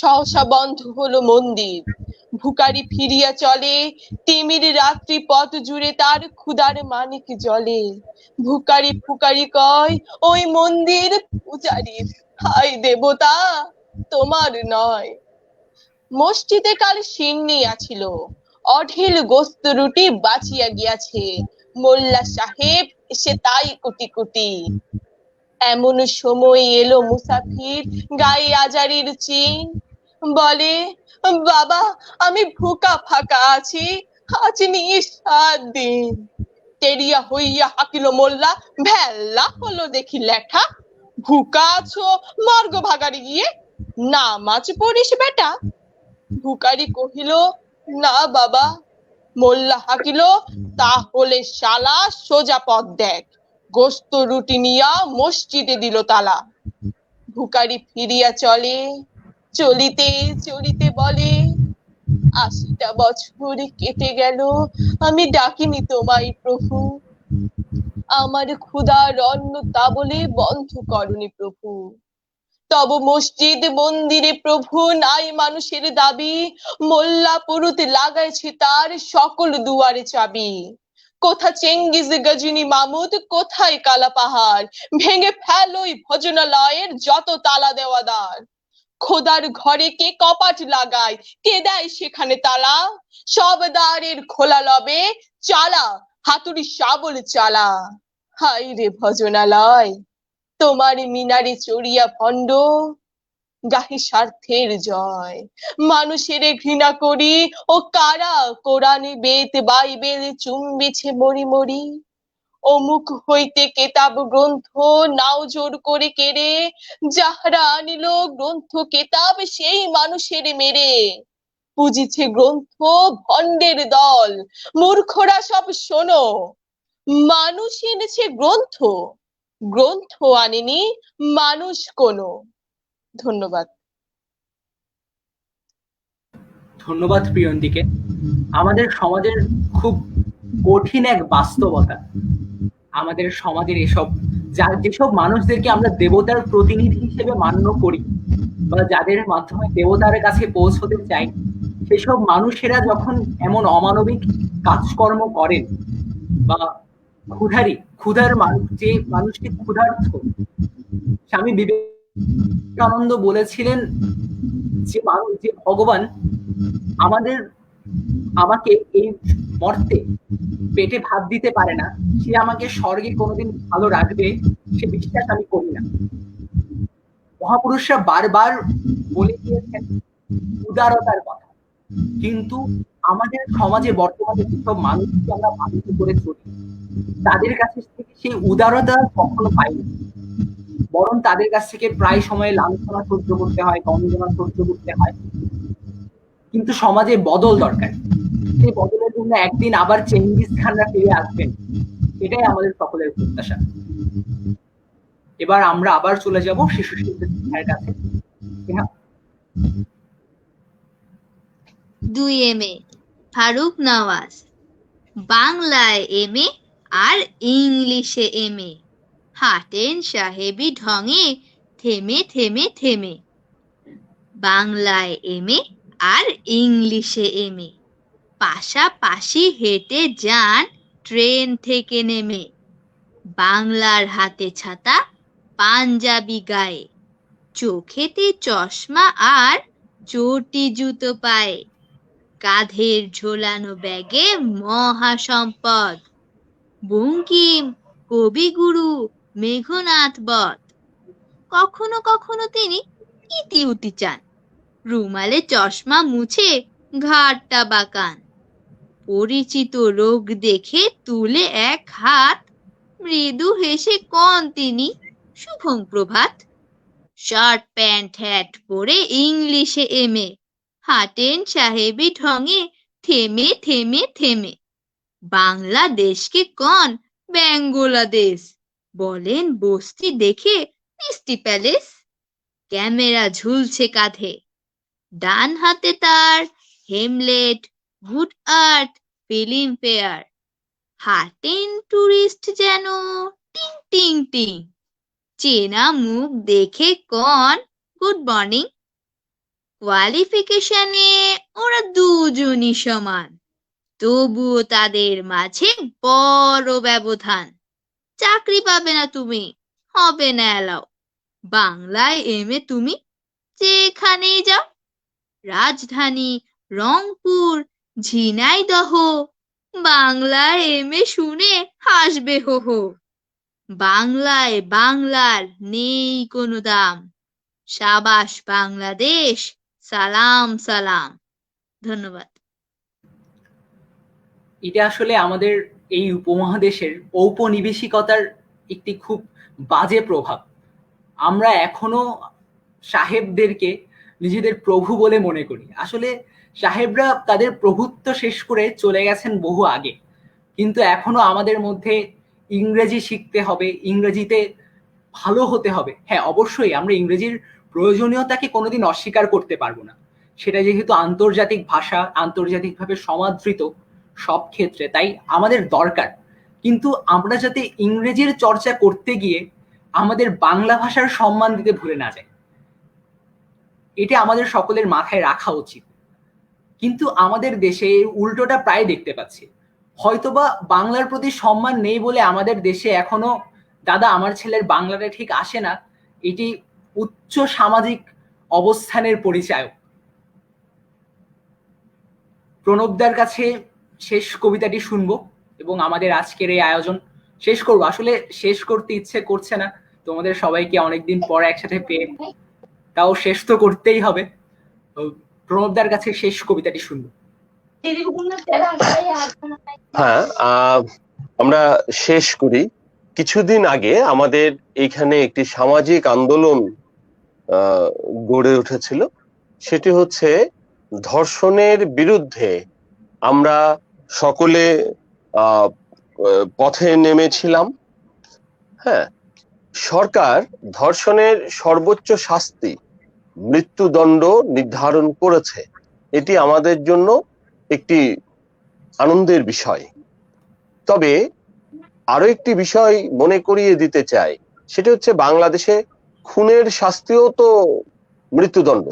সহসা বন্ধ হলো মন্দির, ভুকারি ফিরিয়া চলে, তিমির রাত্রি পথ জুড়ে তার ক্ষুধার মানিক জলে। ভুকারি ফুকারি কয় ওই মন্দির পূজারীর, হাই দেবতা তোমার নয়। মসজিদে কাল সিন্নি আছিল, অঢিল গোস্ত রুটি বাঁচিয়া গিয়াছে, মোল্লা সাহেব এসে তাই কুটি কুটি। এমন সময় এলো মুসাফির, গায়ে আজারির চিন, বলে বাবা আমি ভুকা ফাঁকা আছি, আজ নিয়ে 7 দিন। তেরিয়া হইয়া হাকিল মোল্লা, ভেল্লা হলো দেখি লেখা, ভুকা আছো মর্গ ভাগারি গিয়ে, নামাজ পড়িস বেটা। ভুকারি কহিল না বাবা। মোল্লা হাকিল তাহলে শালা সোজা পথ দেখ। গোস্ত রুটি নিয়া মসজিদে দিল তালা। ভুকারি ফিরিয়া চলে, চলিতে চলিতে বলে 80টা বছর কেটে গেল, আমি ডাকিনি তোমায় প্রভু, আমার ক্ষুধার অন্ন তা বলে বন্ধ করনি প্রভু। তব মসজিদ মন্দিরে প্রভু নাই মানুষের দাবি, মোল্লা পুরুত লাগাইছে তার সকল দুয়ারে চাবি। কোথা চেঙ্গিজ গজনী মামুদ, কোথায় কালা পাহাড়, ভেঙে ফেলোই ভজনালয়ের যত তালা দেওয়া দ্বার। খোদার ঘরে কে কপাট লাগায়, কে দেয় সেখানে তালা, সব দ্বারের খোলা লবে চালা, হাতুড়ি শাবল চালা। হাই রে ভজনালয়, তোমার মিনারে চড়িয়া ভণ্ড, গাহি স্বার্থের জয়। মানুষের ঘৃণা করি ও কারা কোরআনে বেদ বাইবেল চুম্বিছে মরি মরি। অমুক হইতে কেতাব গ্রন্থ নাও জোর করে কেড়ে, যাহারা আনিল গ্রন্থ কেতাব সেই মানুষের মেরে। পুজিছে গ্রন্থ ভণ্ডের দল, মূর্খরা সব শোনো, মানুষ এনেছে গ্রন্থ, গ্রন্থ আনেনি মানুষ কোনো। ধন্যবাদ। ধন্যবাদ প্রিয়ন্তীকে। আমাদের সমাজের খুব কঠিন এক বাস্তবতা, আমাদের সমাজের যেসব মানুষদেরকে আমরা দেবতার প্রতিনিধি হিসেবে মান্য করি বা যাদের মাধ্যমে দেবতার কাছে পৌঁছতে চাই, সেসব মানুষেরা যখন এমন অমানবিক কাজকর্ম করেন বা ক্ষুধার মানুষ, যে মানুষটি ক্ষুধার্থ, স্বামী বিবেকানন্দ বলেছিলেন যে মানুষ, যে ভগবান আমাকে এই মর্তে পেটে ভাত দিতে পারে না, সে আমাকে স্বর্গে কোনোদিন ভালো রাখবে সে বিশ্বাস আমি করি না। মহাপুরুষরা বারবার বলে দিয়েছেন উদারতার কথা, কিন্তু আমাদের সমাজে বর্তমানে যেসব মানুষকে আমরা বাধিত করে চলি, তাদের কাছে থেকে সেই উদারতা কখনো পাইনি, বরং তাদের কাছ থেকে প্রায় সময় লাঞ্ছনা সহ্য করতে হয়, গঞ্জনা সহ্য করতে হয়। কিন্তু সমাজে বদল দরকার, সেই বদলের জন্য একদিন আবার চেঙ্গিস খানরা ফিরে আসবেন, এটাই আমাদের সকলের প্রত্যাশা। এবার আমরা আবার চলে যাব শিশু শিল্পীর কাছে। 2 MA ফারুক নওয়াজ, বাংলায় MA আর ইংলিশে MA, হাটেন সাহেবী ঢঙে থেমে থেমে থেমে। বাংলায় MA আর ইংলিশে MA, পাশাপাশি হেঁটে যান ট্রেন থেকে নেমে। বাংলার হাতে ছাতা, পাঞ্জাবি গায়ে, চোখেতে চশমা আর চটি জুতো পায়ে, কাঁধের ঝোলানো ব্যাগে মহাসম্পদ, বঙ্কিম, কবিগুরু, মেঘনাথ বধ। কখনো কখনো তিনি ইতি উতি চান, রুমালে চশমা মুছে ঘাড়টা বাঁকান। পরিচিত রোগ দেখে তুলে এক হাত, মৃদু হেসে কন তিনি শুভং প্রভাত। শার্ট প্যান্ট হ্যাট পরে ইংলিশে MA, হাটেন সাহেবী ঢঙে থেমে থেমে থেমে। বাংলাদেশকে কন বাংলাদেশ, বলেন বস্তি দেখে মিষ্টি প্যালেস। ক্যামেরা ঝুলছে কাঁধে, ডান হাতে তার হেমলেট, গুড আর্ট, ফিল্ম ফেয়ার। হাটেন টুরিস্ট যেন টিং টিং টিং, চেনা মুখ দেখে কন গুড মর্নিং। কোয়ালিফিকেশনে ওরা দুজনই সমান, তবুও তাদের মাঝে বড় ব্যবধান। চাকরি পাবে না তুমি, হবে না এলাও। বাংলায় এমএ তুমি যেখানেই যাও, রাজধানী, রংপুর, ঝিনাইদহ, বাংলায় এমএ শুনে হাসবে হো হো। বাংলায় বাংলার নেই কোনো দাম। সাবাস বাংলাদেশ, সালাম সালাম। ধন্যবাদ। এটা আসলে আমাদের এই উপমহাদেশের ঔপনিবেশিকতার একটি খুব বাজে প্রভাব। আমরা এখনো সাহেবদেরকে নিজেদের প্রভু বলে মনে করি। আসলে সাহেবরা তাদের প্রভুত্ব শেষ করে চলে গেছেন বহু আগে, কিন্তু এখনো আমাদের মধ্যে ইংরেজি শিখতে হবে, ইংরেজিতে ভালো হতে হবে। হ্যাঁ, অবশ্যই আমরা ইংরেজির প্রয়োজনীয়তাকে কোনোদিন অস্বীকার করতে পারবো না, সেটা যেহেতু আন্তর্জাতিক ভাষা, আন্তর্জাতিকভাবে সমাদৃত সব ক্ষেত্রে, তাই আমাদের দরকার। কিন্তু আমরা যাতে ইংরেজির চর্চা করতে গিয়ে আমাদের বাংলা ভাষার সম্মান দিতে ভুলে না যাই, এটা আমাদের সকলের মাথায় রাখা উচিত। কিন্তু আমাদের দেশে উল্টোটা প্রায় দেখতে পাচ্ছি। হয়তোবা বাংলার প্রতি সম্মান নেই বলে আমাদের দেশে এখনো দাদা আমার ছেলের বাংলাটা ঠিক আসে না, এটি উচ্চ সামাজিক অবস্থানের পরিচায়ক। প্রণবদার কাছে শেষ কবিতাটি শুনবো এবং আমাদের আজকের এই আয়োজন শেষ করবো। আসলে শেষ করতে ইচ্ছে করছে না, তোমাদের সবাইকে অনেকদিন পর একসাথে পেয়ে, তাও শেষ তো করতেই হবে। প্রণবদার কাছে শেষ কবিতাটি শুনবো। হ্যাঁ, আমরা শেষ করি। কিছুদিন আগে আমাদের এখানে একটি সামাজিক আন্দোলন গড়ে উঠেছিল, সেটি হচ্ছে ধর্ষণের বিরুদ্ধে। আমরা সকলে পথে নেমেছিলাম। হ্যাঁ, সরকার ধর্ষণের সর্বোচ্চ শাস্তি মৃত্যুদণ্ড নির্ধারণ করেছে। এটি আমাদের জন্য একটি আনন্দের বিষয়। তবে আরো একটি বিষয় মনে করিয়ে দিতে চাই, সেটা হচ্ছে বাংলাদেশে খুনের শাস্তিও তো মৃত্যুদণ্ড।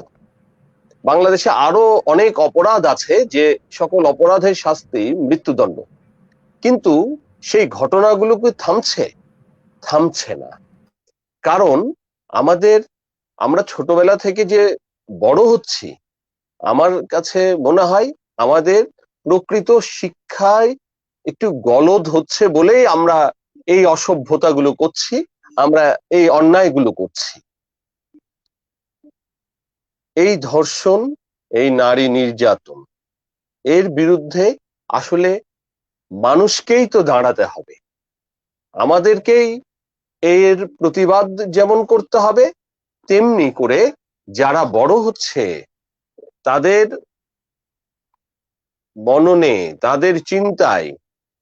বাংলাদেশে আরো অনেক অপরাধ আছে যে সকল অপরাধের শাস্তি মৃত্যুদণ্ড, কিন্তু সেই ঘটনাগুলো কি থামছে না। কারণ আমরা ছোটবেলা থেকে যে বড় হচ্ছি, আমার কাছে মনে হয় আমাদের প্রকৃত শিক্ষায় একটু গলদ হচ্ছে বলেই আমরা এই অসভ্যতাগুলো করছি, আমরা এই অন্যায়গুলো করছি। এই ধর্ষণ, এই নারী নির্যাতন, এর বিরুদ্ধে আসলে মানুষকেই তো দাঁড়াতে হবে। আমাদেরকেই এর প্রতিবাদ যেমন করতে হবে, তেমনি করে যারা বড় হচ্ছে তাদের মননে, তাদের চিন্তায়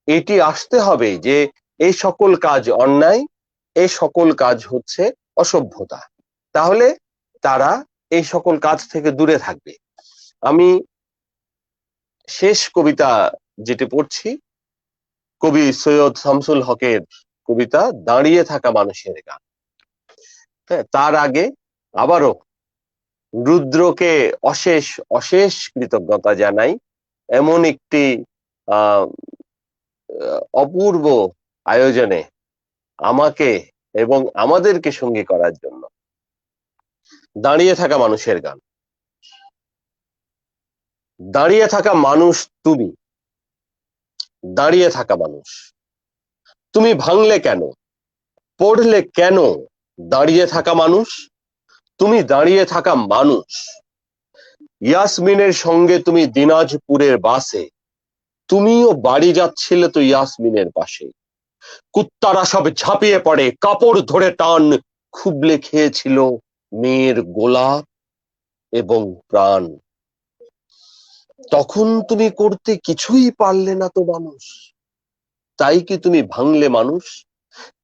এটি আসতে হবে যে এই সকল কাজ অন্যায়, এই সকল কাজ হচ্ছে অসভ্যতা। তাহলে তারা এই সকল কাজ থেকে দূরে থাকবে। আমি শেষ কবিতা যেটি পড়ছি, কবি সৈয়দ শামসুল হকের কবিতা দাঁড়িয়ে থাকা মানুষের গান। হ্যাঁ, তার আগে আবারও রুদ্রকে অশেষ অশেষ কৃতজ্ঞতা জানাই এমন একটি অপূর্ব আয়োজনে আমাকে এবং আমাদেরকে সঙ্গী করার জন্য। দাঁড়িয়ে থাকা মানুষের গান। দাঁড়িয়ে থাকা মানুষ তুমি, দাঁড়িয়ে থাকা মানুষ তুমি, ভাঙলে কেন, পড়লে কেন? দাঁড়িয়ে থাকা মানুষ তুমি, দাঁড়িয়ে থাকা মানুষ। ইয়াসমিনের সঙ্গে তুমি দিনাজপুরের বাসে, তুমিও বাড়ি যাচ্ছিলে তো ইয়াসমিনের পাশে। কুত্তারা সব ঝাঁপিয়ে পড়ে, কাপড় ধরে টান, খুবলে খেয়েছিল মেয়ের গোলাপ এবং প্রাণ। তখন তুমি করতে কিছুই পারলে না তো মানুষ। তাই কি তুমি ভাঙলে মানুষ?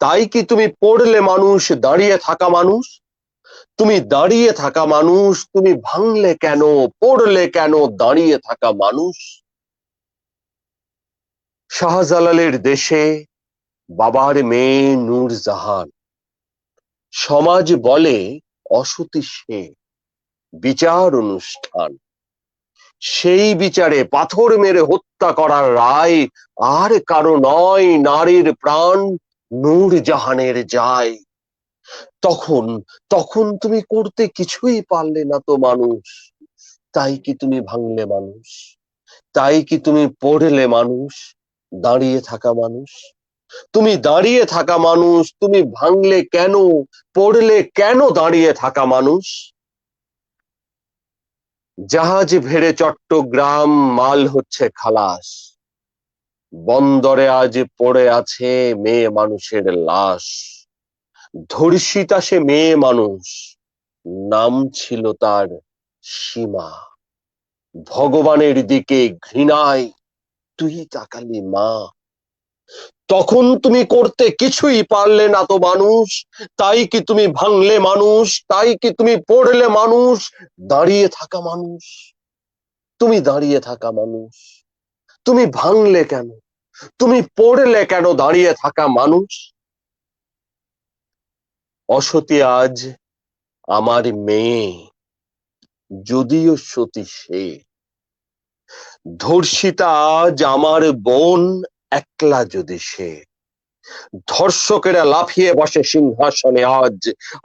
তাই কি তুমি পড়লে মানুষ? দাঁড়িয়ে থাকা মানুষ তুমি, দাঁড়িয়ে থাকা মানুষ তুমি, ভাঙলে কেন, পড়লে কেন? দাঁড়িয়ে থাকা মানুষ। শাহজালালের দেশে বাবার মেয়ে নূরজাহান, সমাজ বলে অসতী সে। বিচার অনুষ্ঠান। সেই বিচারে পাথর মেরে হত্যা করার রায় আর কারো নয়, নারীর প্রাণ নূরজাহানের যায়। তখন তখন তুমি করতে কিছুই পারলে না তো মানুষ, তাই কি তুমি ভাঙলে মানুষ? তাই কি তুমি পড়লে মানুষ? দাঁড়িয়ে থাকা মানুষ, তুমি দাঁড়িয়ে থাকা মানুষ, তুমি ভাঙলে কেন, পড়লে কেন দাঁড়িয়ে থাকা মানুষ? জাহাজ ভেড়ে চট্টগ্রাম, মাল হচ্ছে খালাস, বন্দরে আজ পড়ে আছে মেয়ে মানুষের লাশ। ধর্ষিতা সে মেয়ে মানুষ, নাম ছিল তার সীমা। ভগবানের দিকে ঘৃণায় তুই তাকালি মা। তখন তুমি করতে কিছুই পারলে না তো মানুষ, তাই কি তুমি ভাঙলে মানুষ? তাই কি তুমি পড়লে মানুষ? দাঁড়িয়ে থাকা মানুষ, তুমি দাঁড়িয়ে থাকা মানুষ, তুমি ভাঙলে কেন, তুমি পড়লে কেন দাঁড়িয়ে থাকা মানুষ? অসতী আজ আমার মেয়ে, যদিও সতী সে। ধর্ষিতা আজ আমার বোন, একলা যদি সে। ধর্ষকেরা লাফিয়ে বসে সিংহাসনে আজ,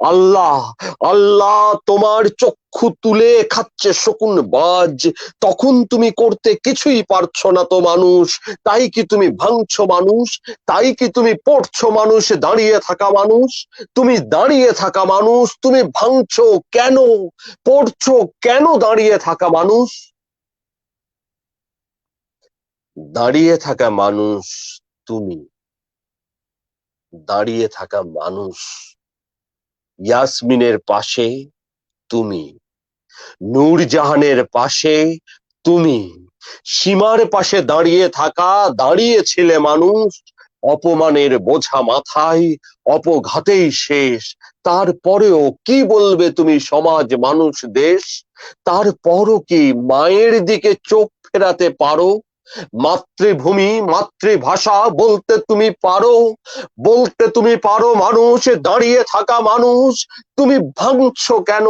আল্লাহ আল্লাহ তোমার চক্ষু তুলে খাচ্ছে শকুন বাজ। তখন তুমি করতে কিছুই পারছো না তো মানুষ, তাই কি তুমি ভাঙছো মানুষ? তাই কি তুমি পড়ছো মানুষ? দাঁড়িয়ে থাকা মানুষ, তুমি দাঁড়িয়ে থাকা মানুষ, তুমি ভাঙছো কেন, পড়ছো কেন? দাঁড়িয়ে থাকা মানুষ, দাঁড়িয়ে থাকা মানুষ তুমি, দাঁড়িয়ে থাকা মানুষ। ইয়াসমিনের পাশে তুমি, নূরজাহানের পাশে তুমি, সীমার পাশে দাঁড়িয়ে থাকা, দাঁড়িয়েছিলে মানুষ। অপমানের বোঝা মাথায়, অপঘাতেই শেষ। তারপরেও কি বলবে তুমি সমাজ, মানুষ, দেশ? তারপরও কি মায়ের দিকে চোখ ফেরাতে পারো? মাতৃভূমি, মাতৃভাষা বলতে তুমি পারো? বলতে তুমি পারো মানুষ, দাঁড়িয়ে থাকা মানুষ, তুমি ভাঙছো কেন,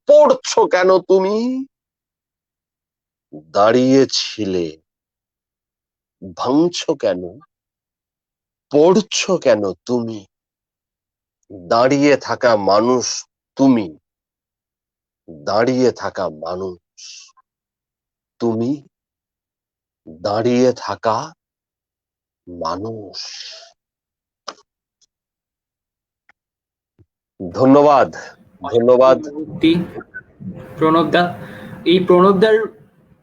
পড়ছো কেন? তুমি দাঁড়িয়েছিলে, ভাঙছো কেন, পড়ছো কেন? তুমি দাঁড়িয়ে থাকা মানুষ, তুমি দাঁড়িয়ে থাকা মানুষ, তুমি দাঁড়িয়ে থাকা মানুষ। ধন্যবাদ, ধন্যবাদ। প্রণবদা, এই প্রণবদার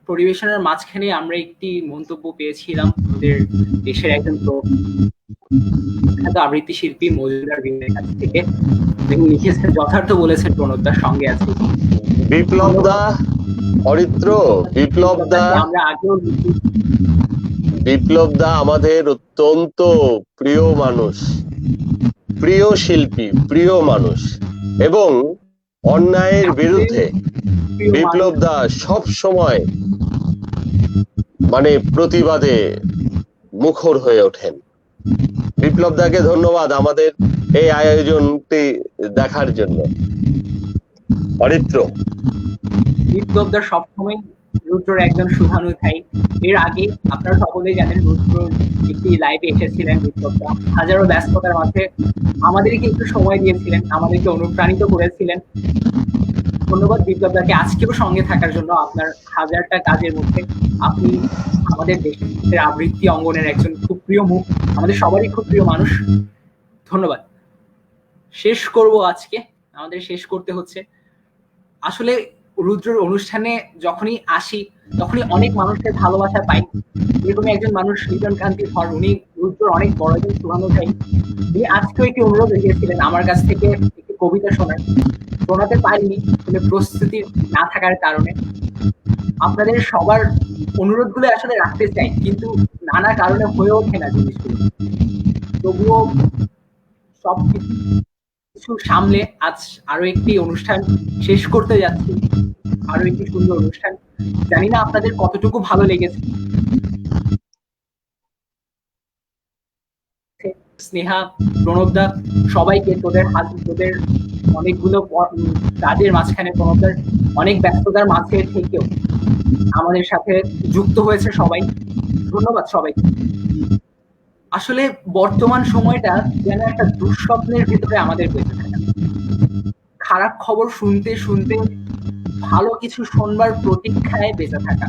পরিবেশনার মাঝখানে আমরা একটি মন্তব্য পেয়েছিলাম আমাদের দেশের একজন প্রখ্যাত আবৃত্তি শিল্পী মজুমদার বিনের কাছ থেকে। তিনি লিখেছেন, যথার্থ বলেছেন প্রণবদার সঙ্গে আছে বিপ্লব দা, অরিত্র, বিপ্লব দা, আমরা আগেও বিপ্লব দা আমাদের অত্যন্ত প্রিয় মানুষ, প্রিয় শিল্পী, প্রিয় মানুষ, এবং অন্যায়ের বিরুদ্ধে বিপ্লব দা সব সময় মানে প্রতিবাদে মুখর হয়ে ওঠেন। বিপ্লব দাকে ধন্যবাদ আমাদের এই আয়োজনটি দেখার জন্য। অরিত্র, বিপ্লবদার সবসময় রুদ্রর একজন শুভানুধ্যায়ী। এর আগে আপনারা সকলেই জানেন রুদ্র একটি লাইভে এসেছিলেন বিপ্লবদা, হাজারো ব্যস্ততার মাঝে আমাদেরকে একটু সময় দিয়েছিলেন, আমাদেরকে অনুপ্রাণিত করেছিলেন। ধন্যবাদ বিপ্লবদাকে আজকেও সঙ্গে থাকার জন্য। আপনার হাজারটা কাজের মধ্যে আপনি আমাদের দেশের আবৃত্তি অঙ্গনের একজন খুব প্রিয় মুখ, আমাদের সবারই খুব প্রিয় মানুষ। ধন্যবাদ। শেষ করব আজকে, আমাদের শেষ করতে হচ্ছে। আসলে রুদ্রর অনুষ্ঠানে যখনই আসি তখনই অনেক মানুষের ভালোবাসা পাই। এরকমই একজন মানুষ লিটন কান্তি ধর, উনি রুদ্রর অনেক বড় একজন শুভানুধ্যায়ী। উনি আজকেও একটি অনুরোধ রেখেছিলেন আমার কাছ থেকে একটি কবিতা শোনার, শোনাতে পারিনি প্রস্তুতি না থাকার কারণে। আপনাদের সবার অনুরোধগুলো আসলে রাখতে চাই, কিন্তু নানা কারণে হয়ে ওঠে না জিনিসগুলো। তবুও সব কিছু সামলে আজ আরো একটি অনুষ্ঠান শেষ করতে যাচ্ছি, আরো একটি সুন্দর অনুষ্ঠান। জানি না আপনাদের কতটুকু ভালো লেগেছে। স্নেহা, প্রণবদা, সবাইকে তোদের অনেকগুলো কাজের মাঝখানে, প্রণবদার অনেক ব্যস্ততার মাঝে থেকেও আমাদের সাথে যুক্ত হয়েছে সবাই। ধন্যবাদ সবাইকে। আসলে বর্তমান সময়টা যেন একটা দুঃস্বপ্নের ভিতরে আমাদের বেঁচে থাকা। খারাপ খবর শুনতে শুনতে ভালো কিছু শোনবার প্রতীক্ষায় বেঁচে থাকা।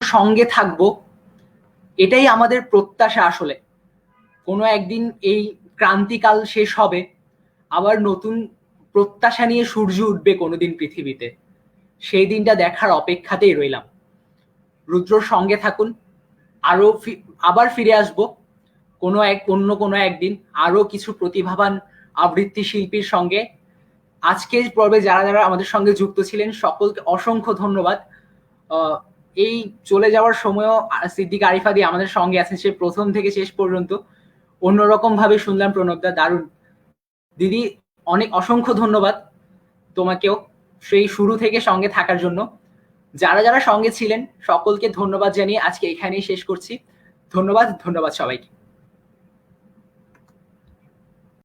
সঙ্গে থাকবো, এটাই আমাদের প্রত্যাশা। আসলে কোনো একদিন এই ক্রান্তিকাল শেষ হবে, আবার নতুন প্রত্যাশা নিয়ে সূর্য উঠবে কোনোদিন পৃথিবীতে। সেই দিনটা দেখার অপেক্ষাতেই রইলাম। রুদ্রর সঙ্গে থাকুন, আরো আবার ফিরে আসব অন্য কোনো একদিন আরো কিছু প্রতিভাবান আবৃত্তি শিল্পীর সঙ্গে। আজকের পর্বে যারা যারা আমাদের সঙ্গে যুক্ত ছিলেন সকলকে অসংখ্য ধন্যবাদ। এই চলে যাওয়ার সময়ও সিদ্দিক আরিফাদি আমাদের সঙ্গে আছেন, সে প্রথম থেকে শেষ পর্যন্ত। অন্যরকম ভাবে শুনলাম প্রণবদা, দারুণ। দিদি অনেক অসংখ্য ধন্যবাদ তোমাকেও সেই শুরু থেকে সঙ্গে থাকার জন্য। যারা যারা সঙ্গে ছিলেন সকলকে ধন্যবাদ জানিয়ে আজকে এখানেই শেষ করছি। ধন্যবাদ সবাইকে।